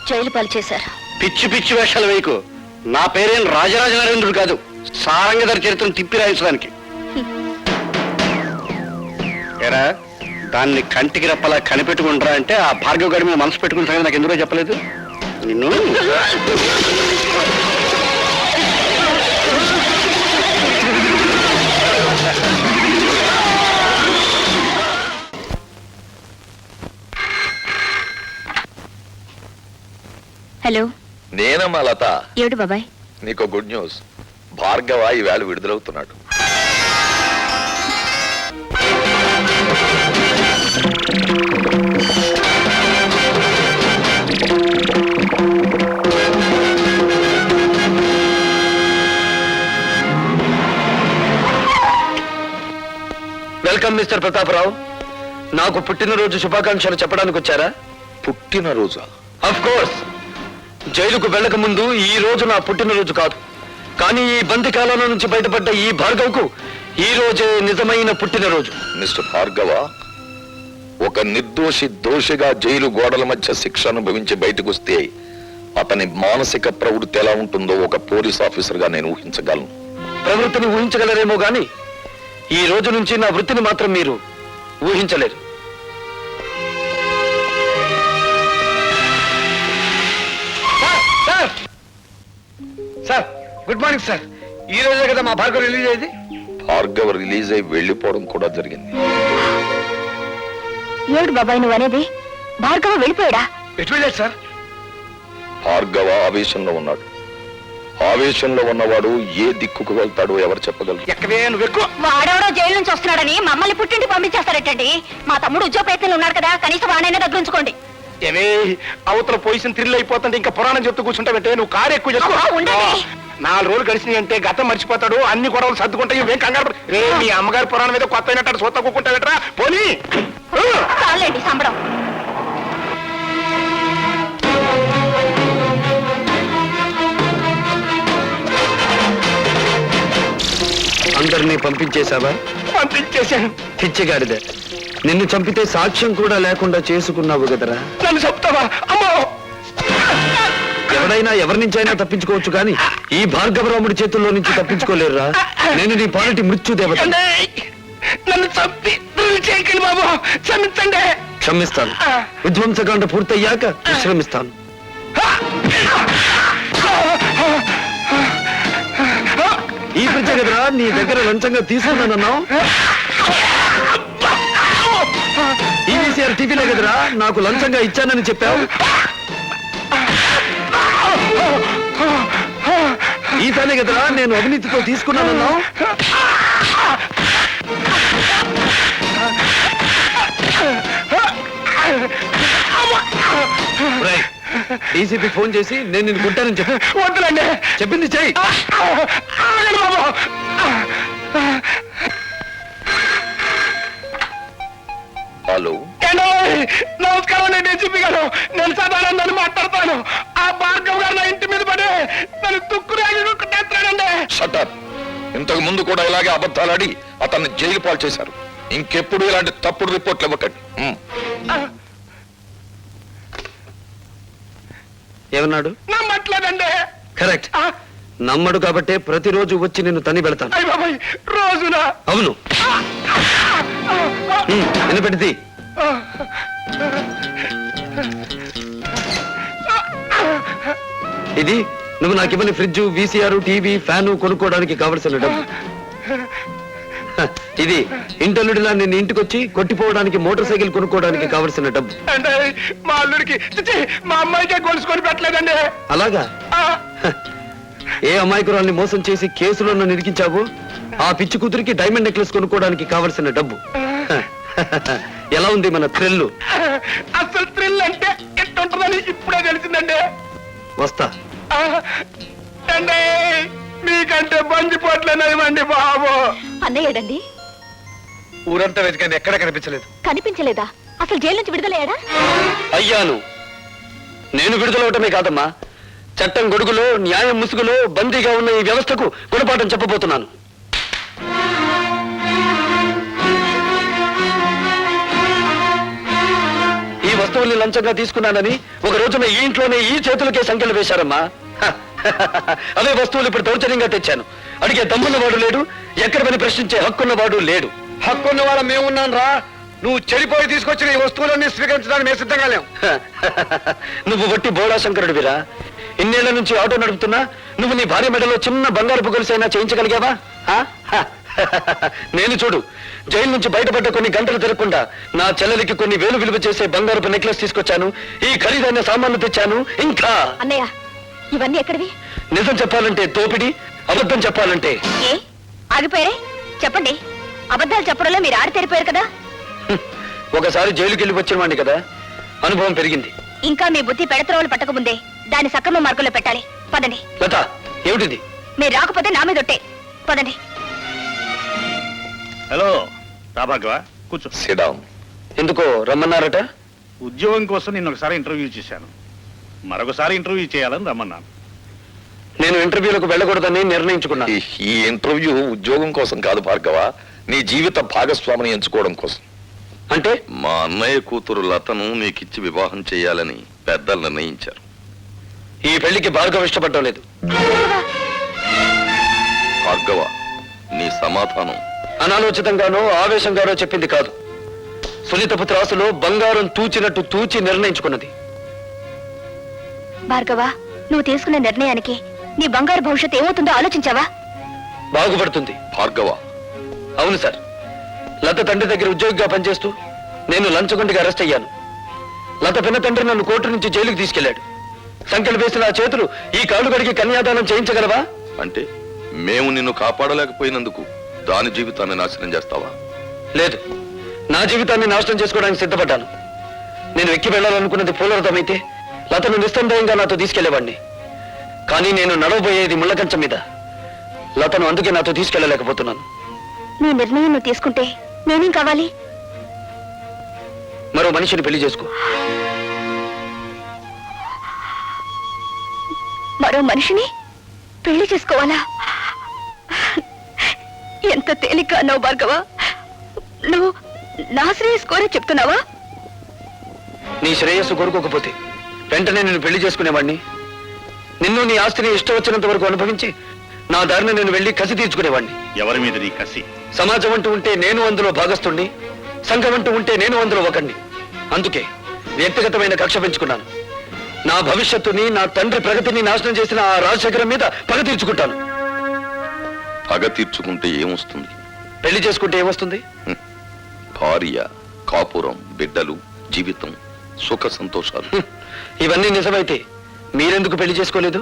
జైలు పాలు చేశారు. పిచ్చి పిచ్చి వేషాలు వేయకు. నా పేరేం రాజరాజ నరేంద్రుడు కాదు, సారంగధర చరిత్రను తిప్పి రాయించడానికి. ఏరా, దాన్ని కంటికి రెప్పలా కనిపెట్టుకుంటారా అంటే ఆ భార్గవ గారి మీద మనసు పెట్టుకున్న సంగతి నాకు ఎందుకో చెప్పలేదు. నిన్ను హలో, నేనమ్మా లత. ఏడు బాబాయ్? నీకు గుడ్ న్యూస్. భార్గవ ఈవేళ విడుదలవుతున్నాడు. Welcome mister Pratap Rao. నాకు పుట్టినరోజు శుభాకాంక్షలు చెప్పడానికి వచ్చారా? పుట్టినరోజా? Of course. జైలుకు వెళ్ళక ముందు ఈ రోజు నా పుట్టినరోజు కాదు. కానీ ఈ బందికాలం నుంచి బయటపడ్డ ఈ భార్గవ్కు ఈ రోజే నిజమైన పుట్టినరోజు. మిస్టర్ భార్గవ, ఒక నిర్దోషి దోషిగా జైలు గోడల మధ్య శిక్ష అనుభవించి బయటకు వస్తే అతని మానసిక ప్రవృత్తి ఎలా ఉంటుందో ఒక పోలీస్ ఆఫీసర్ గా నేను ఊహించగలను. ప్రవృత్తిని ఊహించగలరేమో గాని ఈ రోజు నుంచి నా వృత్తిని మాత్రం మీరు ఊహించలేరు. Sir good morning sir. ఈ రోజే కదా మా భార్గవ్ రిలీజ్ అయ్యింది. భార్గవ రిలీజ్ అయి వెళ్లిపోవడం కూడా జరిగింది. ఏడు బాబాయ్ నువ్వు అనేది? భార్గవ వెళ్ళిపోయాడా? ఎటు వెళ్ళాడు సార్? భార్గవ ఆవేశంలో ఉన్నాడు. ఆవేశంలో ఉన్నవాడు ఏ దిక్కుకు వెళ్తాడో ఎవరు చెప్పగలరు? ఎక్కడే నువ్వు ఎక్కువ. వాడెవడో జైలు నుంచి వస్తున్నాడని మమ్మల్ని పుట్టింటి పంపించేస్తారటండి. మా తమ్ముడు ఉద్యోగ ప్రయత్నంలో ఉన్నాడు కదా, కనీసం వాడైనా దగ్గర ఉంచుకోండి. ఏమే అవతల పొజిషన్ థ్రిల్ అయిపోతుంటే ఇంకా పురాణం చెప్తూ కూర్చుంటావంటే నువ్వు కారు ఎక్కువ ఉండండి. 4 రోజులు గడిచినాయి అంటే గతం మర్చిపోతాడు. అన్ని గొడవలు సర్దుకుంటాయి. ఇవేం కంగారు మీ అమ్మగారి పురాణం మీద కొత్త అయినట్టు సొత్త కూకుంటావేట్రా పోనీ. చాలండి సంబడం. అందరినీ పంపించేశావా? పంపించేశాను. పిచ్చిగాడిదే. నిన్ను చంపితే సాక్ష్యం కూడా లేకుండా చేసుకున్నావు కదరా. నన్ను చెప్తావా? అమ్మో, ఎవరైనా ఎవరి నుంచి అయినా తప్పించుకోవచ్చు కానీ ఈ భార్గవరాముడి చేతుల్లో నుంచి తప్పించుకోలేరురా. నేను నీ పాలిటి మృత్యుదేవత. నన్ను చంపి చేయకండి బాబు, క్షమించండి. క్షమిస్తాను. విధ్వంసకాండ పూర్తయ్యాక విశ్రమిస్తాను. ఈ ప్రజ కదరా నీ దగ్గర లంచంగా తీసుకున్నానన్నావు. ఈవీసీఆర్ టీవీలో కదరా నాకు లంచంగా ఇచ్చానని చెప్పావు. ఈసారి కదరా నేను అవినీతితో తీసుకున్నానన్నావు. డీసీపీ ఫోన్ చేసి నేను నిన్ను కొట్టానని చెప్పి. వద్దులండి, చెప్పింది చెయ్యి. బాబు. హలో, నమస్కారం అండి డీసీపీ గారు. నేను సదానందని మాట్లాడతాను. ఆ భార్గవ్ గారు నా ఇంటి మీద పడి నన్ను తుక్కురేగిస్తాడండి. షటప్. ఇంతకు ముందు కూడా ఇలాగే అబద్ధాలాడి అతన్ని జైలు పాలు చేశారు. ఇంకెప్పుడు ఇలాంటి తప్పుడు రిపోర్ట్లు ఇవ్వకండి. ఏమన్నాడు? నమ్మట్లేదండి. కరెక్ట్. నమ్మడు కాబట్టే ప్రతిరోజు వచ్చి నిన్ను తని పెడతాను. అయ్య బాబాయ్, రోజునా? అవును. వినపెడితే ఇది నువ్వు నాకు ఇవ్వని ఫ్రిడ్జ్, వీసీఆర్, టీవీ, ఫ్యాను కొనుక్కోవడానికి కావలసిన డబ్బు. ఇది ఇంటల్లుడిలా నిన్ను ఇంటికొచ్చి కొట్టిపోవడానికి మోటార్ సైకిల్ కొనుక్కోవడానికి కావలసిన డబ్బు. అంటే మా అల్లుడికి మా అమ్మాయికే గొలుసుకొని పెట్టలేదండి. అలాగా? ఏ అమాయకురాల్ని మోసం చేసి కేసులో నన్ను ఇరికించావో ఆ పిచ్చి కూతురికి డైమండ్ నెక్లెస్ కొనుక్కోవడానికి కావలసిన డబ్బు. ఎలా ఉంది మన థ్రిల్? అసలు థ్రిల్ అంటే ఎట్టుంటుందని ఇప్పుడే తెలిసిందండి. వస్తా. అండి మీకంటే బంజిపోట్లేనివ్వండి బాబు. అన్నయ్యడండి? ఊరంతా వెతికండి, ఎక్కడ కనిపించలేదు. కనిపించలేదా? అసలు జైలు నుంచి విడుదలయ్యాడా? అయ్యాను. నేను విడుదలవటమే కాదమ్మా, చట్టం గొడుగులో న్యాయం ముసుగులో బందీగా ఉన్న ఈ వ్యవస్థకు గుణపాఠం చెప్పబోతున్నాను. ఈ వస్తువుల్ని లంచంగా తీసుకున్నానని ఒక రోజున ఈ ఇంట్లోనే ఈ చేతులకే సంఖ్యలు వేశారమ్మా. అవే వస్తువులు ఇప్పుడు దౌర్జన్యంగా తెచ్చాను. అడిగే దమ్మున్నవాడు లేడు, ఎక్కడ పని ప్రశ్నించే హక్కున్నవాడు లేడు. హక్కున్న వాళ్ళ మేమున్నాను రా. నువ్వు చెడిపోయి తీసుకొచ్చిన ఈ వస్తువులన్నీ స్వీకరించడానికి మేము సిద్ధంగా లేవు. నువ్వు వట్టి బోడా శంకరుడివిరా. ఇన్నేళ్ల నుంచి ఆటో నడుపుతున్నా నువ్వు నీ భార్య మెడలో చిన్న బంగారపు గొలుసైనా చేయించగలిగావా? నేను చూడు, జైలు నుంచి బయటపడ్డ కొన్ని గంటలు తిరగకుండా నా చెల్లెలికి కొన్ని వేలు విలువ చేసే బంగారపు నెక్లెస్ తీసుకొచ్చాను, ఈ ఖరీదైన సామాన్లు తెచ్చాను. ఇంకా అన్నయ్య, ఇవన్నీ ఎక్కడివి? నిజం చెప్పాలంటే దోపిడి, అబద్ధం చెప్పాలంటే ఏ ఆగిపోయారే? చెప్పండి. అబద్ధాలు చెప్పడంలో మీరు ఆడి తెరిపోయారు కదా. ఒకసారి జైలుకి వెళ్ళి వచ్చిన వాడిని కదా, అనుభవం పెరిగింది. ఇంకా మీ బుద్ధి పెడత్రోవలు పట్టకముందే దాన్ని సక్రమ మార్గంలో పెట్టాలి. పదండి. లత, ఏమిటిది? మీరు రాకపోతే నా మీద ఒట్టే. పదండి. హలో రాభాగవ, కూర్చో. సిడాం. ఎందుకో రమ్మన్నారట? ఉద్యోగం కోసం నిన్న ఒకసారి ఇంటర్వ్యూ చేశాను, మరొకసారి ఇంటర్వ్యూ చేయాలని రమ్మన్నాను. నేను ఇంటర్వ్యూలకు వెళ్ళకూడదని నిర్ణయించుకున్నా. ఈ ఇంటర్వ్యూ ఉద్యోగం కోసం కాదు భార్గవ, నీ జీవిత భాగస్వామిని ఎంచుకోవడం కోసం. అంటే మా అన్నయ్య కూతురు లతను నీకిచ్చి వివాహం చేయాలని పెద్దలు నిర్ణయించారు. ఈ పెళ్లికి భార్గవ ఇష్టపడటం లేదు. భార్గవ, నీ సమాధానం అనాలోచితంగానో ఆవేశంగానో చెప్పింది కాదు. సునీతపు త్రాసులో బంగారం తూచినట్టు తూచి నిర్ణయించుకున్నది. భార్గవ, నువ్వు తీసుకున్న నిర్ణయానికి నీ బంగారు భవిష్యత్తు ఏమవుతుందో ఆలోచించావా? బాగుపడుతుంది. భార్గవ, అవును సార్, లత తండ్రి దగ్గర ఉద్యోగిగా పనిచేస్తూ నేను లంచగొండిగా అరెస్ట్ అయ్యాను. లత పిన్న తండ్రి నన్ను కోర్టు నుంచి జైలుకి తీసుకెళ్లాడు. సంఖ్యలు వేసిన ఆ చేతులు ఈ కాళ్ళు కడిగి కన్యాదానం చేయించగలవా? అంటే మేము నిన్ను కాపాడలేకపోయినందుకు దాని జీవితాన్ని నాశనం చేస్తావా? లేదు, నా జీవితాన్ని నాశనం చేసుకోవడానికి సిద్ధపడ్డాను. నేను ఎక్కి వెళ్ళాలనుకున్నది పూలరథమైతే లతను నిస్సందేహంగా నాతో తీసుకెళ్లేవాడిని. కానీ నేను నడవబోయేది ముళ్ళకంచం మీద. లతను అందుకే నాతో తీసుకెళ్లలేకపోతున్నాను. నీ నిర్ణయం నువ్వు తీసుకుంటే నేనేం కావాలి? మరో మనిషిని పెళ్లి చేసుకో. మరో మనిషిని పెళ్లి చేసుకోవాలా? ఎంత తేలిక అన్నావు భార్గవ. నువ్వు నా శ్రేయస్ కోరే చెప్తున్నావా? నీ శ్రేయస్సు కోరుకోకపోతే వెంటనే నేను పెళ్లి చేసుకునేవాడిని. నిన్ను నీ ఆస్తిని ఇష్టం వచ్చినంత వరకు అనుభవించి నా దారిని నేను వెళ్లి కసి తీర్చుకునేవాడిని. ఎవరి మీద నీ కసి? సమాజం అంటూ ఉంటే నేను అందులో భాగస్తుణ్ణి, సంఘం అంటూ ఉంటే నేను అందులో ఒకణ్ణి. అందుకే వ్యక్తిగతమైన కక్ష పెంచుకున్నాను. నా భవిష్యత్తుని, నా తండ్రి ప్రగతిని నాశనం చేసిన ఆ రాజశేఖరం మీద పగ తీర్చుకుంటాను. పగ తీర్చుకుంటే ఏమొస్తుంది? పెళ్లి చేసుకుంటే ఏమొస్తుంది? భార్య, కాపురం, బిడ్డలు, జీవితం, సుఖ సంతోషాలు. ఇవన్నీ నిజమైతే మీరెందుకు పెళ్లి చేసుకోలేదు?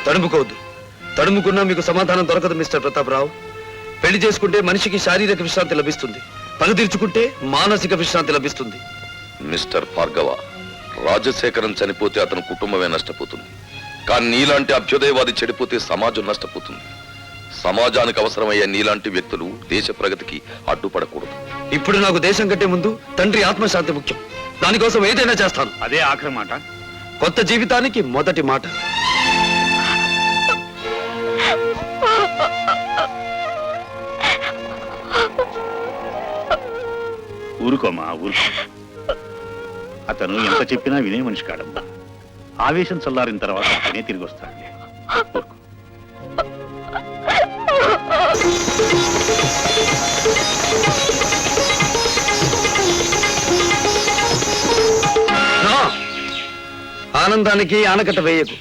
తడుముకోవద్దు. తడుముకున్నా మీకు సమాధానం దొరకదు మిస్టర్ ప్రతాపరావు. పెళ్లి చేసుకుంటే మనిషికి శారీరక విశ్రాంతి లభిస్తుంది, పగ తీర్చుకుంటే మానసిక విశ్రాంతి లభిస్తుంది. మిస్టర్ భార్గవ, రాజశేఖరం చనిపోతే అతని కుటుంబమే నష్టపోతుంది. కానీ నీలాంటి అభ్యుదయవాది చెడిపోతే సమాజం నష్టపోతుంది. సమాజానికి అవసరమయ్యే నీలాంటి వ్యక్తులు దేశ ప్రగతికి అడ్డుపడకూడదు. ఇప్పుడు నాకు దేశం కంటే ముందు తండ్రి ఆత్మశాంతి ముఖ్యం. దానికోసం ఏదైనా చేస్తాను. అదే ఆఖరి మాట. కొత్త జీవితానికి మొదటి మాట. ఊరుకోమా, ఊరుకో. అతను ఎంత చెప్పినా వినే మనిషి కాడమ్మా. ఆవేశం చల్లారిన తర్వాత అతనే తిరిగి వస్తాడులే. ఊరుకో. నా ఆనందానికి ఆనకట్ట వేయకు,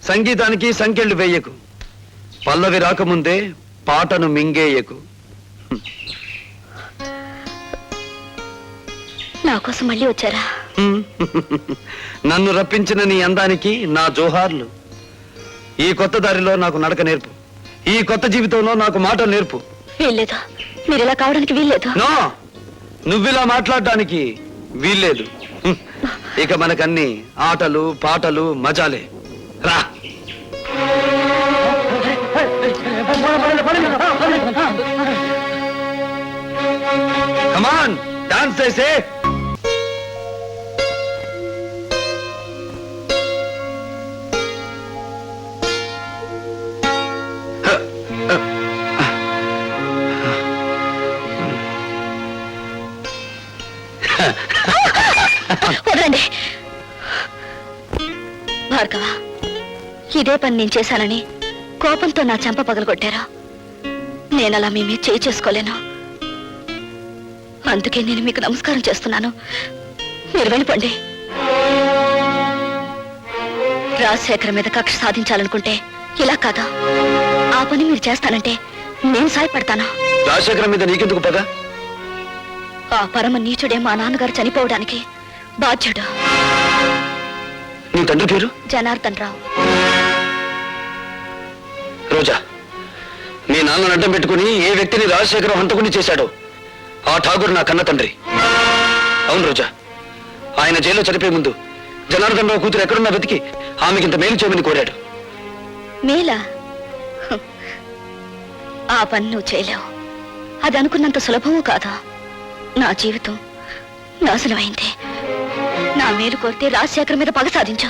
సంగీతానికి సంకెళ్ళు వేయకు, పల్లవి రాకముందే పాటను మింగేయకు. నా కోసం మళ్ళీ వచ్చారా? నన్ను రప్పించిన నీ అందానికి నా జోహార్లు. ఈ కొత్త దారిలో నాకు నడక నేర్పు. ఈ కొత్త జీవితంలో నాకు మాట నేర్పు. వీల్లేదు, మీరు ఇలా కావడానికి వీల్లేదు. నో, నువ్విలా మాట్లాడడానికి వీల్లేదు. ఇక మనకన్ని ఆటలు పాటలు మజాలే. రా. కమాన్, డాన్స్ చేసే. వదలండి భార్గవ, ఇదే పని నేను చేశానని కోపంతో నా చెంప పగలగొట్టారా? నేనలా మీ మీద చేయి చేసుకోలేను. అందుకే నేను మీకు నమస్కారం చేస్తున్నాను. మీరు వెళ్ళిపోండి. రాజశేఖర్ మీద కక్ష సాధించాలనుకుంటే ఇలా కాదా? ఆ పని మీరు చేస్తానంటే నేను సాయపడతాను. రాజశేఖరం మీద నీకెందుకు పగ? ఆ పరమ నీచుడే మా నాన్నగారు చనిపోవడానికి బాధ్యుడు. నీ తండ్రి పేరు? జనార్దన్ రావు. రోజా, మీ నాన్నను అడ్డం పెట్టుకుని ఏ వ్యక్తిని రాజశేఖరం హంతకుని చేశాడో ఆ ఠాగూర్ నా కన్న తండ్రి. అవును రోజా, ఆయన జైల్లో చనిపోయే ముందు జనార్దన్ రావు కూతురు ఎక్కడున్నా వెతికి ఆమెకింత మేలు చేయమని కోరాడు. మేలా? ఆ పని నువ్వు చేయలేవు. అది అనుకున్నంత సులభము కాదా? నా జీవితం నాశనమైంది. నా మేలు కోరితే రాజశేఖర్ మీద పగ సాధించా.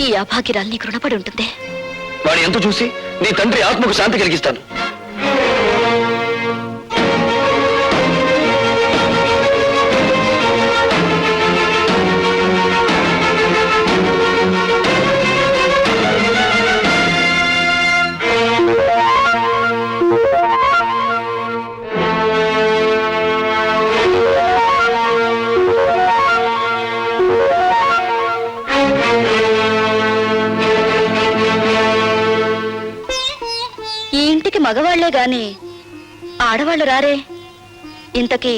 ఈ అభాగ్యరాలు నీకు రుణపడి ఉంటుంది. వాడి ఎంత చూసి నీ తండ్రి ఆత్మకు శాంతి కలిగిస్తాను. మగవాళ్లే గాని ఆడవాళ్లు రారే. ఇంతకీ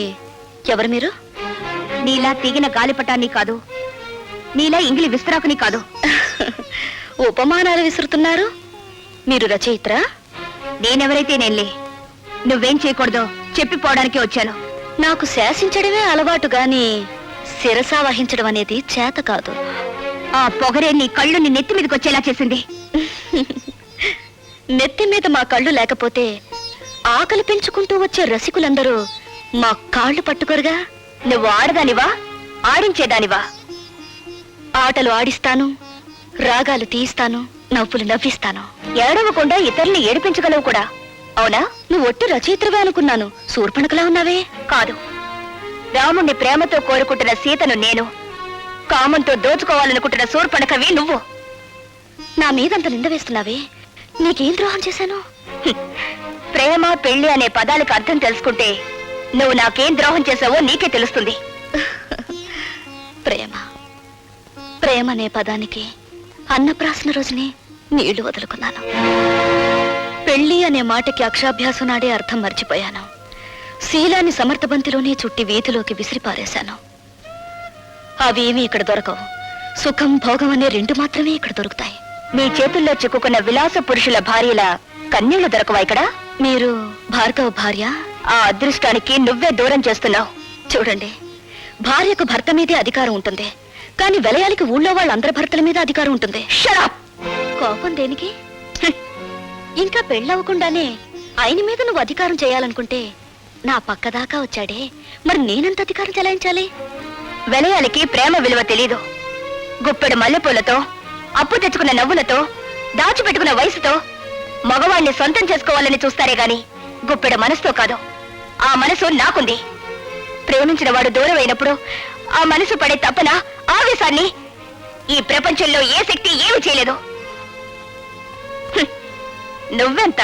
ఎవరు మీరు? నీలా తీగిన గాలిపటాన్ని కాదు, నీలా ఇంగిలి విస్తరాకుని కాదు. ఉపమానాలు విసురుతున్నారు. మీరు రచయిత్రా? నేనెవరైతే నేనులే. నువ్వేం చేయకూడదో చెప్పిపోవడానికి వచ్చాను. నాకు శాసించడమే అలవాటు గాని శిరసా వహించడం అనేది చేత కాదు. ఆ పొగరే నీ కళ్ళు నీ నెత్తి మీదకి వచ్చేలా చేసింది. నెత్తి మీద మా కళ్ళు లేకపోతే ఆకలి పెంచుకుంటూ వచ్చే రసికులందరూ మా కాళ్ళు పట్టుకోరుగా. నువ్వు ఆడదానివా, ఆడించేదానివా? ఆటలు ఆడిస్తాను, రాగాలు తీయిస్తాను, నవ్వులు నవ్విస్తాను. ఏడవకుండా ఇతరుల్ని ఏడిపించగలవు కూడా. అవునా? నువ్వు ఒట్టి రచయిత్రవే అనుకున్నాను. శూర్పణఖలా ఉన్నావే. కాదు, రాముణ్ణి ప్రేమతో కోరుకుంటున్న సీతను నేను, కామంతో దోచుకోవాలనుకుంటున్న శూర్పణఖవి నువ్వు. నా మీదంత నింద వేస్తున్నావే. నీకేం ద్రోహం చేశాను? ప్రేమ పెళ్లి అనే పదాలకు అర్థం తెలుసుకుంటే నువ్వు నాకేం ద్రోహం చేసావో నీకే తెలుస్తుంది. ప్రేమ ప్రేమ అనే పదానికి అన్నప్రాసన రోజునే నీళ్లు వదులుకున్నాను. పెళ్లి అనే మాటకి అక్షాభ్యాసం నాడే అర్థం మర్చిపోయాను. శీలాన్ని సమర్థబంతిలోనే చుట్టి వీధిలోకి విసిరిపారేశాను. అవేమీ ఇక్కడ దొరకవు. సుఖం భోగం అనే రెండు మాత్రమే ఇక్కడ దొరుకుతాయి. మీ చేతుల్లో చిక్కుకున్న విలాస పురుషుల భార్యల కన్నీళ్లు దొరకవా ఇక్కడ? మీరు భార్గవ భార్య? ఆ అదృష్టానికి నువ్వే దూరం చేస్తున్నావు. చూడండి, భార్యకు భర్త మీదే అధికారం ఉంటుంది, కానీ విలయాలకి ఊళ్ళో వాళ్ళందరి భర్తల మీద అధికారం ఉంటుంది. షడప్! కోపం దేనికి? ఇంకా పెళ్ళవకుండానే ఆయన మీద నువ్వు అధికారం చేయాలనుకుంటే నా పక్క దాకా వచ్చాడే, మరి నేనెంత అధికారం చెలాయించాలి? వినయానికి ప్రేమ విలువ తెలీదు. గుప్పెడు మల్లెపూలతో, అప్పు తెచ్చుకున్న నవ్వులతో, దాచిపెట్టుకున్న వయసుతో మగవాణ్ణి సొంతం చేసుకోవాలని చూస్తారే గాని గుప్పెడు మనసుతో కాదు. ఆ మనసు నాకుంది. ప్రేమించిన వాడు దూరం అయినప్పుడు ఆ మనసు పడే తపన, ఆవేశాన్ని ఈ ప్రపంచంలో ఏ శక్తి ఏమి చేయలేదు. నువ్వెంత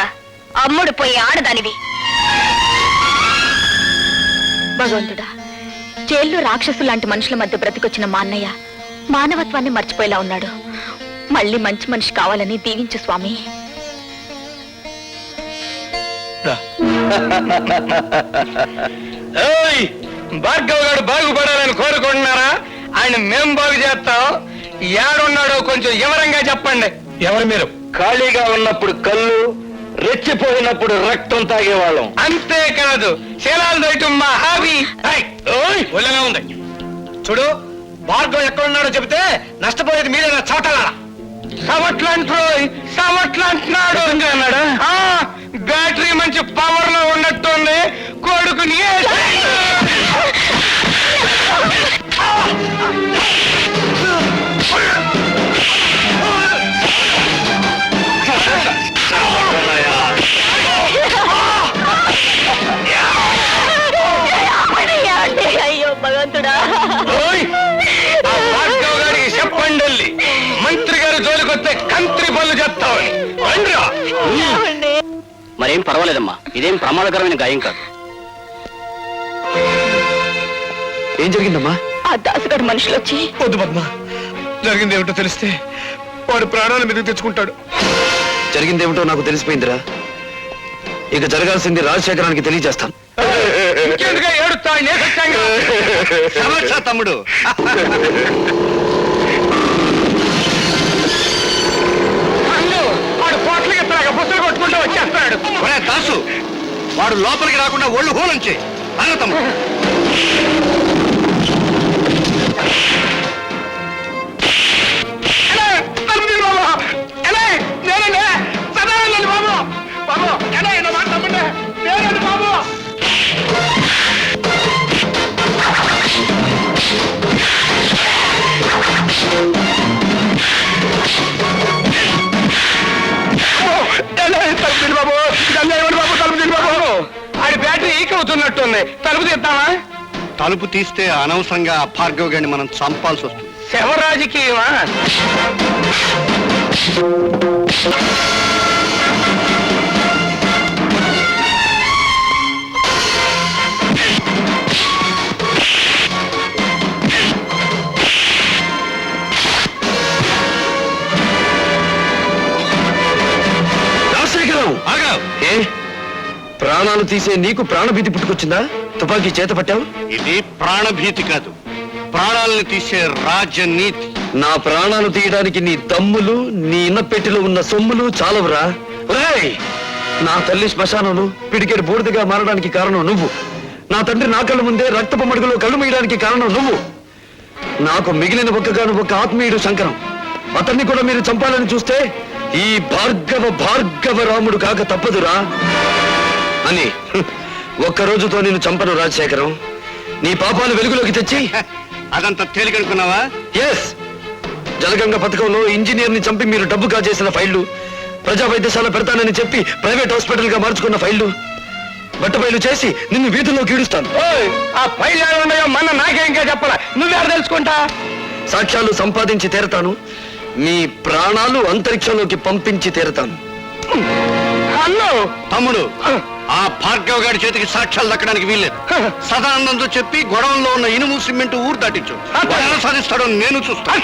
అమ్ముడు పోయే ఆడదానివి. భగవంతుడా, జైల్లో రాక్షసు లాంటి మనుషుల మధ్య బ్రతికొచ్చిన మా అన్నయ్య మానవత్వాన్ని మర్చిపోయేలా ఉన్నాడు. మళ్ళీ మంచి మనిషి కావాలని దీవించు స్వామి. భార్గవ్ గారు బాగుపడాలని కోరుకుంటున్నారా? ఆయన మేం బాగు చేస్తాం. ఏడున్నాడో కొంచెం వివరంగా చెప్పండి. ఎవరు మీరు? ఖాళీగా ఉన్నప్పుడు కళ్ళు, రెచ్చిపోయినప్పుడు రక్తం తాగేవాళ్ళం. అంతేకాదు శీలాలు దయటం మా హాబీ. ఒళ్ళగా ఉంది. చూడు, భార్గవ్ ఎక్కడున్నాడో చెబితే నష్టపోయేది మీరేనా చోటలా? సమట్లంటున్నాడు అన్నాడా? బ్యాటరీ మంచి పవర్ లో ఉన్నట్టుంది. కొడుకుని అయ్యో భగవంతుడా, భార్గవ్ గారికి చెప్పండి, మంత్రి గారు జోలికొస్తే కంత్రి పనులు చేస్తామని. మరేం పర్వాలేదమ్మా, ఇదేం ప్రమాదకరమైన గాయం కాదు. ఏం జరిగిందమ్మా? ఆ దాసుగాడు మనుషులు వచ్చి వద్దు పద్మ, జరిగింది ఏమిటో తెలిస్తే వాడు ప్రాణాల మీదకి తెచ్చుకుంటాడు. జరిగిందేమిటో నాకు తెలిసిపోయిందిరా. ఇక జరగాల్సింది రాజశేఖరానికి తెలియజేస్తాను. ఇంకెందుగా ఏడుస్తా? సమస్య తమ్ముడు. వాడు పోట్లకి ఎత్తలాగా బుసలు కొట్టుకుంటూ వచ్చేస్తాడు. దాసు, వాడు లోపలికి రాకుండా ఒళ్ళు హోలంచి అన్న తమ్ముడు. ఆడి బ్యాటరీ ఈక్ అవుతున్నట్టుంది. తలుపు తీద్దామా? తలుపు తీస్తే అనవసరంగా భార్గవ్ గారిని మనం చంపాల్సి వస్తుంది. శవ రాజకీయమా? ఏ ప్రాణాలు తీసే నీకు ప్రాణభీతి పుట్టుకొచ్చిందా? తుపాకీ చేత పట్టావు? ఇది ప్రాణభీతి కాదు, ప్రాణాలను తీసే రాజనీతి. నా ప్రాణాలు తీయడానికి నీ దమ్ములు, నీ ఇన్నపెట్టిలో ఉన్న సొమ్ములు చాలవురా. ఒరేయ్, నా తల్లి శ్మశానంలో పిడికెడు బూడిదగా మారడానికి కారణం నువ్వు. నా తండ్రి నా కళ్ళ ముందే రక్తపు మడుగులో కళ్ళు మీయడానికి కారణం నువ్వు. నాకు మిగిలిన ఒక్కగాను ఒక ఆత్మీయుడు శంకరం. అతన్ని కూడా మీరు చంపాలని చూస్తే ఈ భార్గవ రాముడు కాక తప్పదురా అని ఒక్క రోజుతో నేను చంపను రాజశేఖరం. నీ పాపాలు వెలుగులోకి తెచ్చి అదంతా తేలికనుకున్నావా? ఎస్, జలగంగ పథకంలో ఇంజనీర్ ని చంపి మీరు డబ్బు కాజేసిన ఫైళ్లు, ప్రజా వైద్యశాల పెడతానని చెప్పి ప్రైవేట్ హాస్పిటల్ గా మార్చుకున్న ఫైళ్లు, బట్టబయలు చేసి నిన్ను వీధుల్లో కీడుస్తాను. ఆ ఫైల్ ఉన్నాయో మన నాకేంకా చెప్పాలా? నువ్వెవరు తెలుసుకుంటా? సాక్ష్యాలు సంపాదించి తీరతాను. మీ ప్రాణాలు అంతరిక్షంలోకి పంపించి తీరతాను. అన్ను తమ్ముడు, ఆ భార్గవ్ గారి చేతికి సాక్ష్యాలు దక్కడానికి వీల్లేదు. సదానందంతో చెప్పి గొడవల్లో ఉన్న ఇనుము సిమెంట్ ఊరు దాటించు. ఎలా సాధిస్తాడో నేను చూస్తాను.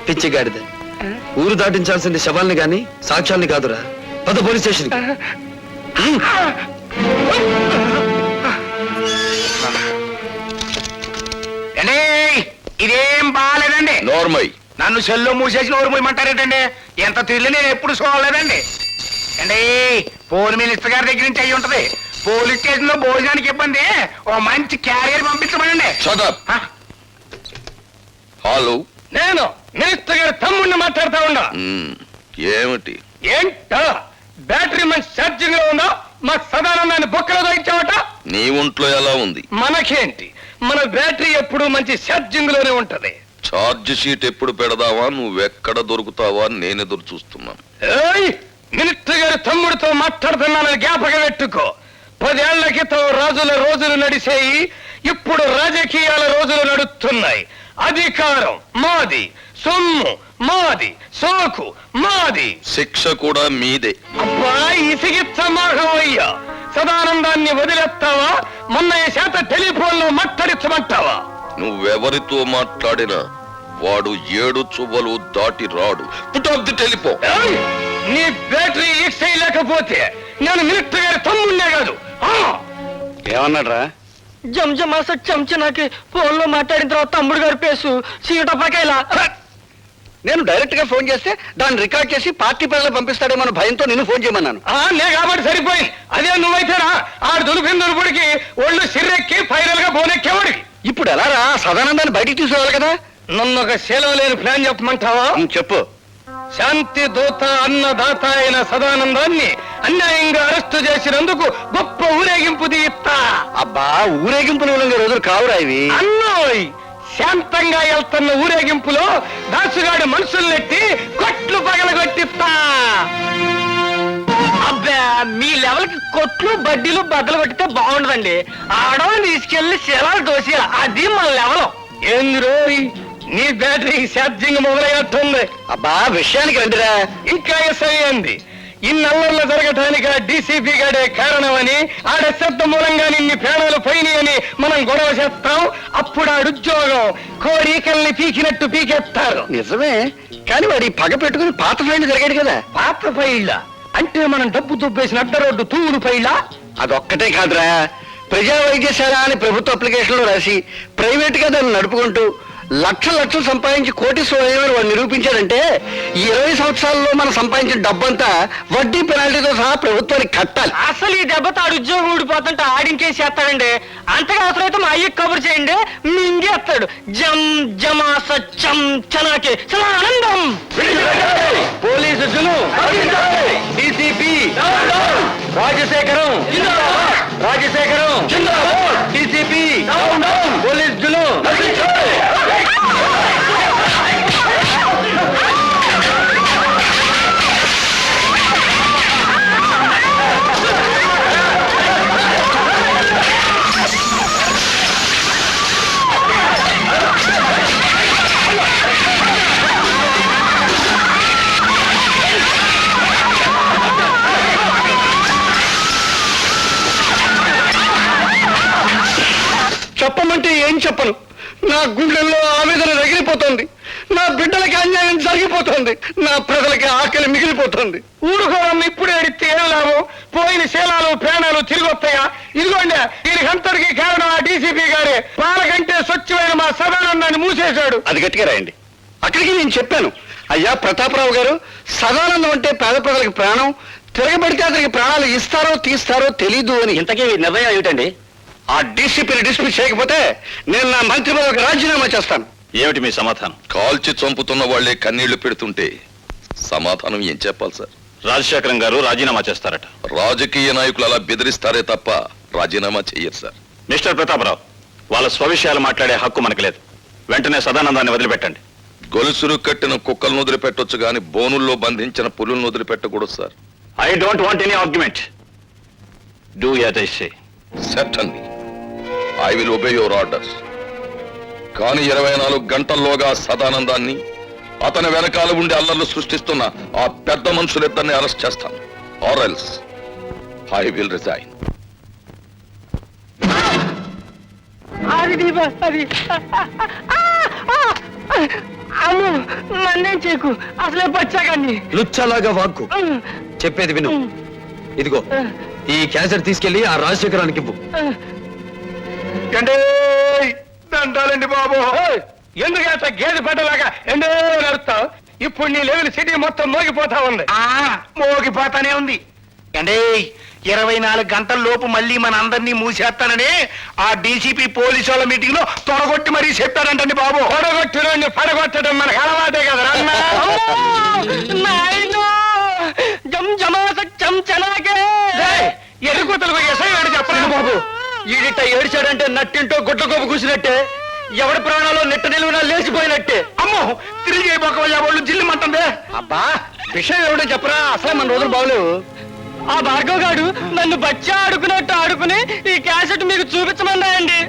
పిచ్చిగాడిద, ఊరు దాటించాల్సింది శవాల్ని గాని సాక్ష్యాల్ని కాదురా. పద పోలీస్ స్టేషన్. ఇదేం బాగాలేదండి. నోర్మై. నన్ను సెల్లో మూసేసి నోరు మూయమంటారేటండి? ఎంత తిరిగి నేను ఎప్పుడు చూడలేదండి. అండి పోలీస్ మినిస్టర్ గారి దగ్గర నుంచి అయ్యి ఉంటది. పోలీస్ స్టేషన్ లో భోజనానికి ఇబ్బంది, ఓ మంచి క్యారియర్ పంపించమనండి. Shut up. హలో, నేను మినిస్టర్ గారి తమ్ముడిని మాట్లాడుతా ఉన్నా. ఏమిటి? ఏంటో బ్యాటరీ మంచి ఛార్జింగ్ లో ఉందా? మా సదానందాన్ని బొక్కలో దొరించావట. నీ ఒంట్లో ఎలా ఉంది? మనకేంటి, మన బ్యాటరీ ఎప్పుడు మంచి ఛార్జింగ్ లోనే ఉంటది. ఛార్జ్ షీట్ ఎప్పుడు పెడదావా, నువ్వెక్కడ దొరుకుతావా నేను ఎదురు చూస్తున్నాను. ఏయ్, మినిస్టర్ గారి తమ్ముడితో మాట్లాడుతున్నానని జ్ఞాపకం పెట్టుకో. 10 ఏళ్ల క్రితం రాజుల రోజులు నడిచేయి, ఇప్పుడు రాజకీయాల రోజులు నడుస్తున్నాయి. అధికారం మాది, సొమ్ము మాది, సోకు మాది, శిక్ష కూడా మీదే. అబ్బా ఇసిగిచ్చమాహమయ్యా. సదానందాన్ని వదిలేస్తావా? మొన్నయ్య చేత టెలిఫోన్ లో మాట్లాడించమంటావా? నువ్వెవరితో మాట్లాడినా వాడు 7 చువ్వలు దాటి రాడు. Put off the telephone. ఏయ్, నీ బ్యాటరీ లీక్ చేయలేకపోతే నేను మినిస్టర్ గారి తమ్ముడినే కాదు. ఏమన్నాడ్రా? జంజమాస చెంచనాకి ఫోన్ లో మాట్లాడిన తర్వాత తమ్ముడు గారి పేసు చీటపకేలా. నేను డైరెక్ట్ గా ఫోన్ చేస్తే దాన్ని రికార్డ్ చేసి పార్టీ ప్రజలకు పంపిస్తాడేమో భయంతో నిన్ను ఫోన్ చేయమన్నాను. నే కాబట్టి సరిపోయి. అదే నువ్వైతేరా ఆడు దులిపిన దులుపుడికి ఒళ్ళు సిర్రెక్కి ఫైనల్ గా బోనెక్కేవాడికి. ఇప్పుడు ఎలా రా సదానందాన్ని బయటికి తీసుకురావాలి కదా? నన్ను ఒక శీలం లేని ప్లాన్ చెప్పమంటావా? చెప్పు. శాంతి దూత అన్నదాత అయిన సదానందాన్ని అన్యాయంగా అరెస్టు చేసినందుకు గొప్ప ఊరేగింపు తీస్తా. అబ్బా ఊరేగింపులు రోజులు కావురా ఇవి. అన్నోయ్, శాంతంగా వెళ్తున్న ఊరేగింపులో దాసుగాడి మనుషుల్నెట్టి కొట్లు పగలగొట్టిస్తా. అబ్బా మీ లెవెల్ కి కొట్లు బడ్డీలు బద్దలు కొట్టితే బాగుండదండి. ఆడవాళ్ళు తీసుకెళ్లి శిలాలు దోసి, అది మన లెవెల్. ఏంది రోయ్, నీ బ్యాటరీ ఛార్జింగ్ మొదలయ్యట్టుంది. అబ్బా విషయానికి రండిరా. ఇంకా ఎస్ఐ అంది. ఇన్నల్లర్లు జరగటానికి ఆ డీసీపీ గాడే కారణమని, ఆడ శబ్ద మూలంగా నిన్ని ప్రాణాలు పోయినాయని మనం గొడవ చేస్తాం. అప్పుడు ఆడుద్యోగం కోరికల్ని పీకినట్టు పీకేస్తారు. నిజమే, కానీ వాడి పగ పెట్టుకుని పాత ఫ్రెండ్ జరిగాడు కదా. పాత ఫైళ్ళ అంటే మనం డబ్బు దుబ్బేసిన అడ్డ రోడ్డు తూరు ఫైళ్ళ. అదొక్కటే కాదురా, ప్రజా వైద్యశాల అని ప్రభుత్వ అప్లికేషన్లో రాసి ప్రైవేట్ గా దాన్ని నడుపుకుంటూ లక్షలు సంపాదించి కోటీశ్వరుడు వాడు నిరూపించాడంటే 20 సంవత్సరాల్లో మనం సంపాదించిన డబ్బంతా వడ్డీ పెనాల్టీతో సహా ప్రభుత్వానికి కట్టాలి. అసలు ఈ దెబ్బతో ఆడు ఉద్యోగం ఊడిపోతుంటే ఆడింకేసి చేస్తాడండి. అంతగా అవసరమైతే మా అయ్యకి కబురు చేయండి, మింగేస్తాడు. జం జమాస చం చనాకి ఆనందం. Police DCP Rajasekharam DCP police జులు. చెప్పమంటే ఏం చెప్పను. నా గుండెల్లో ఆవేదన రగిలిపోతుంది. నా బిడ్డలకి అన్యాయం జరిగిపోతుంది. నా ప్రజలకి ఆకలి మిగిలిపోతుంది. ఊరుకోవడం ఇప్పుడు ఎడితే ఏం లాభం? పోయిన శీలాలు ప్రాణాలు తిరిగి వస్తాయా? ఇదిగోండి, దీనికి అంతటికీ కారణం ఆ డీసీపీ గారే. పాలకంటే స్వచ్ఛమైన మా సదానందాన్ని మూసేశాడు. అది గట్టిగా రాయండి. అక్కడికి నేను చెప్పాను, అయ్యా ప్రతాపరావు గారు, సదానందం అంటే పేద ప్రజలకు ప్రాణం. తిరగబడితే అతనికి ప్రాణాలు ఇస్తారో తీస్తారో తెలీదు అని. ఇంతకీ నిర్ణయం ఏమిటండి? ఆ డీసీపీని డిస్మిస్ చేయకపోతే నేను నా మంత్రి పదవికి రాజీనామా చేస్తాను. ఏమిటి మీ సమాధానం? కాల్చి చంపుతున్న వాళ్లే కన్నీళ్లు పెడుతుంటే సమాధానం ఏం చెప్పాలి సార్? రాజశేఖరం గారు రాజీనామా చేస్తారట. రాజకీయ నాయకులు అలా బెదిరిస్తారే తప్ప రాజీనామా చెయ్యరు సార్. మిస్టర్ ప్రతాపరావు, వాళ్ళ స్వవిషయాలు మాట్లాడే హక్కు మనకు లేదు. వెంటనే సదానందాన్ని వదిలిపెట్టండి. గొలుసులు కట్టిన కుక్కలను వదిలిపెట్టొచ్చు కానీ బోనుల్లో బంధించిన పులులను వదిలిపెట్టకూడదు sir. I don't want any argument. Do as I say. Certainly. I will obey your orders. కానీ 24 గంటల్లోగా సదానందాన్ని, అతని వెనకాల ఉండి అల్లర్లు సృష్టిస్తున్న ఆ పెద్ద మనుషులిద్దరిని అరెస్ట్ చేస్తాను. Or else I will resign. అది అమ్ము నన్నేం చేయకు, అసలే పచ్చాకండి. లుచ్చలాగా వాక్కు. చెప్పేది విను. ఇదిగో ఈ క్యాసెట్ తీసుకెళ్లి ఆ రాజశేఖరానికి ఇవ్వు. అంటే దండాలండి బాబు. ఎందుకంటే గేదె పడ్డలాగా ఎండో నడుస్తావు. ఇప్పుడు నీ లెవెల్ సిటీ మొత్తం మోగిపోతా ఉంది. మోగిపోతానే ఉంది. అంటే 24 గంటల లోపు మళ్ళీ మన అందరినీ మూసేస్తానని ఆ డీసీపీ పోలీసు వాళ్ళ మీటింగ్ లో తొడగొట్టి మరీ చెప్పారంటండి బాబు. తొడగొట్టిన పడగొట్టడం మనకు అలవాటే కదా. ఎరుగుతలకు ఎసై చెప్పలేదు బాబు. ఈడిట ఏడిచాడంటే నట్టింటో గుడ్ల గోపు కూసినట్టే, ఎవడి ప్రాణాలు నెట్ట నిలువునా లేచిపోయినట్టే. అమ్మో తిరిగి అయిపోకవయ్యా వాళ్ళు జిల్లుమంటుందే. అబ్బా విషయం ఏమిటో చెప్పరా, అసలే మన రోజులు బాగలేవు. ఆ భార్గవ్ గారు నన్ను బచ్చా ఆడుకున్నట్టు ఆడుకుని ఈ క్యాసెట్ మీకు చూపించమన్నాయండి.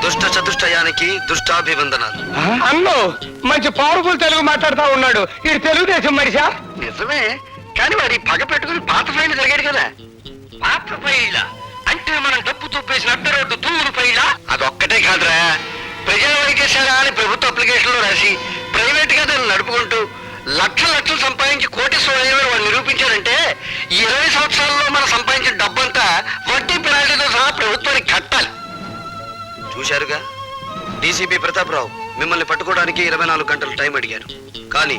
దుష్ట చతుష్టయానికి దుష్టాభివందనాలు. అన్నో మంచి పవర్ఫుల్ తెలుగు మాట్లాడుతా ఉన్నాడు. ఇది తెలుగుదేశం మనిషా? నిజమే, కానీ వాడి పగ పెట్టుకుని పాత ఫైల్ జరిగాడు కదా. పాత ఫైళ్ళ అంటే మనం డబ్బు చూపేసిన అడ్డ రోడ్డు తూరు ఫైళ్ళ. అదొక్కటే కాదురా, ప్రజా వైద్యశాల అని ప్రభుత్వ అప్లికేషన్ లో రాసి ప్రైవేట్ గా దాన్ని నడుపుకుంటూ లక్షలు సంపాదించి కోటీశ్వరులు వాడు నిరూపించారంటే ఈ 20 సంవత్సరాల్లో మనం సంపాదించిన డబ్బంతా వడ్డీ పెనాల్టీతో సహా ప్రభుత్వానికి కట్టాలి. చూశారుగా, డీసీపీ ప్రతాపరావు మిమ్మల్ని పట్టుకోవడానికి 24 గంటలు టైం అడిగారు. కానీ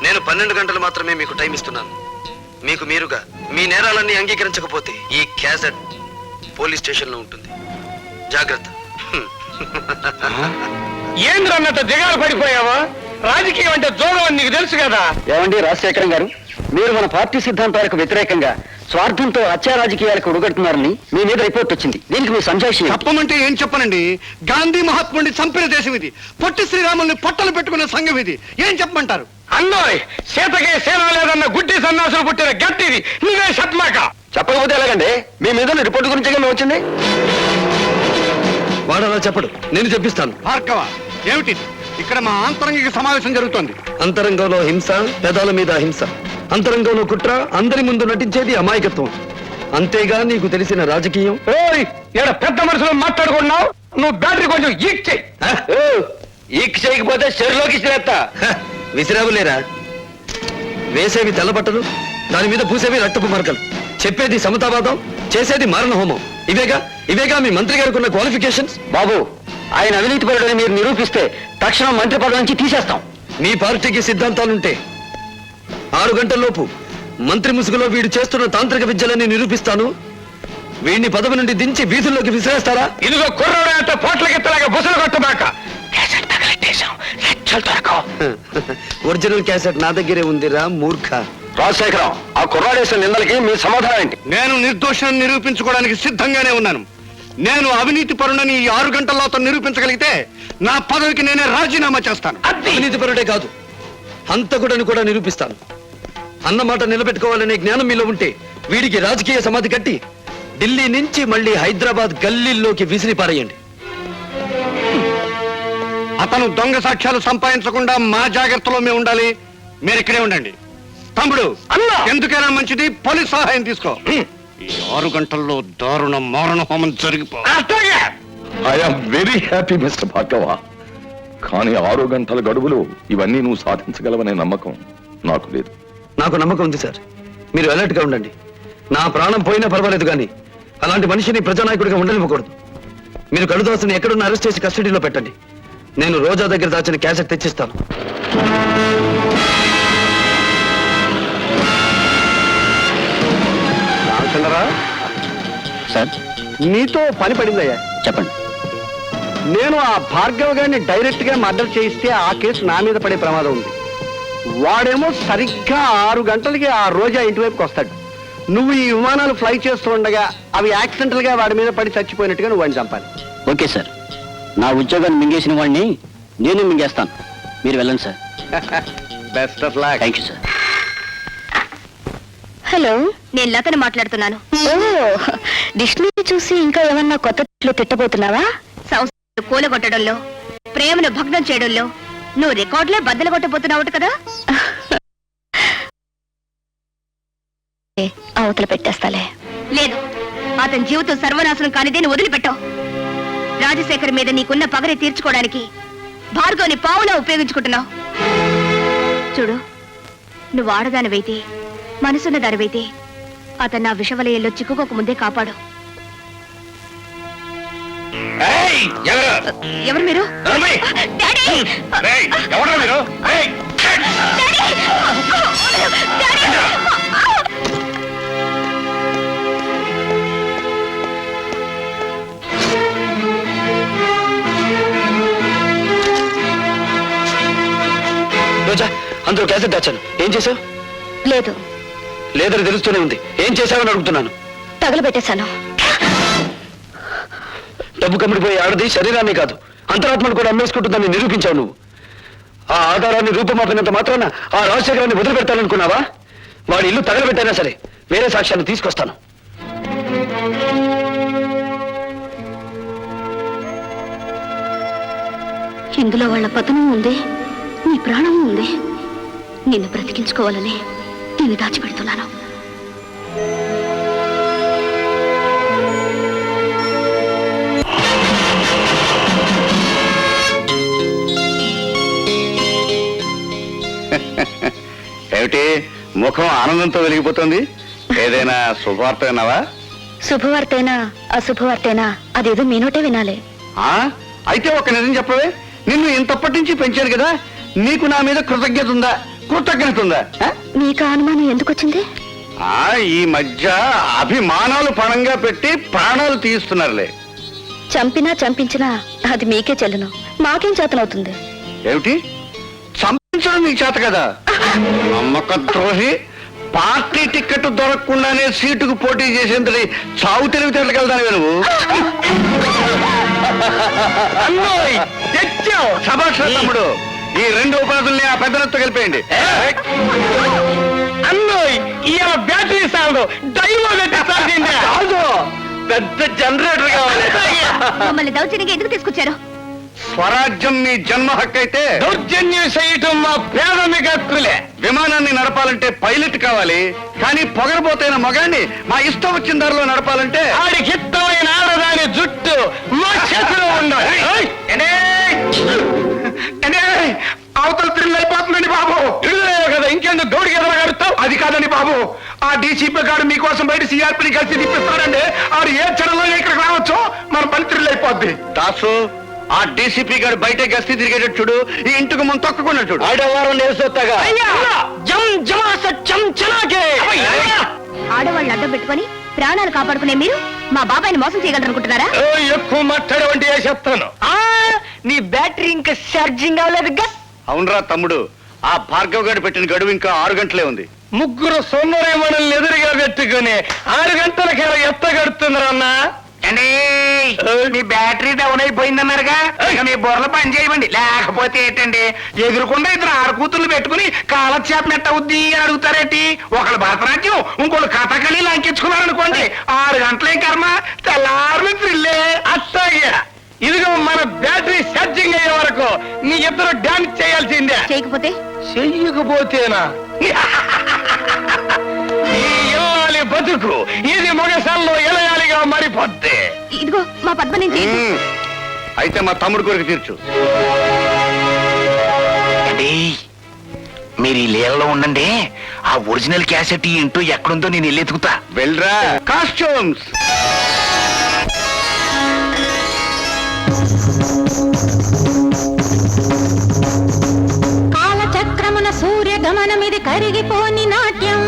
నేను 12 గంటలు మాత్రమే మీకు టైం ఇస్తున్నాను. మీకు మీరుగా మీ నేరాలన్నీ అంగీకరించకపోతే ఈ క్యాసెట్ పోలీస్ స్టేషన్ లో ఉంటుంది. జాగ్రత్త. ఏంద్రన్నట్టు దిగాలు పడిపోయావా? రాజకీయం అంటే జోగం అని నీకు తెలుసు కదా. ఏమండి రాజశేఖరం గారు, మీరు మన పార్టీ సిద్ధాంతాలకు వ్యతిరేకంగా స్వార్థంతో హత్యా రాజకీయాలకు ఉడగడుతున్నారని మీ మీద రిపోర్ట్ వచ్చింది. దీనికి మీ సంజాయిషి చెప్పమంటే ఏం చెప్పనండి. గాంధీ మహాత్ముడిని చంపిన దేశం ఇది. పొట్టి శ్రీరాముల్ని పొట్టలు పెట్టుకున్న సంఘం ఇది. ఏం చెప్పమంటారు? అన్నోయ్ సీతకే సేన లేదన్న గుడ్డి సన్నాసులు పుట్టిన గట్టిది నువ్వే చెప్పమాక. చెప్పకపోతే ఎలాగండి? మీ మీద రిపోర్ట్ గురించి వచ్చింది. వాడు అలా చెప్పడు, నేను చెప్పిస్తాను. భార్గవ, ఏమిటి ఇక్కడ మా ఆంతరంగిక సమావేశం జరుగుతోంది. అంతరంగంలో హింస, పెదాల మీద హింస. అంతరంగంలో కుట్ర, అందరి ముందు నటించేది అమాయకత్వం. అంతేగా నీకు తెలిసిన రాజకీయం. ఓయ్ ఇక్కడ పెద్ద మనుషులు మాట్లాడుకున్నావు. నువ్వు బ్యాటరీ కొంచెం ఈక్ చెయ్యి. ఈక్ చేయకపోతే చెరులోకి చేస్తా. విసిరావులేరా? వేసేవి తెల్లబట్టలు, దాని మీద పూసేవి రక్తపు మరకలు. చెప్పేది సమతావాదం, చేసేది మారణ హోమం. ఇవేగా మీ మంత్రి గారికి ఉన్న క్వాలిఫికేషన్స్. బాబు, ఆయన అవినీతి పరుడని మీరు నిరూపిస్తే తక్షణం మంత్రి పదవి నుంచి తీసేస్తాం. మీ పార్టీకి సిద్ధాంతాలుంటే 6 గంటల్లోపు మంత్రి ముసుగులో వీడు చేస్తున్న తాంత్రిక విద్యలని నిరూపిస్తాను. వీడిని పదవి నుండి దించి వీధుల్లోకి విసిరేస్తారా? ఇదిగో కుర్రోడు అంటే పోట్ల గిత్తలాగా బుసలు కొట్టమాక. ఒరిజినల్ క్యాసెట్ నా దగ్గరే ఉందిరా మూర్ఖ. రాజశేఖరం, ఆ కుర్రాడేసిన నిందలకి మీ సమాధానం ఏంటి? నేను నిర్దోషాన్ని నిరూపించుకోవడానికి సిద్ధంగానే ఉన్నాను. నేను అవినీతి పరుడని ఈ 6 గంటల్లో అతను నిరూపించగలిగితే నా పదవికి నేనే రాజీనామా చేస్తాను. అవినీతి పరుడే కాదు, హంతకుడని కూడా నిరూపిస్తాను. అన్నమాట నిలబెట్టుకోవాలనే జ్ఞానం మీలో ఉంటే వీడికి రాజకీయ సమాధి కట్టి ఢిల్లీ నుంచి మళ్ళీ హైదరాబాద్ గల్లీల్లోకి విసిరి పారేయండి. అతను దొంగ సాక్ష్యాలు సంపాదించకుండా మా జాగ్రత్తలో మేము ఉండాలి. మీరు ఇక్కడే ఉండండి. తమ్ముడు, అన్నా! ఎందుకైనా మంచిది పోలీస్ సహాయం తీసుకో. ఈ 6 గంటల్లో దారుణ మారణ హోమం జరిగిపో. అట్లాగే I'm very happy mister Bhargava. కానీ 6 గంటల గడువులో ఇవన్నీ నువ్వు సాధించగలవనే నమ్మకం నాకు లేదు. నాకు నమ్మకం ఉంది సార్. మీరు అలర్ట్ గా ఉండండి. నా ప్రాణం పోయినా పర్వాలేదు, కానీ అలాంటి మనిషిని ప్రజానాయకుడిగా ఉండనివ్వకూడదు. మీరు కడుదాసుని ఎక్కడున్న అరెస్ట్ చేసి కస్టడీలో పెట్టండి. నేను రోజా దగ్గర దాచిన క్యాసెట్ తెచ్చిస్తాను. సార్, నీతో పని పడిందయ్యా. చెప్పండి. నేను ఆ భార్గవ గారిని డైరెక్ట్ గా మర్డర్ చేయిస్తే ఆ కేసు నా మీద పడే ప్రమాదం ఉంది. వాడేమో సరిగ్గా 6 గంటలకి ఆ రోజా ఇంటి వైపుకి వస్తాడు. నువ్వు ఈ విమానాలు ఫ్లై చేస్తూ ఉండగా అవి యాక్సిడెంటల్ గా వాడి మీద పడి చచ్చిపోయినట్టుగా నువ్వు వాడిని చంపాలి. ఓకే సార్, నా ఉద్యోగాన్ని మింగేసిన వాడిని నేను మింగేస్తాను. మీరు వెళ్ళండి sir. Best of luck. Thank you sir. Hello, నేను లతని మాట్లాడుతున్నాను. ఓ, డిక్షనరీ చూసి ఇంకా ఏమన్నా కొత్త తిట్టబోతున్నావా? సంస్థలు కూలగొట్టడంలో, ప్రేమను భగ్నం చేయడంలో నువ్వు రికార్డులే బద్దలు కొట్టబోతున్నావు కదా. అవతల పెట్టేస్తాలే. లేదు, అతని జీవితం సర్వనాశనం కానిదే నువ్వు వదిలిపెట్టావు. రాజశేఖర్ మీద నీకున్న పగని తీర్చుకోవడానికి భార్గవ్ని పావులా ఉపయోగించుకుంటున్నావు. చూడు, నువ్వు ఆడదానివైతే, మనసున్న దానివైతే అతను నా విషవలయంలో చిక్కుకోక ముందే కాపాడు. ఎవరు మీరు? డాడీ! రోజా, అందులో క్యాసెట్ దాచాను. ఏం చేసావు? లేదు, లేదని తెలుస్తూనే ఉంది. ఏం చేశావని అడుగుతున్నాను. తగలబెట్టేశాను. డబ్బు కమ్మిడిపోయి ఆడది శరీరాన్ని కాదు, అంతరాత్మను కూడా అమ్మేసుకుంటుందని నిరూపించావు నువ్వు. ఆ ఆధారాన్ని రూపమాపినంత మాత్రాన ఆ రాజశేఖరాన్ని వదిలిపెట్టాలనుకున్నావా? వాడి ఇల్లు తగలబెట్టైనా సరే వేరే సాక్ష్యాన్ని తీసుకొస్తాను. ఇందులో వాళ్ళ పతనం ఉంది, నీ ప్రాణం ఉంది. నిన్ను బ్రతికించుకోవాలని దీన్ని దాచిపెడుతున్నాను. ఏమిటి ముఖం ఆనందంతో వెలిగిపోతుంది? ఏదైనా శుభవార్త విన్నావా? శుభవార్తైనా అశుభవార్తైనా అదేదో మీ నోటే వినాలి. అయితే ఒక నిజం చెప్పవే. నిన్ను ఇంతప్పటి నుంచి పెంచాను కదా, నీకు నా మీద కృతజ్ఞత ఉందా? కృతజ్ఞత ఉందా? నీకు అనుమానం ఎందుకు వచ్చింది? ఈ మధ్య అభిమానాలు పణంగా పెట్టి ప్రాణాలు తీస్తున్నారులే. చంపినా చంపించినా అది మీకే చెల్లును, మాకేం చేతనవుతుంది? ఏమిటి చంపించడం నీకు చేత కదా? నమ్మక ద్రోహి. పార్టీ టికెట్ దొరకకుండానే సీటుకు పోటీ చేసేంతటి చావు తెలివితేటలకు వెళ్తాను నువ్వు. సభాష్ తమ్ముడు, ఈ 2 ఉపాధుల్ని ఆ పెద్దలతో కలిపేయండి. అన్నోయ్, ఇవాళ బ్యాటరీ సాగు డైవో పెట్టేసాల్సిందే. పెద్ద జనరేటర్ కావాలి. మమ్మల్ని దౌర్జన్యంగా ఎందుకు తీసుకొచ్చారు? స్వరాజ్యం మీ జన్మ హక్కు అయితే దౌర్జన్యం చేయటం మా ప్రాథమిక హక్కులే. విమానాన్ని నడపాలంటే పైలట్ కావాలి, కానీ పొగరబోతైన మగాన్ని మా ఇష్టం వచ్చిన దారిలో నడపాలంటే ఆడికి ఇష్టమైన ఆడదాని జుట్టు మా చేతిలో ఉండాలి. అవతల త్రిల్ అయిపోతుందండి బాబు. కదా ఇంకెందుకు గౌడికి ఎదరగలుగుతావు? అది కాదండి బాబు, ఆ డీసీపీ గారు మీకోసం బయట సిఆర్పీని కలిసి తిప్పిస్తారండి. ఆడు ఏ క్షణంలో ఇక్కడికి రావచ్చో మన పని త్రిల్ అయిపోద్ది. దాసు, ఆ డీసీపీ గారు బయట గస్తీ తిరిగేటట్టు చూడు, ఈ ఇంటికి ముందు తొక్కుకున్నాడు చూడు. ఆడవారం నేర్సొత్తగా ఆడవాళ్ళు అడ్డం పెట్టుకొని ప్రాణాలు కాపాడుకునే మీరు మా బాబాయిని మోసం చేయగలరనుకుంటున్నారా? ఎక్కువ మాట్లాడే వంటి చెప్తాను. నీ బ్యాటరీ ఇంకా ఛార్జింగ్ అవ్వలేదు. అవునరా తమ్ముడు, ఆ భార్గవ్ గారు పెట్టిన గడువు ఇంకా 6 గంటలే ఉంది. ముగ్గురు సొమ్మరే మనల్ని ఎదురుగా పెట్టుకుని 6 గంటలకి ఎత్తగడుతున్నారన్నా. మీ బ్యాటరీ డౌన్ అయిపోయిందన్నారుగా, ఇక మీ బుర్రలు పని చేయమండి. లేకపోతే ఏంటండి, ఎదురుకుండా 2 ఆడకూతుర్లు పెట్టుకుని కాలక్షేపం ఎట్ట అవుద్ది అని అడుగుతారేంటి? ఒకళ్ళు భరతనాట్యం, ఇంకోళ్ళు కథకళి లంకించుకున్నారనుకోండి, 6 గంటలే కర్మ, తెల్లారు త్రిల్లే. అట్టాగే ఇదిగో మన బ్యాటరీ ఛార్జింగ్ అయ్యే వరకు నీ ఇద్దరు డాన్స్ చేయాల్సిందే. చేయకపోతే చెయ్యకపోతేనా ఈ ఇల్లాలి బతుకు ఇది మొగసాల్లో ఇలయాలిగా మారిపోద్ది. ఇదిగో మా పద్మ నుంచి. అయితే మా తమ్ముడు కొరకు తీర్చు. మీరు ఈ లీలలో ఉండండి, ఆ ఒరిజినల్ క్యాసెట్ ఇంటూ ఎక్కడుందో నేను వెళ్ళి ఎతుకుతా. వెళ్ళరా. కాస్ట్యూమ్స్. కాలచక్రమున సూర్య గమనమిది కరిగిపోని నాట్యం.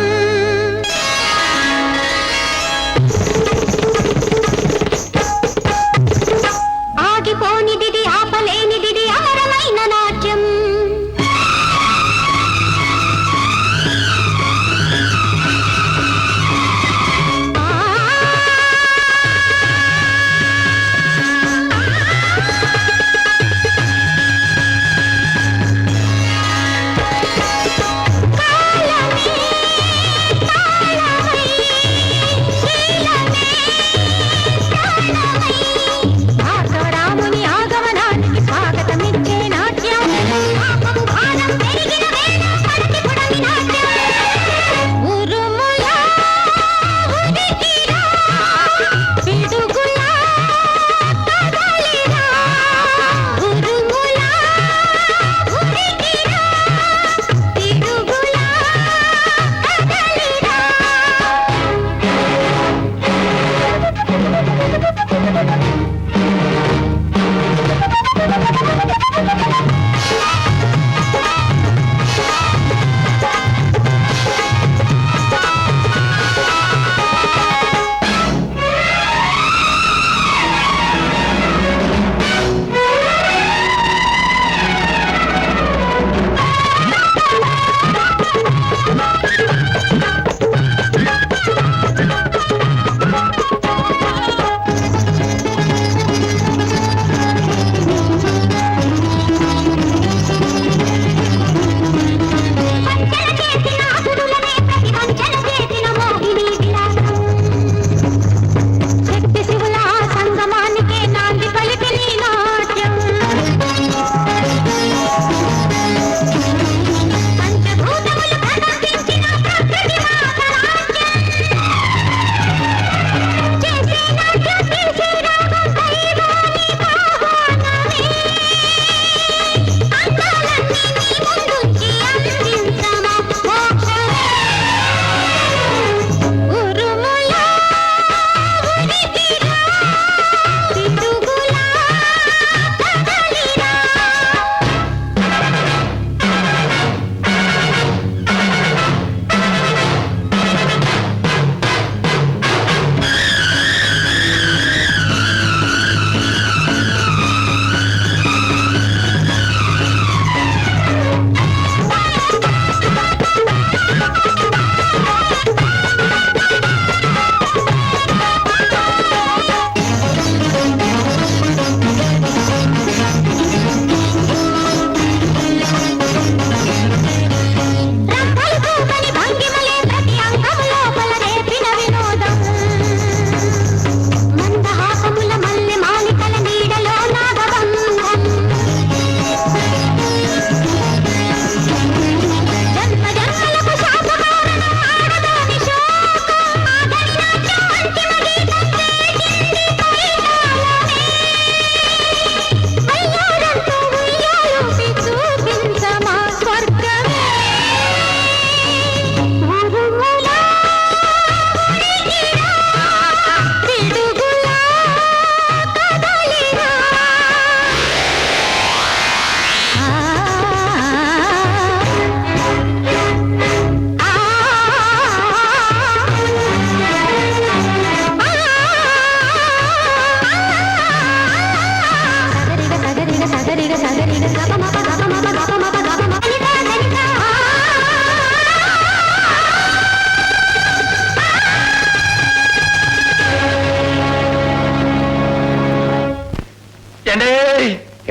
ఆగిపోనిది ఆపలేనిది అమరమైన నాట్యం. కాలమే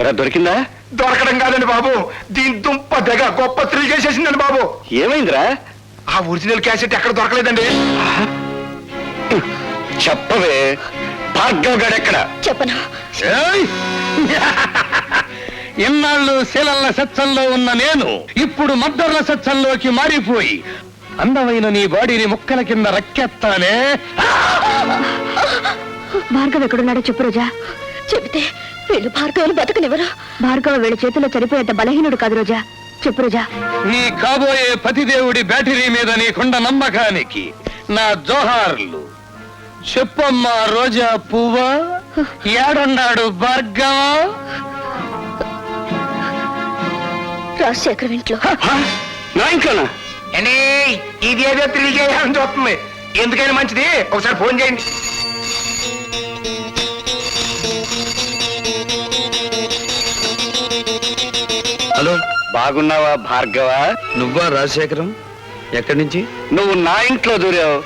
ఎరా దొరికిందా? దొరకడం కాదండి బాబు, దీని దుంప తెగ గొప్ప థ్రిల్ చేసేసిందండి బాబు. ఏమైందిరా? ఆ ఒరిజినల్ క్యాసెట్ ఎక్కడ దొరకలేదండి. చెప్పవే, భార్గవ్ గడెక్కడ? చెప్పను. ఇన్నాళ్ళు శీలల్ల సత్సంలో ఉన్న నేను ఇప్పుడు మద్దర్ల సత్సంలోకి మారిపోయి అందమైన నీ బాడీని ముక్కల కింద రక్కెత్తానే. భార్గవ్ ఎక్కడున్నాడో చెప్పు రోజా. చెబితే వీళ్ళు భార్గవులు బతకనివ్వరు. భార్గవ వీళ్ళ చేతిలో చనిపోయేంత బలహీనుడు కాదు రోజా. చెప్పు రోజా. నీ కాబోయే పతిదేవుడి బ్యాటరీ మీద నీకున్న నమ్మకానికి నా జోహార్లు. చెప్పమ్మా రోజా పువ్వా, ఏడున్నాడు భార్గవ? రాజశేఖర్ ఇంట్లో. నా ఇంట్లోనా? ఇది ఏదో థ్రిల్ చేయాలని చూస్తుంది. ఎందుకైనా మంచిది ఒకసారి ఫోన్ చేయండి. హలో, బాగున్నావా భార్గవ? నువ్వా రాజశేఖరం? ఎక్కడి నుంచి? నువ్వు నా ఇంట్లో దూరావు,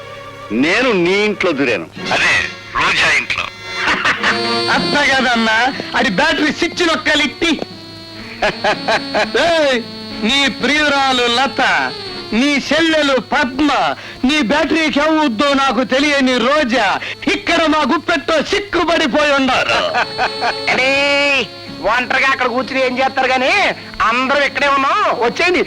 నేను నీ ఇంట్లో దూరాను. అదే రోజా ఇంట్లో. అత్త కదన్నా, అది బ్యాటరీ స్విచ్ నొక్కలిట్టి. ఏయ్, నీ ప్రియురాలు లత, నీ చెల్లెలు పద్మ, నీ బ్యాటరీకి అవుద్దో నాకు తెలియని రోజా ఇక్కడ మా గుప్పెట్టో సిక్కుబడిపోయి ఉన్నారు. ఒంటరిగా అక్కడ కూర్చుని ఏం చేస్తారు గాని అందరూ ఇక్కడే ఉన్నాం, వచ్చేయండి.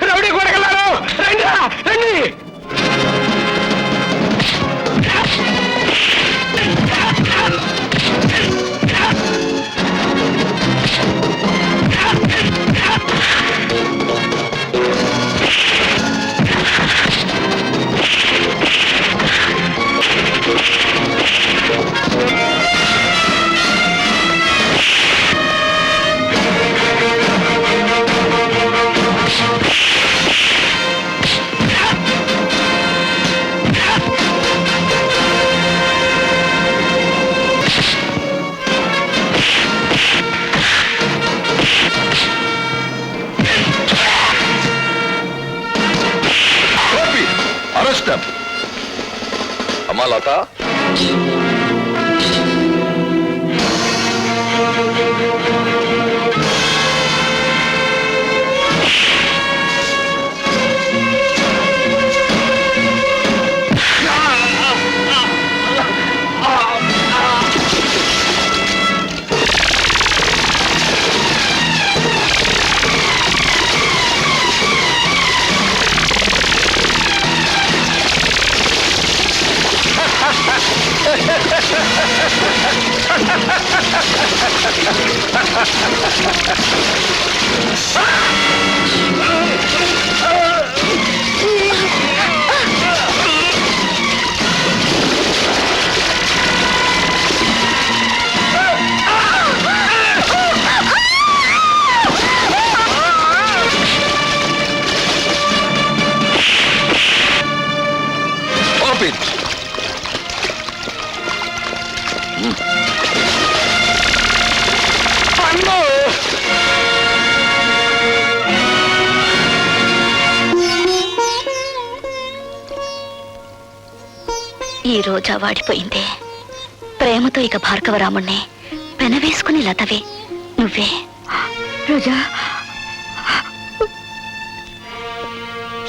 రౌడీ కొడగలరు, రండి రండి. అమ్మా లత, ఈ రోజా వాడిపోయిందే. ప్రేమతో ఇక భార్గవరాముణ్ణి పెనవేసుకుని లతవే నువ్వే. రోజా,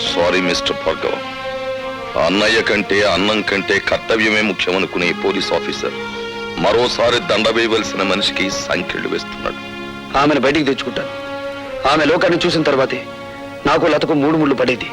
సారీ మిస్టర్ భార్గవ. అన్నయ్య కంటే అన్నం కంటే కర్తవ్యమే ముఖ్యమనుకునే పోలీస్ ఆఫీసర్ మరోసారి దండ వేయవలసిన మనిషికి సంఖ్యలు వేస్తున్నాడు. ఆమెను బయటికి తెచ్చుకుంటాను. ఆమె లోకాన్ని చూసిన తర్వాతే నాకు లతకు 3 ముళ్ళు పడేది.